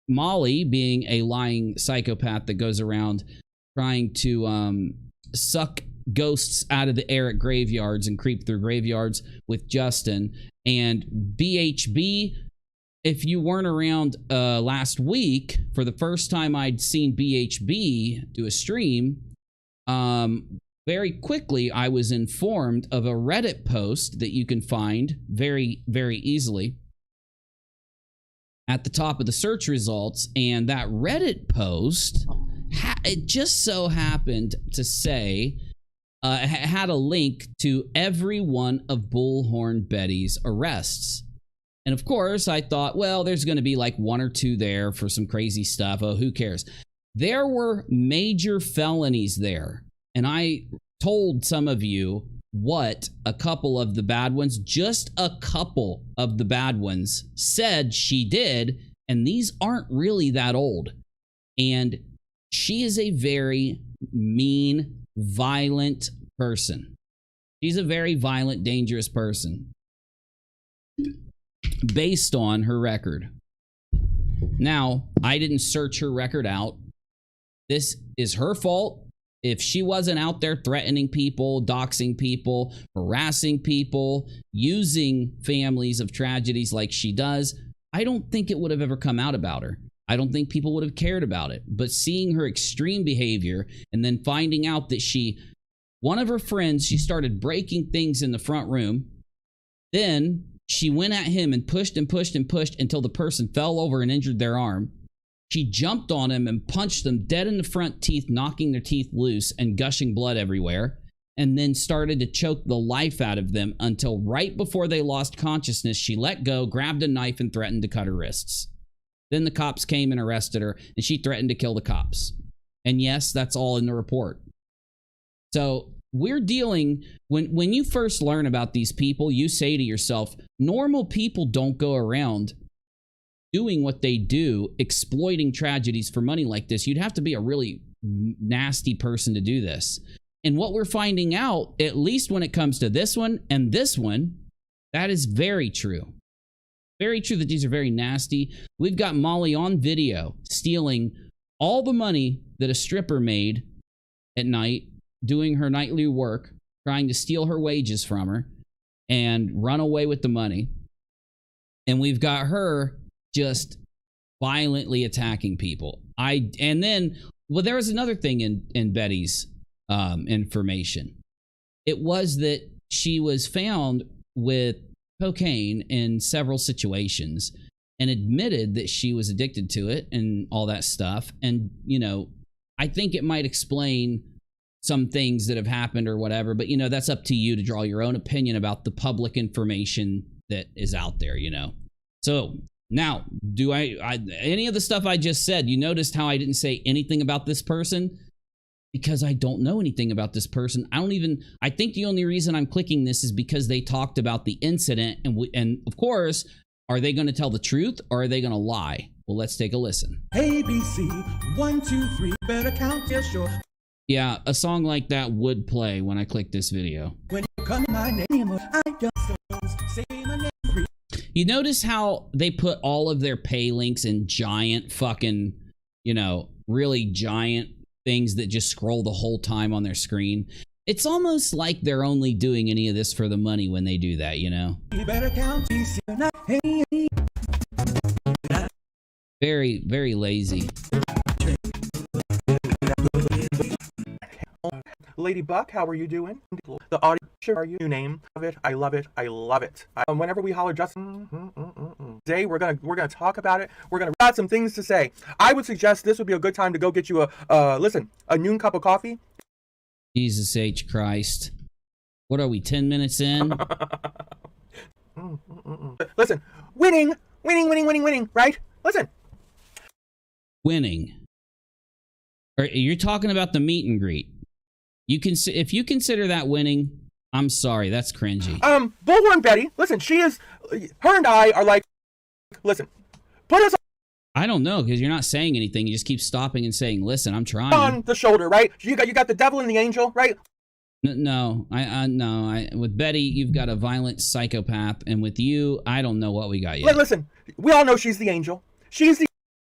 Molly being a lying psychopath that goes around trying to suck ghosts out of the air at graveyards and creep through graveyards with Justin. And BHB, if you weren't around last week, for the first time I'd seen BHB do a stream, very quickly I was informed of a Reddit post that you can find very, very easily at the top of the search results. And that Reddit post, it just so happened to say, had a link to every one of Bullhorn Betty's arrests. And of course, I thought, well, there's going to be like 1 or 2 there for some crazy stuff. Oh, who cares? There were major felonies there. And I told some of you what a couple of the bad ones, just a couple of the bad ones, said she did. And these aren't really that old. And she is a very mean, violent person. She's a very violent, dangerous person based on her record. Now, I didn't search her record out. This is her fault. If she wasn't out there threatening people, doxing people, harassing people, using families of tragedies like she does, I don't think it would have ever come out about her. I don't think people would have cared about it. But seeing her extreme behavior and then finding out that one of her friends, she started breaking things in the front room. Then she went at him and pushed and pushed and pushed until the person fell over and injured their arm. She jumped on him and punched them dead in the front teeth, knocking their teeth loose and gushing blood everywhere, and then started to choke the life out of them until right before they lost consciousness, she let go, grabbed a knife, and threatened to cut her wrists. Then the cops came and arrested her, and she threatened to kill the cops. And yes, that's all in the report. So we're dealing, when you first learn about these people, you say to yourself, normal people don't go around doing what they do, exploiting tragedies for money like this. You'd have to be a really nasty person to do this. And what we're finding out, at least when it comes to this one and this one, that is very true. Very true that these are very nasty. We've got Molly on video stealing all the money that a stripper made at night, doing her nightly work, trying to steal her wages from her and run away with the money. And we've got her just violently attacking people. And then there was another thing in Betty's information. It was that she was found with cocaine in several situations and admitted that she was addicted to it and all that stuff. And, I think it might explain some things that have happened or whatever, but, that's up to you to draw your own opinion about the public information that is out there, So now, any of the stuff I just said, you noticed how I didn't say anything about this person? Because I don't know anything about this person. I think the only reason I'm clicking this is because they talked about the incident. And of course, Are they going to tell the truth or are they going to lie? Well, let's take a listen. ABC, 1, 2, 3, better count your sure. Yeah, a song like that would play when I click this video. When you call my name, I just say my name. You notice how they put all of their pay links in giant fucking, you know, really giant things that just scroll the whole time on their screen. It's almost like they're only doing any of this for the money when they do that, you know? You better count Very, very lazy. Lady Buck, how are you doing? The audio, sure are you? New name of it. I love it. I love it. Whenever we holler Justin, today we're gonna talk about it. We're gonna got some things to say. I would suggest this would be a good time to go get you a noon cup of coffee. Jesus H. Christ. What are we, 10 minutes in? Listen, winning, right? Listen. Winning. You're talking about the meet and greet. You can, if you consider that winning, I'm sorry, that's cringy. Bullhorn Betty, listen, she is, her and I are like, listen, put us I don't know, because you're not saying anything. You just keep stopping and saying, listen, I'm trying. on the shoulder, right? You got the devil and the angel, right? No, with Betty, you've got a violent psychopath, and with you, I don't know what we got yet. Listen, we all know she's the angel. She's the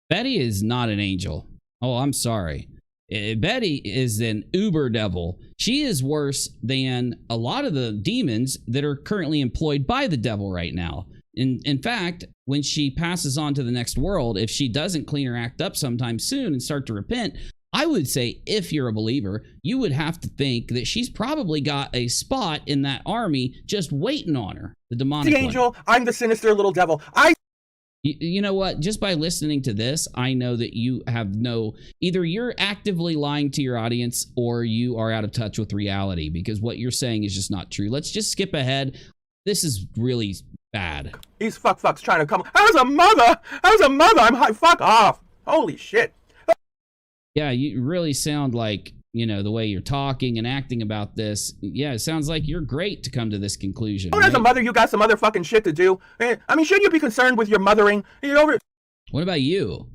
Betty is not an angel. Oh, I'm sorry. Betty is an uber devil. She is worse than a lot of the demons that are currently employed by the devil right now. In fact, when she passes on to the next world, if she doesn't clean her act up sometime soon and start to repent, I would say, if you're a believer, you would have to think that she's probably got a spot in that army just waiting on her. The demonic angel. one. I'm the sinister little devil. You know what? Just by listening to this, I know that you have either you're actively lying to your audience or you are out of touch with reality, because what you're saying is just not true. Let's just skip ahead. This is really bad. These fucks trying to come. I was a mother. I'm high. Fuck off. Holy shit. Yeah, you really sound like, you know, the way you're talking and acting about this. Yeah, it sounds like you're great to come to this conclusion. Oh, as a mother, you got some other fucking shit to do. I mean, shouldn't you be concerned with your mothering? What about you?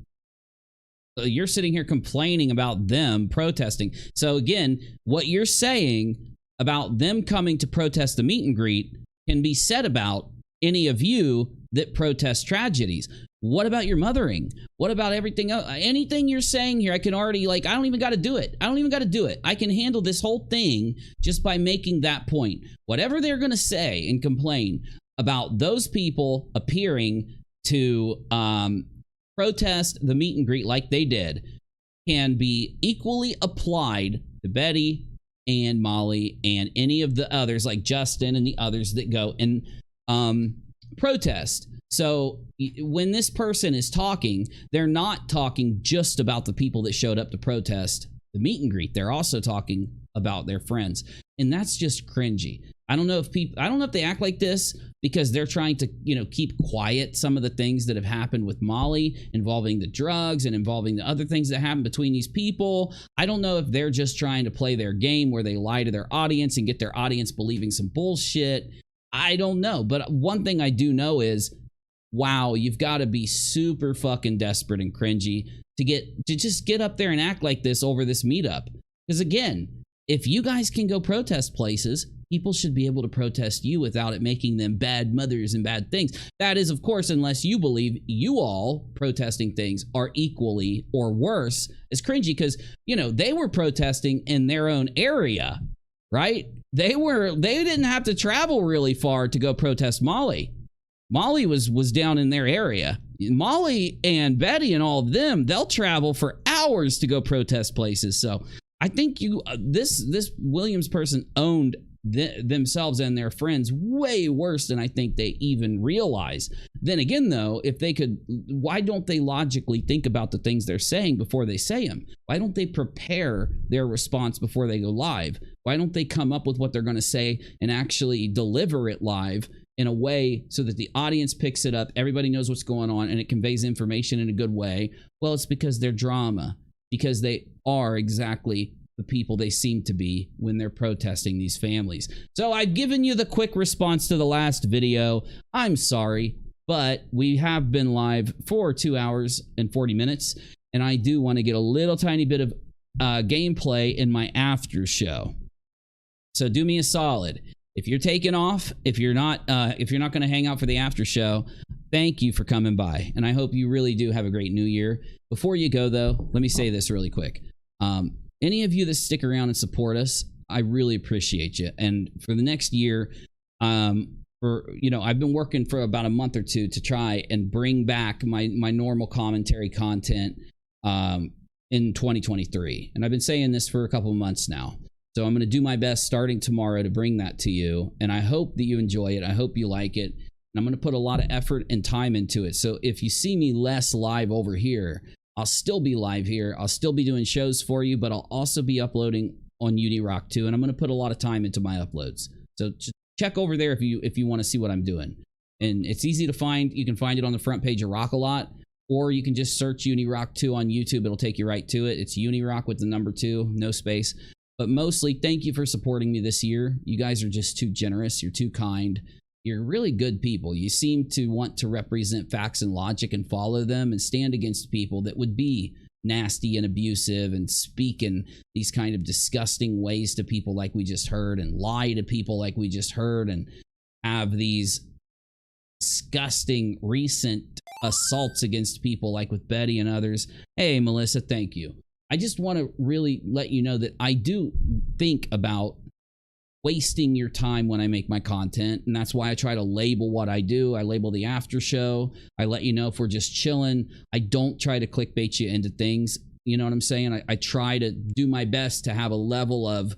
You're sitting here complaining about them protesting. So again, what you're saying about them coming to protest the meet and greet can be said about any of you that protest tragedies. What about your mothering? What about everything else? Anything you're saying here, I can already, I don't even got to do it. I can handle this whole thing just by making that point. Whatever they're going to say and complain about those people appearing to protest the meet and greet like they did can be equally applied to Betty and Molly and any of the others like Justin and the others that go and protest. So when this person is talking, they're not talking just about the people that showed up to protest the meet and greet. They're also talking about their friends. And that's just cringy. I don't know if they act like this because they're trying to, you know, keep quiet some of the things that have happened with Molly involving the drugs and involving the other things that happen between these people. I don't know if they're just trying to play their game where they lie to their audience and get their audience believing some bullshit. I don't know. But one thing I do know is, wow, you've got to be super fucking desperate and cringy to just get up there and act like this over this meetup. Because again, if you guys can go protest places, people should be able to protest you without it making them bad mothers and bad things. That is, of course, unless you believe you all protesting things are equally or worse as cringy. Because, you know, they were protesting in their own area, right? They didn't have to travel really far to go protest Molly. Molly was down in their area. Molly and Betty and all of them, they'll travel for hours to go protest places. So I think this Williams person owned themselves and their friends way worse than I think they even realize. Then again, though, if they could, why don't they logically think about the things they're saying before they say them? Why don't they prepare their response before they go live? Why don't they come up with what they're going to say and actually deliver it live in a way so that the audience picks it up, everybody knows what's going on, and it conveys information in a good way? Well, it's because they're drama, because they are exactly the people they seem to be when they're protesting these families. So I've given you the quick response to the last video. I'm sorry, but we have been live for 2 hours and 40 minutes, and I do want to get a little tiny bit of gameplay in my after show. So do me a solid. If you're taking off, if you're not going to hang out for the after show, thank you for coming by, and I hope you really do have a great new year. Before you go, though, let me say this really quick. Any of you that stick around and support us, I really appreciate you. And for the next year, I've been working for about a month or two to try and bring back my normal commentary content in 2023. And I've been saying this for a couple of months now. So I'm going to do my best starting tomorrow to bring that to you. And I hope that you enjoy it. I hope you like it. And I'm going to put a lot of effort and time into it. So if you see me less live over here, I'll still be live here. I'll still be doing shows for you, but I'll also be uploading on UNIRock too. And I'm going to put a lot of time into my uploads. So check over there if you want to see what I'm doing. And it's easy to find. You can find it on the front page of rockAlot, or you can just search UNIRock 2 on YouTube. It'll take you right to it. It's UNIRock with the number 2, no space. But mostly, thank you for supporting me this year. You guys are just too generous. You're too kind. You're really good people. You seem to want to represent facts and logic and follow them and stand against people that would be nasty and abusive and speak in these kind of disgusting ways to people like we just heard, and lie to people like we just heard, and have these disgusting recent assaults against people like with Betty and others. Hey, Melissa, thank you. I just want to really let you know that I do think about wasting your time when I make my content, and that's why I try to label what I do. I label the after show. I let you know if we're just chilling. I don't try to clickbait you into things. You know what I'm saying? I try to do my best to have a level of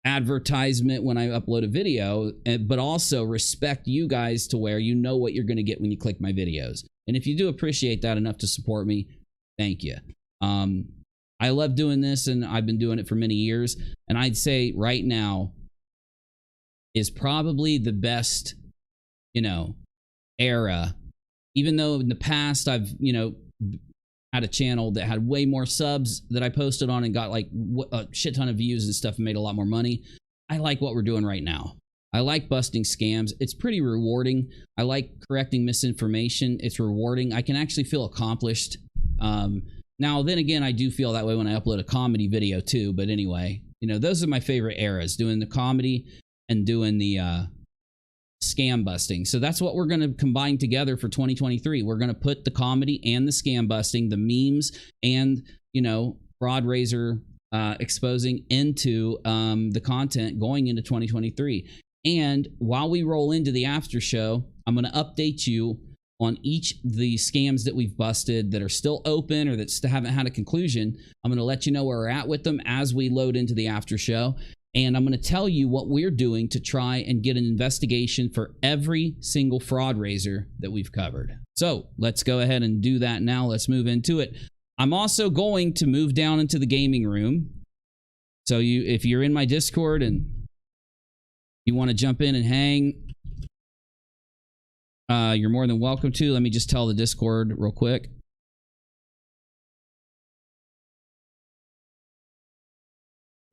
advertisement when I upload a video, but also respect you guys to where you know what you're going to get when you click my videos. And if you do appreciate that enough to support me, thank you. I love doing this, and I've been doing it for many years. And I'd say right now is probably the best, era. Even though in the past I've, had a channel that had way more subs that I posted on and got like a shit ton of views and stuff and made a lot more money. I like what we're doing right now. I like busting scams. It's pretty rewarding. I like correcting misinformation. It's rewarding. I can actually feel accomplished. Now, then again, I do feel that way when I upload a comedy video too. But anyway, those are my favorite eras, doing the comedy and doing the scam busting. So that's what we're going to combine together for 2023. We're going to put the comedy and the scam busting, the memes and, fraud raiser exposing into the content going into 2023. And while we roll into the after show, I'm going to update you on each of the scams that we've busted that are still open or that still haven't had a conclusion. I'm going to let you know where we're at with them as we load into the after show. And I'm going to tell you what we're doing to try and get an investigation for every single fraud raiser that we've covered. So let's go ahead and do that now. Let's move into it. I'm also going to move down into the gaming room. So if you're in my Discord and you want to jump in and hang, you're more than welcome to. Let me just tell the Discord real quick.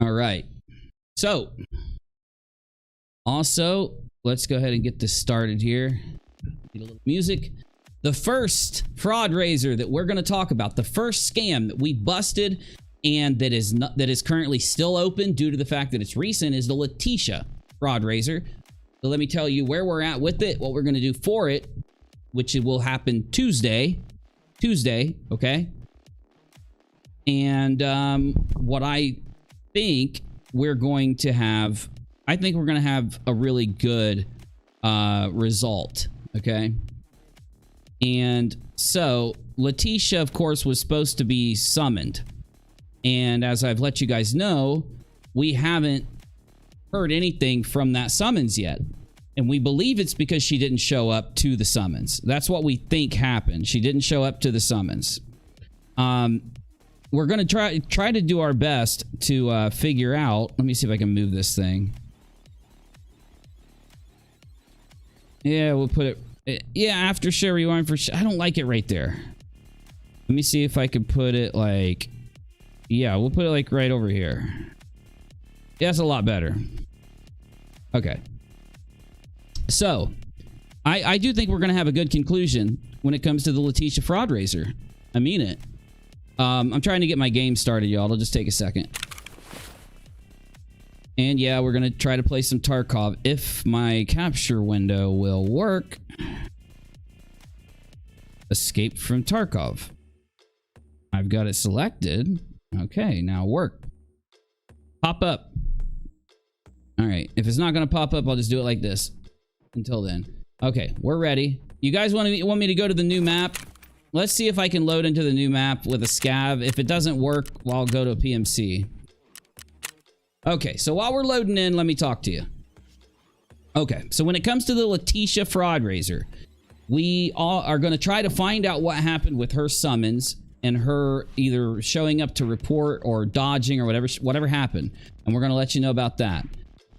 All right. So, also, let's go ahead and get this started here. Get a little music. The first fraud raiser that we're going to talk about, the first scam that we busted and that is currently still open due to the fact that it's recent, is the Letitia fraud raiser. So let me tell you where we're at with it, what we're going to do for it, which it will happen Tuesday, okay? And what I think we're going to have, I think we're going to have a really good result, okay? And so Letitia, of course, was supposed to be summoned. And as I've let you guys know, we haven't heard anything from that summons yet. And we believe it's because she didn't show up to the summons. That's what we think happened. She didn't show up to the summons. We're going to try to do our best to figure out. Let me see if I can move this thing. Yeah, we'll put it. Yeah, after show rewind for. I don't like it right there. Let me see if I can put it like. Yeah, we'll put it like right over here. Yeah, that's a lot better. Okay. So, I do think we're going to have a good conclusion when it comes to the Letitia fraud raiser. I mean it. I'm trying to get my game started, y'all. It'll just take a second. And yeah, we're going to try to play some Tarkov if my capture window will work. Escape from Tarkov. I've got it selected. Okay, now work. Pop up. All right, if it's not going to pop up, I'll just do it like this. Until then. Okay, we're ready. You guys want me to go to the new map? Let's see if I can load into the new map with a scav. If it doesn't work, well, I'll go to a PMC. Okay, so while we're loading in, let me talk to you. Okay, so when it comes to the Letitia fraud raiser, we all are going to try to find out what happened with her summons and her either showing up to report or dodging or whatever happened. And we're going to let you know about that.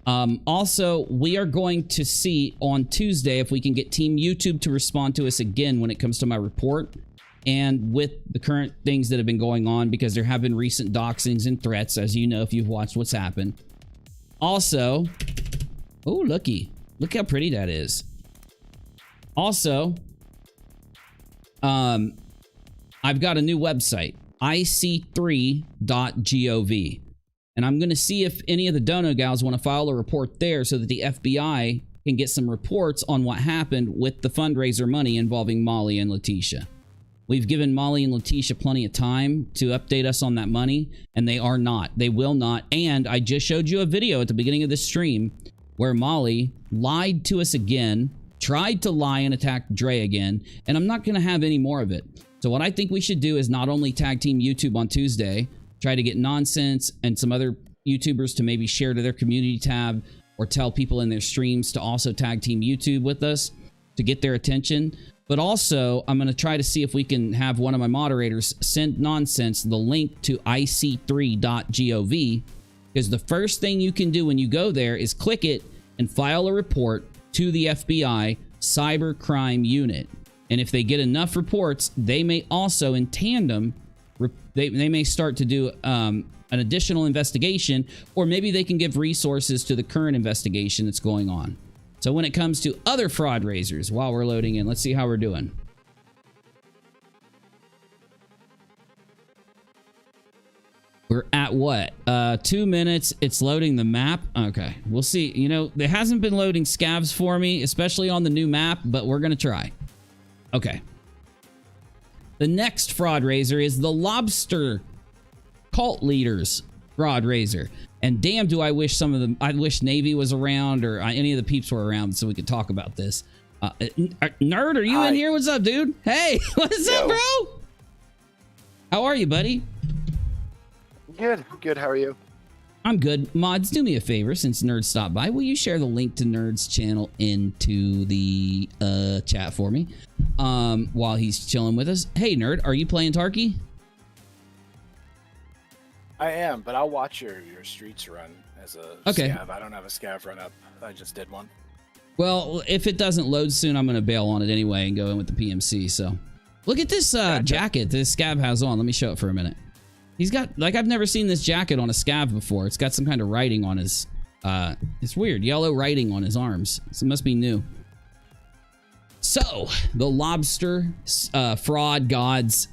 Also, we are going to see on Tuesday if we can get Team YouTube to respond to us again when it comes to my report and with the current things that have been going on, because there have been recent doxings and threats, as you know if you've watched what's happened. Also, oh, looky. Look how pretty that is. Also, I've got a new website, ic3.gov. And I'm going to see if any of the dono gals want to file a report there so that the FBI can get some reports on what happened with the fundraiser money involving Molly and Letitia. We've given Molly and Letitia plenty of time to update us on that money, and they are not. They will not. And I just showed you a video at the beginning of this stream where Molly lied to us again, tried to lie and attack Dre again, and I'm not going to have any more of it. So what I think we should do is not only tag Team YouTube on Tuesday, try to get Nonsense and some other YouTubers to maybe share to their community tab or tell people in their streams to also tag Team YouTube with us to get their attention. But also, I'm going to try to see if we can have one of my moderators send Nonsense the link to ic3.gov, because the first thing you can do when you go there is click it and file a report to the FBI Cybercrime Unit. And if they get enough reports, they may also, in tandem, they may start to do an additional investigation, or maybe they can give resources to the current investigation that's going on. So when it comes to other fraud raisers, while we're loading in, let's see how we're doing. We're at what? 2 minutes. It's loading the map. Okay, we'll see. You know, it hasn't been loading scavs for me, especially on the new map, but we're going to try. Okay. The next fraud raiser is the Lobster Cult Leaders fraud raiser. And damn, do I wish some of them, I wish Navy was around or any of the peeps were around so we could talk about this. Nerd, are you in here? What's up, dude? Hey, what's up, bro? How are you, buddy? Good, good. How are you? I'm good. Mods, do me a favor since Nerd stopped by. Will you share the link to Nerd's channel into the chat for me while he's chilling with us? Hey, Nerd, are you playing Tarky? I am, but I'll watch your streets run as a scav. I don't have a scav run up. I just did one. Well, if it doesn't load soon, I'm going to bail on it anyway and go in with the PMC. So look at this jacket this scav has on. Let me show it for a minute. He's got, like, I've never seen this jacket on a scav before. It's got some kind of writing on his, it's weird, yellow writing on his arms. So it must be new. So, the Lobster fraud gods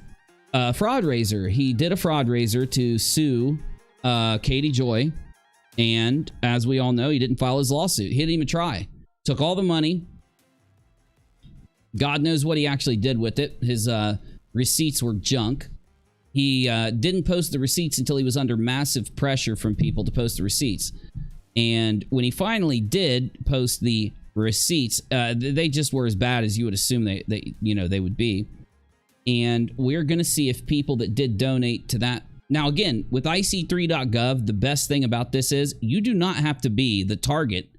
fraud raiser. He did a fraud raiser to sue Katie Joy. And as we all know, he didn't file his lawsuit. He didn't even try. Took all the money. God knows what he actually did with it. His receipts were junk. He didn't post the receipts until he was under massive pressure from people to post the receipts. And when he finally did post the receipts, they just were as bad as you would assume they would be. And we're going to see if people that did donate to that. Now, again, with ic3.gov, the best thing about this is you do not have to be the target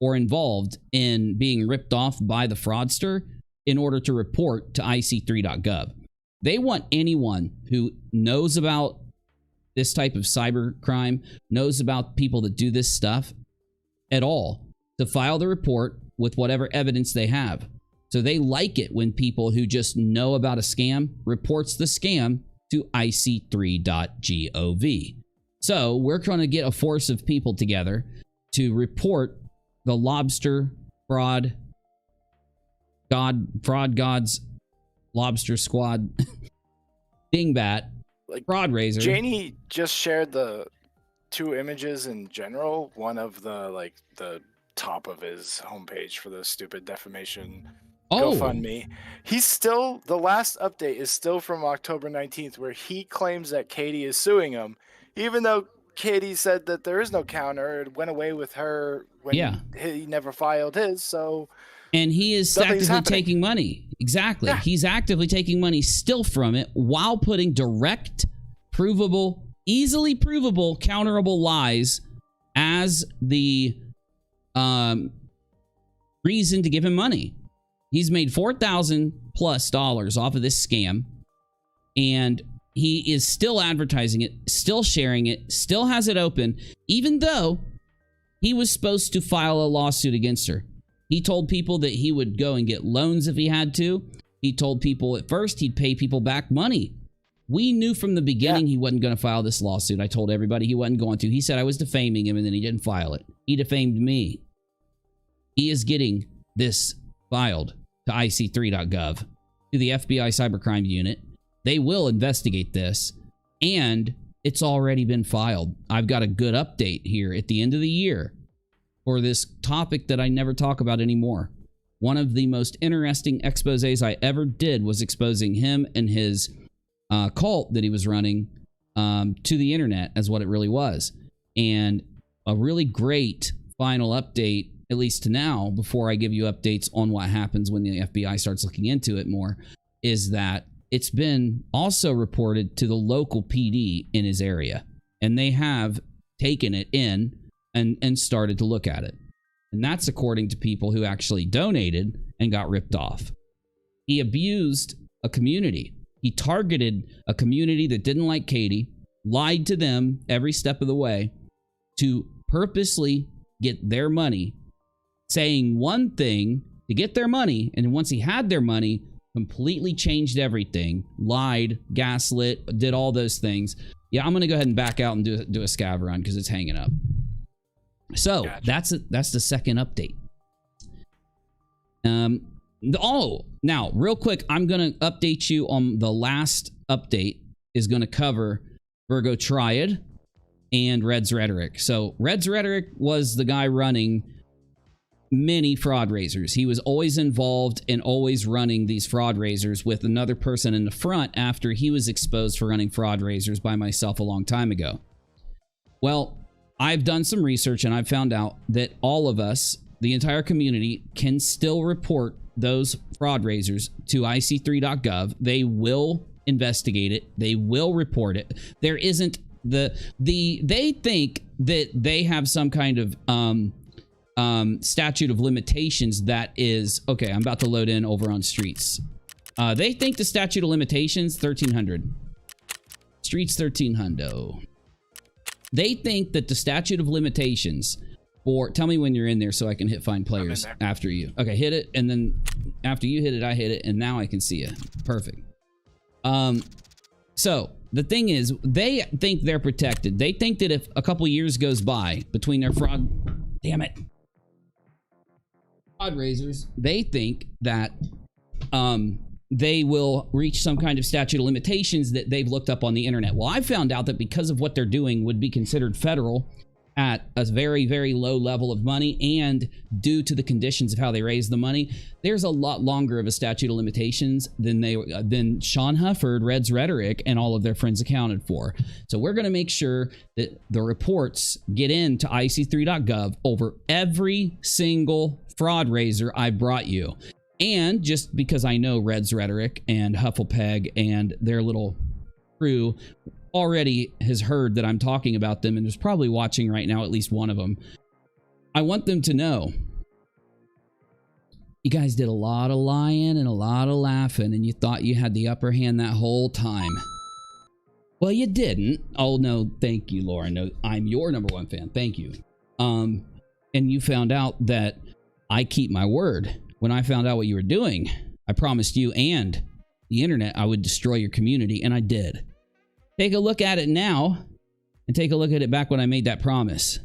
or involved in being ripped off by the fraudster in order to report to ic3.gov. They want anyone who knows about this type of cyber crime, knows about people that do this stuff at all, to file the report with whatever evidence they have. So they like it when people who just know about a scam reports the scam to ic3.gov. So we're trying to get a force of people together to report the Lobster fraud fraud gods, lobster squad, dingbat, like fraud raiser. Janie just shared the 2 images in general. One of the the top of his homepage for the stupid defamation GoFundMe. He's still, the last update is still from October 19th, where he claims that Katie is suing him, even though Katie said that there is no counter. It went away with her when he never filed his. So, and he is actively taking money. Exactly. Yeah. He's actively taking money still from it while putting direct, provable, easily provable, counterable lies as the reason to give him money. He's made $4,000+ off of this scam, and he is still advertising it, still sharing it, still has it open, even though he was supposed to file a lawsuit against her. He told people that he would go and get loans if he had to. He told people at first he'd pay people back money. We knew from the beginning he wasn't going to file this lawsuit. I told everybody he wasn't going to. He said I was defaming him, and then he didn't file it. He defamed me. He is getting this filed to ic3.gov, to the FBI Cybercrime Unit. They will investigate this, and it's already been filed. I've got a good update here at the end of the year for this topic that I never talk about anymore. One of the most interesting exposés I ever did was exposing him and his cult that he was running to the internet as what it really was. And a really great final update, at least to now, before I give you updates on what happens when the FBI starts looking into it more, is that it's been also reported to the local PD in his area, and they have taken it in and started to look at it. And that's according to people who actually donated and got ripped off. He abused a community. He targeted a community that didn't like Katie, lied to them every step of the way to purposely get their money, saying one thing to get their money, and once he had their money, completely changed everything, lied, gaslit, did all those things. Yeah, I'm gonna go ahead and back out and do a scav run because it's hanging up. So gotcha. That's the second update. Now real quick, I'm gonna update you on the last update is gonna cover Virgo Triad and Red's Rhetoric. So Red's Rhetoric was the guy running many fraud raisers. He was always involved and always running these fraud raisers with another person in the front after he was exposed for running fraud raisers by myself a long time ago. Well, I've done some research and I've found out that all of us, the entire community, can still report those fraud raisers to ic3.gov. They will investigate it. They will report it. There isn't they think that they have some kind of statute of limitations that is okay. I'm about to load in over on Streets. They think the statute of limitations 1300 Streets 1300. They think that the statute of limitations for, tell me when you're in there so I can hit find players after you. Okay, hit it, and then after you hit it, I hit it, and now I can see you. Perfect. So the thing is, they think they're protected. They think that if a couple years goes by between their fraud, damn it, fraud raisers, they think that they will reach some kind of statute of limitations that they've looked up on the internet. Well, I found out that because of what they're doing would be considered federal at a very, very low level of money, and due to the conditions of how they raise the money, there's a lot longer of a statute of limitations than Sean Hufford, Red's Rhetoric, and all of their friends accounted for. So we're going to make sure that the reports get into ic3.gov over every single fraud raiser I brought you. And just because I know Red's Rhetoric and Hufflepeg and their little crew already has heard that I'm talking about them and is probably watching right now, at least one of them, I want them to know you guys did a lot of lying and a lot of laughing, and you thought you had the upper hand that whole time. Well, you didn't. Oh, no, thank you, Lauren. No, I'm your #1 fan. Thank you. And you found out that I keep my word. When I found out what you were doing, I promised you and the internet I would destroy your community, and I did. Take a look at it now, and take a look at it back when I made that promise.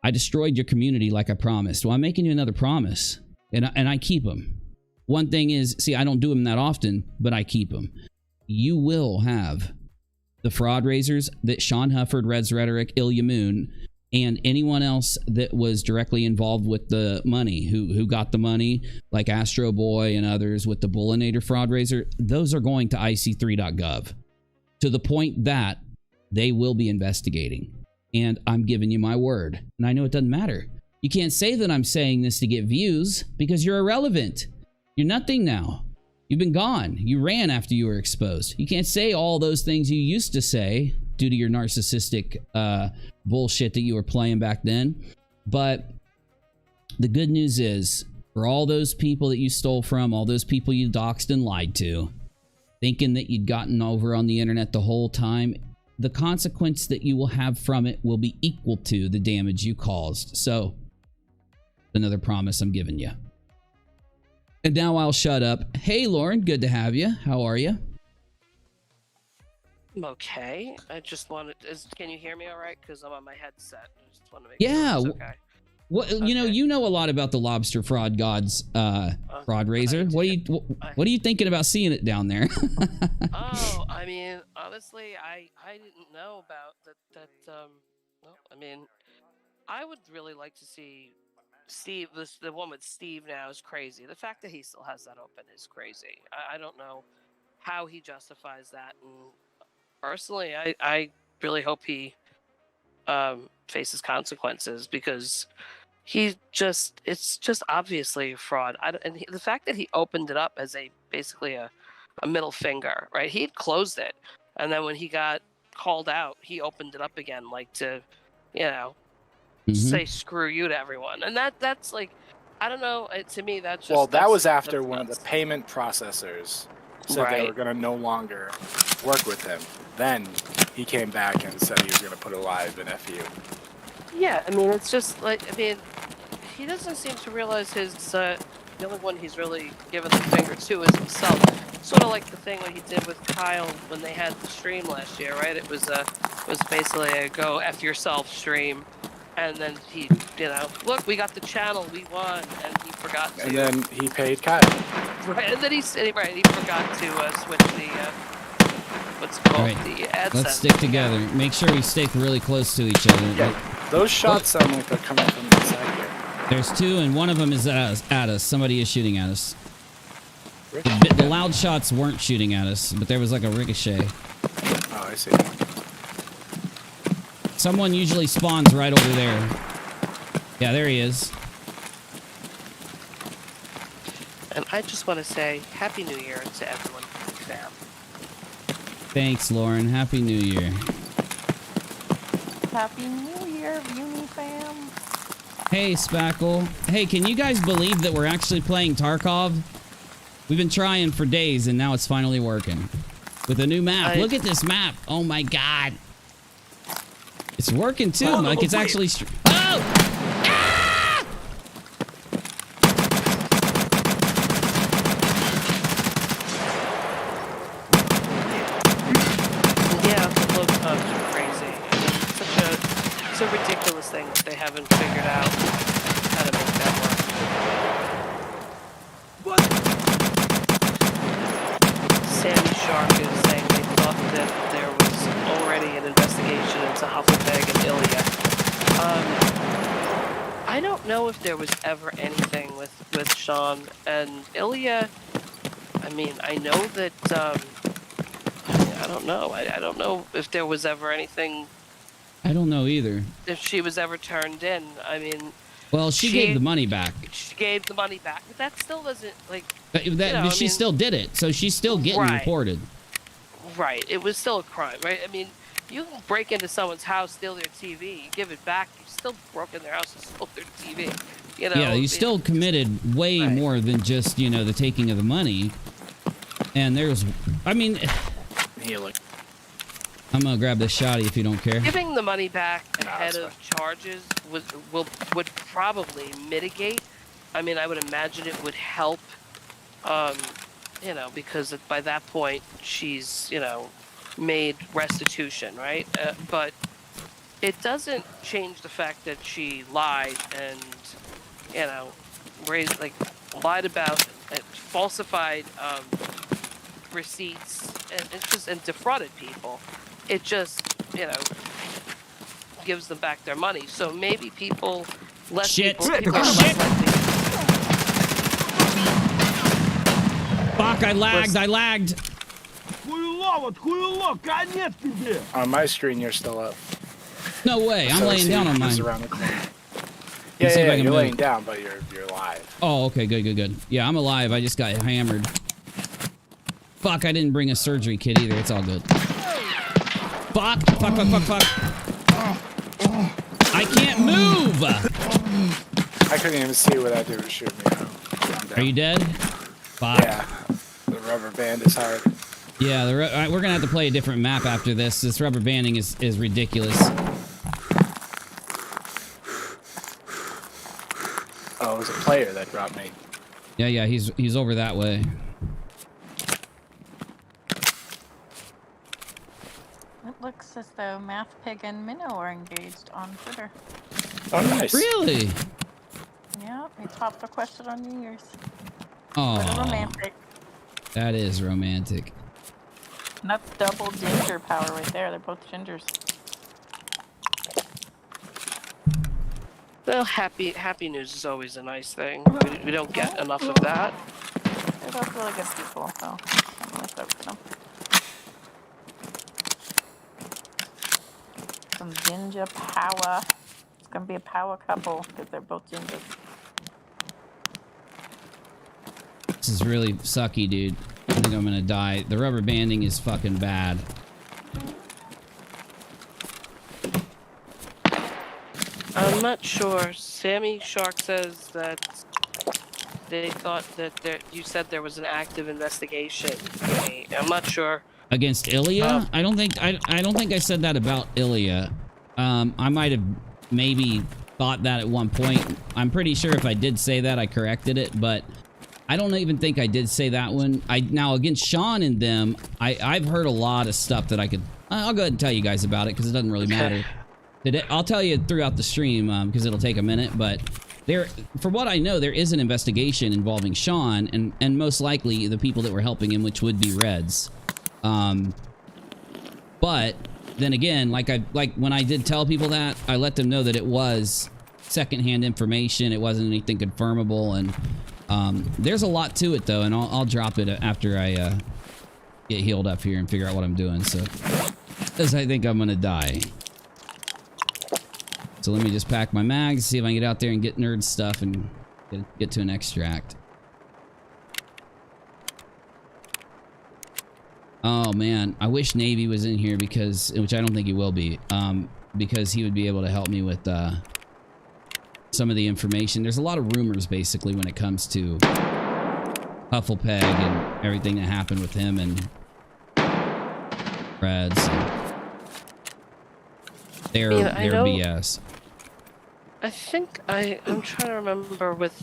I destroyed your community like I promised. Well, I'm making you another promise, and I keep them. one thing is, see, I don't do them that often, but I keep them. You will have the fraud raisers that Sean Hufford, RHETORIC, Ilya Moon, and anyone else that was directly involved with the money, who got the money, like Astro Boy and others with the Bullinator fraud raiser. Those are going to IC3.gov to the point that they will be investigating. And I'm giving you my word. And I know it doesn't matter. You can't say that I'm saying this to get views because you're irrelevant. You're nothing now. You've been gone. You ran after you were exposed. You can't say all those things you used to say due to your narcissistic bullshit that you were playing back then. But the good news is, for all those people that you stole from, all those people you doxed and lied to, thinking that you'd gotten over on the internet the whole time, the consequence that you will have from it will be equal to the damage you caused. So, another promise I'm giving you. And now I'll shut up. Hey, Lauren, good to have you. How are you? I'm okay. I just wanted. Can you hear me all right? Because I'm on my headset. I just want to make sure it's okay. Well, okay. You know a lot about the lobster fraud gods fraud raiser. What are you thinking about seeing it down there? Oh, I mean, honestly, I didn't know about that. Well, I mean, I would really like to see Steve. The one with Steve now is crazy. The fact that he still has that open is crazy. I don't know how he justifies that. And personally, I really hope he faces consequences, because it's just obviously fraud. The fact that he opened it up as basically a middle finger, right? He had closed it, and then when he got called out, he opened it up again, like to, say screw you to everyone. And that's like, I don't know. To me, that's just that was after one of the payment processors said they were going to no longer work with him. Then he came back and said he was going to put a live in FU. Yeah, I mean, it's just like, he doesn't seem to realize the only one he's really given the finger to is himself. Sort of like the thing what he did with Kyle when they had the stream last year, right? It was basically a go F yourself stream. And then he, look, we got the channel, we won, and he forgot to. And then he paid Kyle. Right, and then he forgot to switch the, what's it called, the AdSense. Let's stick together. Make sure we stick really close to each other. Yeah, those shots sound like they're coming from the side here. There's two, and one of them is at us. Somebody is shooting at us. The loud shots weren't shooting at us, but there was like a ricochet. Oh, I see. Someone usually spawns right over there. Yeah, there he is. And I just want to say Happy New Year to everyone, fam. Thanks, Lauren. Happy New Year. Happy New Year, Uni fam. Hey, Spackle. Hey, can you guys believe that we're actually playing Tarkov? We've been trying for days, and now it's finally working. With a new map. Look at this map. Oh, my God. It's working, too. Like, it's actually... Oh! Ah! Yeah, the low pubs are crazy. It's a ridiculous thing that they haven't figured out how to make that work. Sammy Shark is saying they thought that there was already an investigation into Hufflepuff and Ilya. I don't know if there was ever anything with Sean and Ilya. I mean, I know that, I don't know. I don't know if there was ever anything. I don't know either. If she was ever turned in. I mean... Well, she gave the money back. She gave the money back, but that still doesn't, like... But she still did it, so she's still getting reported. Right. It was still a crime, right? I mean, you can break into someone's house, steal their TV, you give it back, you still broke in their house and stole their TV. Yeah, you still committed way more than just, the taking of the money. And there's... I mean... Here, look. I'm gonna grab this shotty if you don't care. Giving the money back ahead of charges would probably mitigate. I mean, I would imagine it would help, because by that point she's, made restitution, right? But it doesn't change the fact that she lied and, lied about falsified receipts and defrauded people, it just, you know, gives them back their money. So maybe people, less people are less likely. Fuck, I lagged. On my screen, you're still up. No way, I'm laying down on mine. Around the corner. Yeah, you're laying down, but you're live. Oh, okay, good. Yeah, I'm alive. I just got hammered. Fuck, I didn't bring a surgery kit either. It's all good. Fuck. I can't move! I couldn't even see what that dude was shooting me out. Are you dead? Fuck. Yeah, the rubber band is hard. Yeah, we're gonna have to play a different map after this. This rubber banding is ridiculous. Oh, it was a player that dropped me. Yeah, he's over that way. It looks as though Math Pig and Minnow are engaged on Twitter. Oh, nice. Really? Yeah, we topped a question on New Year's. Oh, romantic. That is romantic. And that's double ginger power right there. They're both gingers. Well, happy news is always a nice thing. We don't get enough of that. They're both really good people, so I'm really stoked for them. Some ginger power. It's gonna be a power couple because they're both gingers. This is really sucky, dude. I think I'm gonna die. The rubber banding is fucking bad. I'm not sure. Sammy Shark says that they thought that you said there was an active investigation. I'm not sure. Against Ilya? I don't think I said that about Ilya. I might have maybe thought that at one point. I'm pretty sure if I did say that, I corrected it, but I don't even think I did say that one. Now against Sean and them, I've heard a lot of stuff that I'll go ahead and tell you guys about it because it doesn't really matter. I'll tell you throughout the stream because it'll take a minute, but for what I know, there is an investigation involving Sean and most likely the people that were helping him, which would be Reds. But then again, like when I did tell people that, I let them know that it was secondhand information. It wasn't anything confirmable, and there's a lot to it though, and I'll drop it after I get healed up here and figure out what I'm doing. So, because I think I'm gonna die. So let me just pack my mags, see if I can get out there and get nerd stuff and get to an extract. Oh man, I wish Navy was in here which I don't think he will be, because he would be able to help me with some of the information. There's a lot of rumors basically when it comes to Hufflepeg and everything that happened with him and Reds. Their BS. I think I'm trying to remember with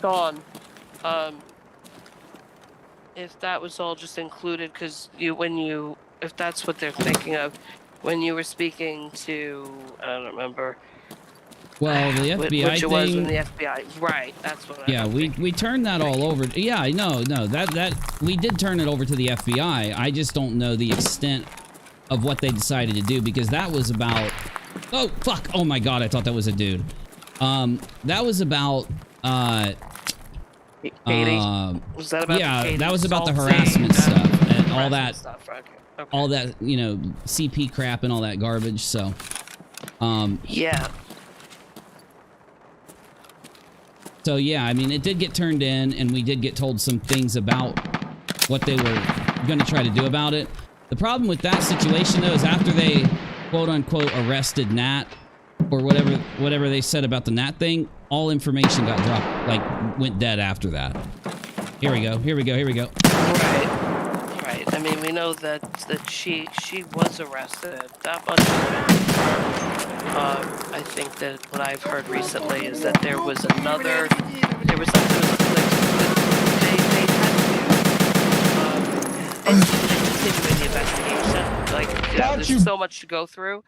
Dawn, if that was all just included because if that's what they're thinking of, when you were speaking to I don't remember. Well, the FBI which it thing. was in the FBI, right? That's what. Yeah, we turned that all over. Yeah, I know. No, that we did turn it over to the FBI. I just don't know the extent of what they decided to do because that was about. Oh fuck! Oh my god! I thought that was a dude. That was about. Katie? Was that about? Yeah, the that was about the harassment stuff and all that. Stuff. Okay. All that, you know, CP crap and all that garbage. So. Yeah. So yeah, I mean, it did get turned in, and we did get told some things about what they were going to try to do about it. The problem with that situation, though, is after they quote-unquote arrested Nat, or whatever they said about the Nat thing, all information got dropped, like, went dead after that. Here we go. Right. I mean, we know that she was arrested. That much. I think that what I've heard recently is that there was something like they had to continue the investigation. Like, there's so much to go through.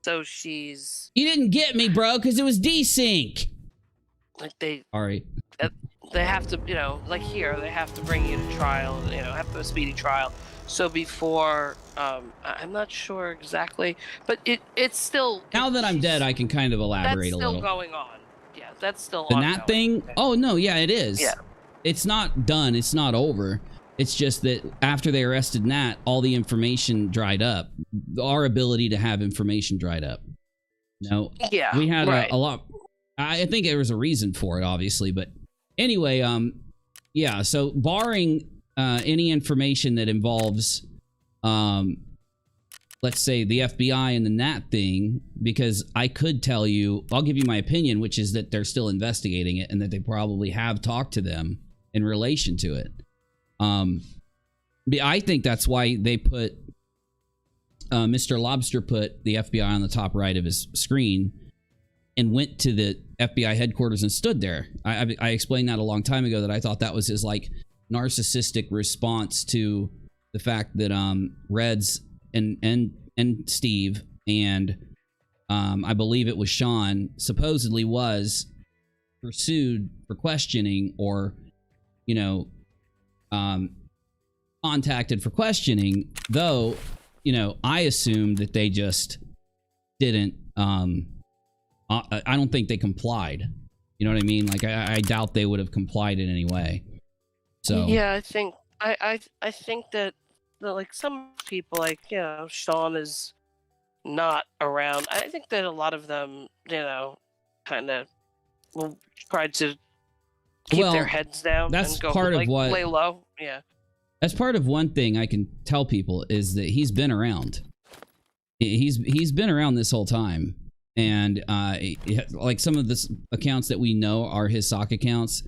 So she's. You didn't get me, bro, because it was desync. Like they. All right. they have to, you know, like here, they have to bring you to trial, you know, have a speedy trial. So before, I'm not sure exactly, but it's still. Now that I'm dead, I can kind of elaborate a little. That's still going on. Yeah, that's still the ongoing. Nat thing? Oh, no, yeah, it is. Yeah. It's not done. It's not over. It's just that after they arrested Nat, all the information dried up. Our ability to have information dried up. No. Yeah. We had a lot. I think there was a reason for it, obviously. But anyway, yeah, so barring any information that involves, let's say, the FBI and the Nat thing, because I could tell you, I'll give you my opinion, which is that they're still investigating it and that they probably have talked to them in relation to it. I think that's why they put, Mr. Lobster put the FBI on the top right of his screen and went to the FBI headquarters and stood there. I explained that a long time ago, that I thought that was his like narcissistic response to the fact that Reds and Steve and I believe it was Sean supposedly was pursued for questioning, or you know, contacted for questioning, though, you know, I assumed that they just didn't, I don't think they complied. You know what I mean? Like, I doubt they would have complied in any way. So yeah, I think I think that like some people, like, you know, Sean is not around. I think that a lot of them, you know, kind of will try to keep their heads down. That's and go, part like, of what. Lay low. Yeah. That's part of one thing I can tell people is that he's been around. He's been around this whole time, and like some of the accounts that we know are his sock accounts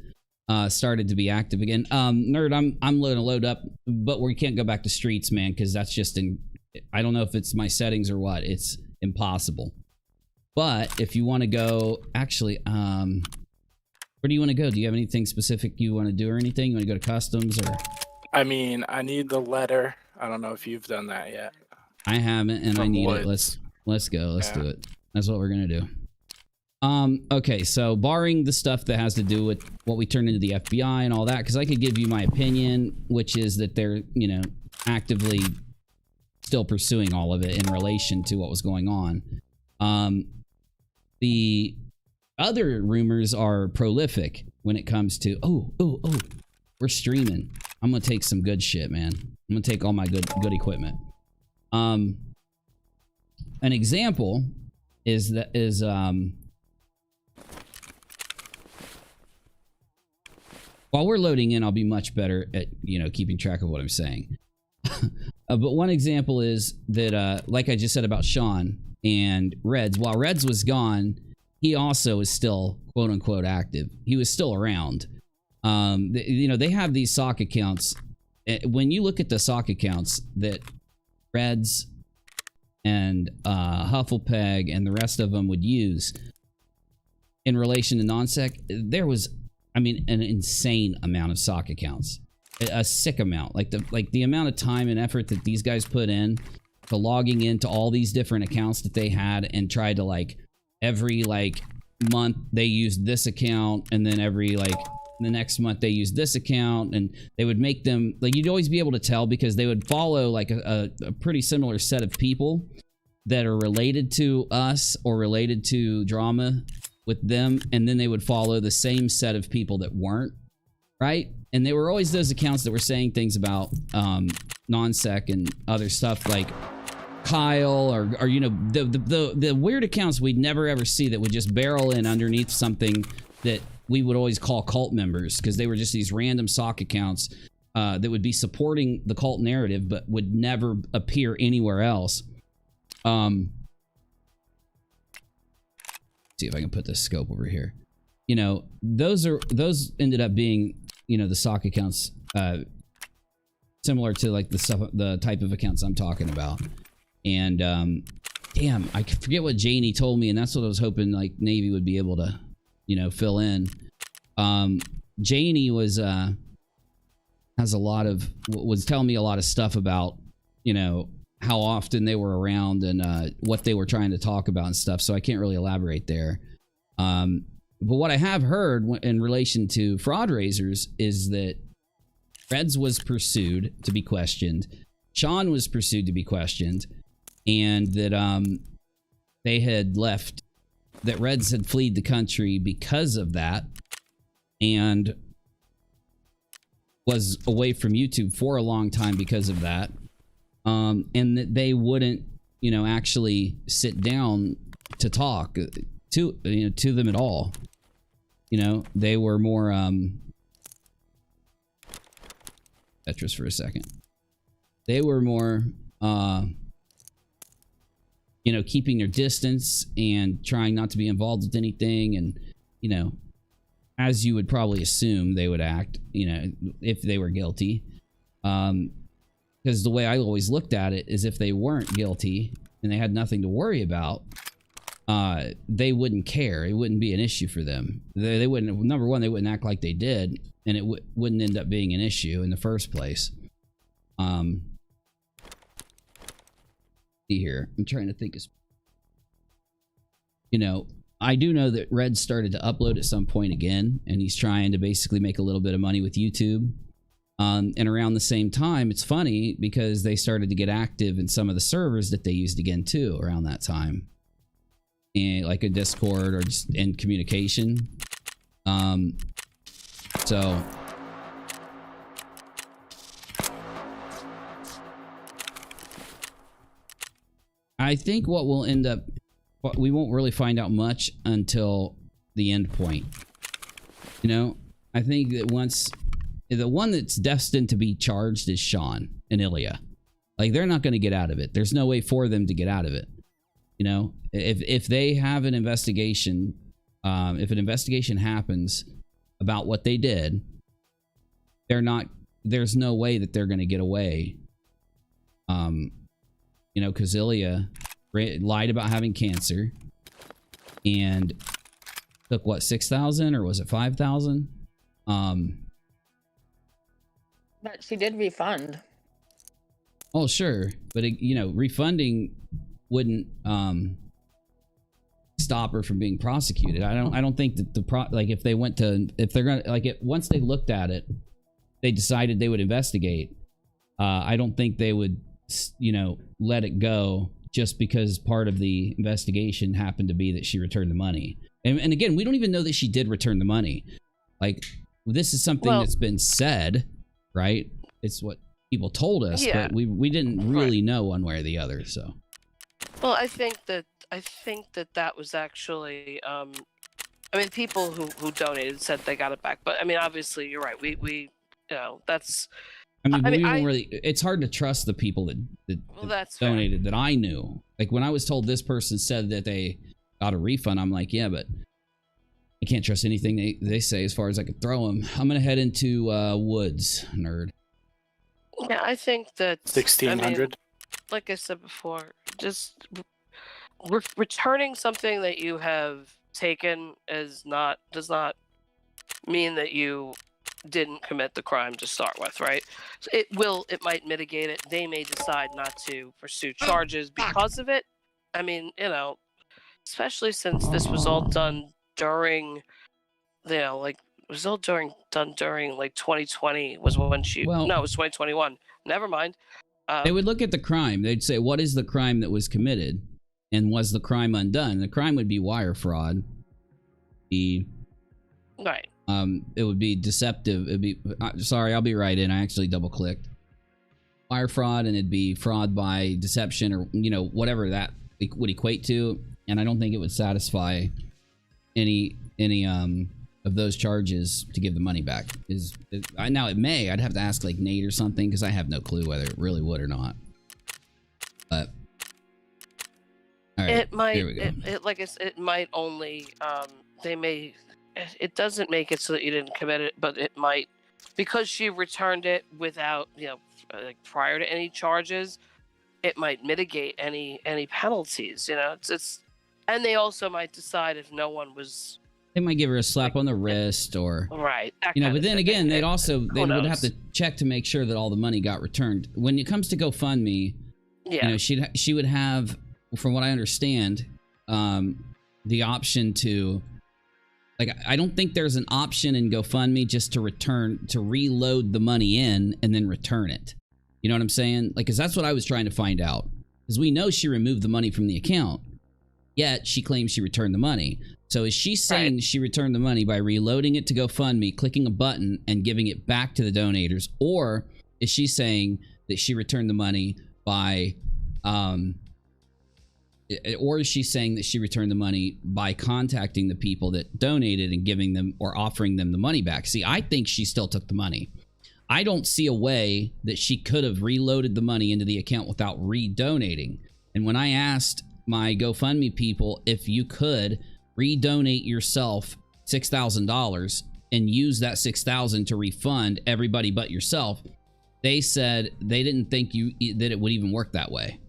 started to be active again. Nerd, I'm gonna load up, but we can't go back to streets, man, because that's just in. I don't know if it's my settings or what. It's impossible. But if you want to go, actually, where do you want to go? Do you have anything specific you want to do or anything? You want to go to customs or? I mean, I need the letter. I don't know if you've done that yet. I haven't, and I need it. Let's go. Let's do it. That's what we're gonna do. Okay, so barring the stuff that has to do with what we turned into the FBI and all that, because I could give you my opinion, which is that they're, you know, actively still pursuing all of it in relation to what was going on. The other rumors are prolific when it comes to, oh, we're streaming. I'm gonna take some good shit, man. I'm gonna take all my good equipment. An example is while we're loading in, I'll be much better at, you know, keeping track of what I'm saying. But one example is that, like I just said about Sean and Reds, while Reds was gone, he also is still quote unquote active. He was still around. You know, they have these sock accounts. When you look at the sock accounts that Reds and Hufflepeg and the rest of them would use in relation to non-sec, there was, I mean, an insane amount of sock accounts. A sick amount. Like the amount of time and effort that these guys put in to logging into all these different accounts that they had, and tried to, like, every like month they used this account, and then every like the next month they used this account, and they would make them, like, you'd always be able to tell because they would follow like a pretty similar set of people that are related to us or related to drama with them, and then they would follow the same set of people that weren't, right? And they were always those accounts that were saying things about non-sec and other stuff, like Kyle, or you know, the weird accounts we'd never ever see that would just barrel in underneath something that we would always call cult members, because they were just these random sock accounts that would be supporting the cult narrative but would never appear anywhere else. See if I can put this scope over here. You know, those ended up being, you know, the sock accounts similar to like the type of accounts I'm talking about. And damn, I forget what Janie told me, and that's what I was hoping like Navy would be able to, you know, fill in. Janie was was telling me a lot of stuff about, you know, how often they were around and what they were trying to talk about and stuff, so I can't really elaborate there. But what I have heard in relation to fraud raisers is that Reds was pursued to be questioned, Sean was pursued to be questioned, and that they had left, that Reds had fled the country because of that, and was away from YouTube for a long time because of that, and that they wouldn't, you know, actually sit down to talk to, you know, to them at all. You know, they were more Tetris for a second. They were more you know, keeping their distance and trying not to be involved with anything, and, you know, as you would probably assume they would act, you know, if they were guilty. Because the way I always looked at it is if they weren't guilty and they had nothing to worry about, they wouldn't care. It wouldn't be an issue for them. They wouldn't, number one, they wouldn't act like they did, and it wouldn't end up being an issue in the first place. See here, I'm trying to think. You know, I do know that Red started to upload at some point again, and he's trying to basically make a little bit of money with YouTube. And around the same time, it's funny because they started to get active in some of the servers that they used again too around that time, and like a Discord or just in communication. So I think what will end up, we won't really find out much until the end point. You know, I think that once, the one that's destined to be charged is Sean and Ilya. Like, they're not going to get out of it. There's no way for them to get out of it. You know, if they have an investigation, if an investigation happens about what they did, they're not, there's no way that they're going to get away. You know, because Ilya lied about having cancer and took what, 6,000 or was it 5,000? But she did refund. Oh, sure, but it, you know, refunding wouldn't stop her from being prosecuted. I don't think that like if they went to, if they're gonna, like, once they looked at it, they decided they would investigate. I don't think they would, you know, let it go just because part of the investigation happened to be that she returned the money. And again, we don't even know that she did return the money. Like, this is something that's been said, right? It's what people told us, but we didn't really know one way or the other. So, well, I think that that was actually, I mean, people who donated said they got it back, but I mean, obviously, you're right. We you know, that's. I mean, we don't really, it's hard to trust the people that donated that I knew. Like, when I was told this person said that they got a refund, I'm like, yeah, but I can't trust anything they say as far as I could throw them. I'm going to head into Woods, nerd. Yeah, I think that 1,600. I mean, like I said before, just returning something that you have taken does not mean that you didn't commit the crime to start with, right? So it might mitigate it. They may decide not to pursue charges because of it. I mean, you know, especially since this was all done during, you know, like, it was all done during like 2020 was when she, no, it was 2021. Never mind. They would look at the crime. They'd say, what is the crime that was committed? And was the crime undone? The crime would be wire fraud. Right. It would be deceptive. It'd be, sorry, I'll be right in. I actually double clicked. Wire fraud, and it'd be fraud by deception, or, you know, whatever that would equate to. And I don't think it would satisfy any of those charges to give the money back. Now it may. I'd have to ask like Nate or something, because I have no clue whether it really would or not. But all right, it might. Here we go. Like I said, it might only. They may. It doesn't make it so that you didn't commit it, but it might, because she returned it without, you know, like prior to any charges. It might mitigate any penalties. You know, it's and they also might decide if no one was. They might give her a slap on the wrist, or right. You know, but then again, they would have to check to make sure that all the money got returned. When it comes to GoFundMe, you know, she would have, from what I understand, the option to, Like, I don't think there's an option in GoFundMe just to reload the money in and then return it. You know what I'm saying? Like, because that's what I was trying to find out. Because we know she removed the money from the account, yet she claims she returned the money. So is she saying she returned the money by reloading it to GoFundMe, clicking a button, and giving it back to the donators? Or is she saying that she returned the money by... or is she saying that she returned the money by contacting the people that donated and giving them or offering them the money back? See, I think she still took the money. I don't see a way that she could have reloaded the money into the account without redonating. And when I asked my GoFundMe people if you could redonate yourself $6,000 and use that $6,000 to refund everybody but yourself, they said they didn't think that it would even work that way.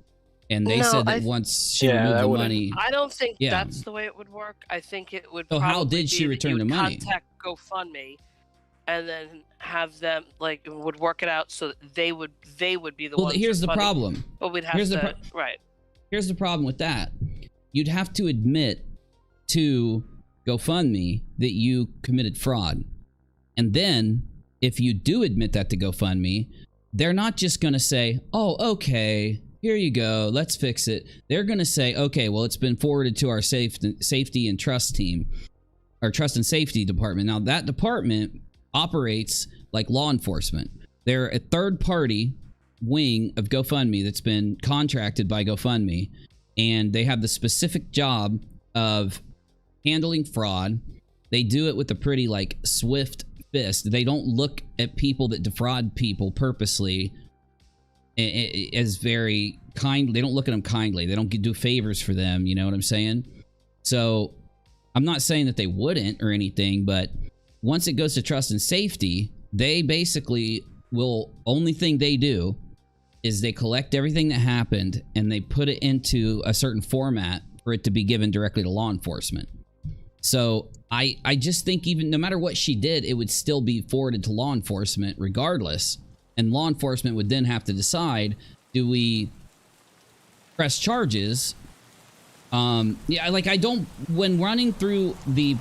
And they said that once she removed the money... I don't think that's the way it would work. I think it would probably how did she return the money? Contact GoFundMe and then have them, like, would work it out so that they would be the ones... Well, here's the problem. But we'd have to... Right. Here's the problem with that. You'd have to admit to GoFundMe that you committed fraud. And then, if you do admit that to GoFundMe, they're not just going to say, oh, okay... here you go, let's fix it. They're going to say, okay, well, it's been forwarded to our safety and trust team, our trust and safety department. Now, that department operates like law enforcement. They're a third-party wing of GoFundMe that's been contracted by GoFundMe, and they have the specific job of handling fraud. They do it with a pretty, like, swift fist. They don't look at people that defraud people purposely as very kind. They don't look at them kindly. They don't do favors for them. You know what I'm saying? So I'm not saying that they wouldn't or anything, but once it goes to trust and safety, they basically only thing they do is they collect everything that happened and they put it into a certain format for it to be given directly to law enforcement. So I just think even no matter what she did, it would still be forwarded to law enforcement regardless. And law enforcement would then have to decide, do we press charges? Yeah, like when running through the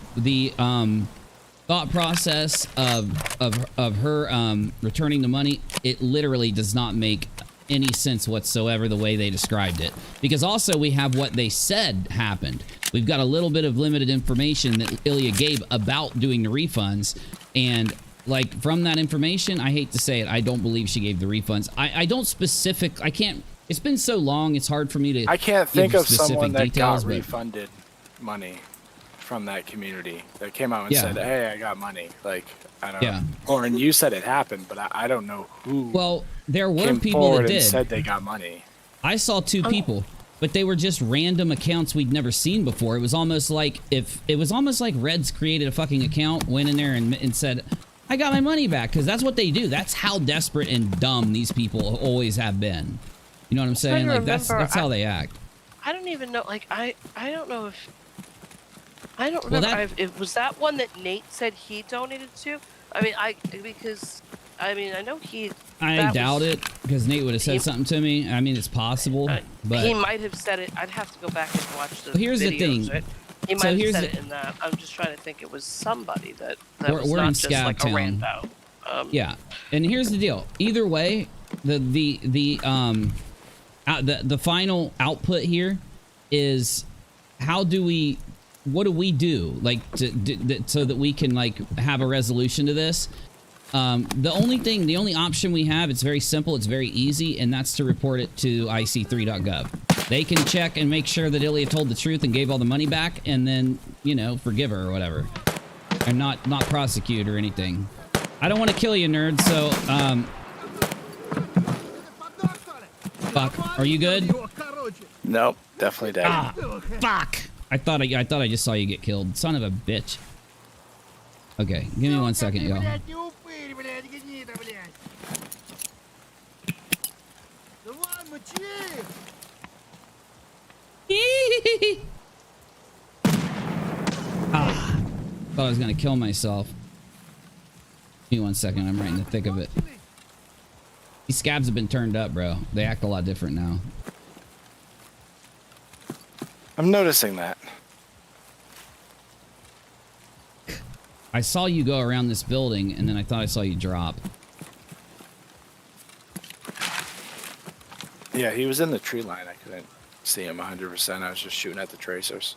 thought process of her returning the money, it literally does not make any sense whatsoever the way they described it. Because also we have what they said happened. We've got a little bit of limited information that Ilya gave about doing the refunds, and like, from that information, I hate to say it, I don't believe she gave the refunds. I can't, it's been so long, it's hard for me to... I can't think of someone that got refunded money from that community that came out and said, hey, I got money. Like, I don't know. Or, and you said it happened, but I don't know who. Well, there were people that did. And said they got money. I saw 2 people, but they were just random accounts we'd never seen before. It was almost like Reds created a fucking account, went in there and said... I got my money back, because that's what they do. That's how desperate and dumb these people always have been. You know what I'm saying? Like, that's how they act. I don't even know. Like, I don't know if... I don't remember if was that one that Nate said he donated to? I mean, I know he... I doubt it, because Nate would have said something to me. I mean, it's possible, but... He might have said it. I'd have to go back and watch the Here's videos, the thing. right? He might have said it in that. I'm just trying to think it was somebody that was we're not in just Scab like Town. a rando. Yeah, and here's the deal. Either way, the final output here is what do we do, like, so that we can, like, have a resolution to this. The only option we have, it's very simple, it's very easy, and that's to report it to IC3.gov. They can check and make sure that Ilya told the truth and gave all the money back, and then, you know, forgive her or whatever. And not prosecute or anything. I don't want to kill you, nerd, so, fuck. Are you good? Nope, definitely dead. Ah, fuck! I thought I just saw you get killed. Son of a bitch. Okay, give me 1 second, y'all. Thought I was gonna kill myself. Give me 1 second, I'm right in the thick of it. These scabs have been turned up, bro. They act a lot different now. I'm noticing that. I saw you go around this building, and then I thought I saw you drop. Yeah, he was in the tree line. I couldn't see him 100%. I was just shooting at the tracers.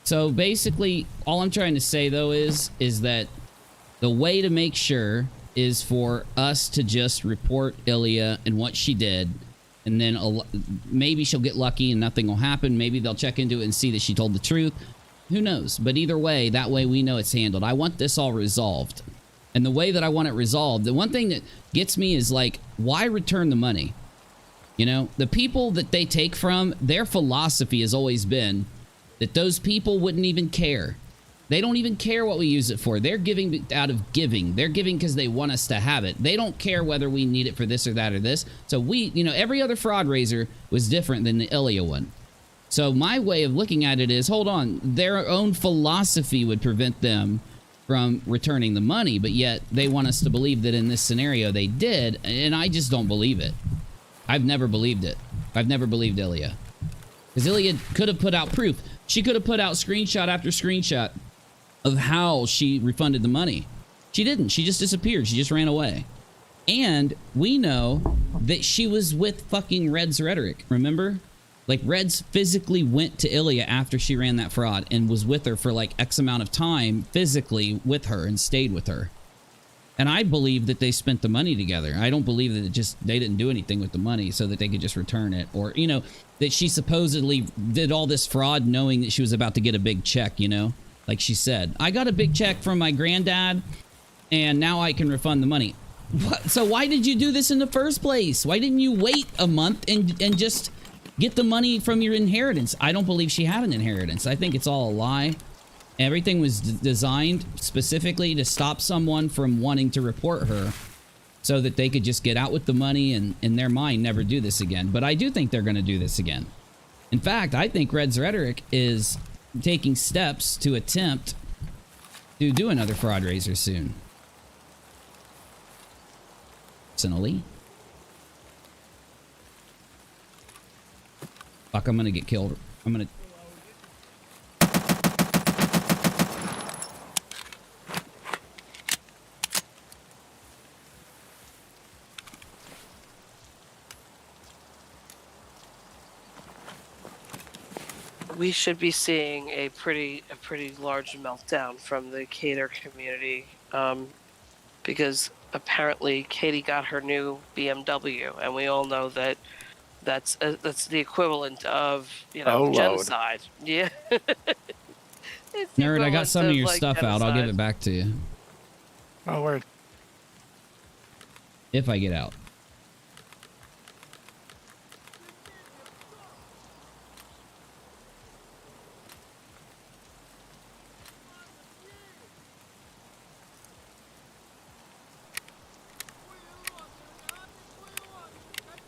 So basically, all I'm trying to say, though, is that the way to make sure is for us to just report Ilya and what she did, and then maybe she'll get lucky and nothing will happen. Maybe they'll check into it and see that she told the truth. Who knows? But either way, that way we know it's handled. I want this all resolved. And the way that I want it resolved, the one thing that gets me is, like, why return the money? You know, the people that they take from, their philosophy has always been that those people wouldn't even care. They don't even care what we use it for. They're giving out of giving. They're giving because they want us to have it. They don't care whether we need it for this or that or this. So we, you know, every other fraud raiser was different than the Ilya one. So my way of looking at it is, hold on, their own philosophy would prevent them from returning the money, but yet they want us to believe that in this scenario they did, and I just don't believe it. I've never believed it. I've never believed Ilya. Because Ilya could have put out proof. She could have put out screenshot after screenshot of how she refunded the money. She didn't. She just disappeared. She just ran away. And we know that she was with fucking Red's Rhetoric, remember? Like, Reds physically went to Ilya after she ran that fraud and was with her for like X amount of time physically with her and stayed with her. And I believe that they spent the money together. I don't believe that they didn't do anything with the money so that they could just return it. Or, you know, that she supposedly did all this fraud knowing that she was about to get a big check, you know? Like she said, I got a big check from my granddad and now I can refund the money. What? So why did you do this in the first place? Why didn't you wait a month and just get the money from your inheritance? I don't believe she had an inheritance. I think it's all a lie. Everything was designed specifically to stop someone from wanting to report her so that they could just get out with the money and, in their mind, never do this again. But I do think they're going to do this again. In fact, I think Red's Rhetoric is taking steps to attempt to do another fraud raiser soon. Personally. Fuck, I'm going to get killed. I'm going to... We should be seeing a pretty large meltdown from the Cater community, because apparently Katie got her new BMW, and we all know that that's the equivalent of, you know, genocide. Yeah. Nerd, I got some of your like stuff genocide. out. I'll give it back to you. Oh, word. If I get out.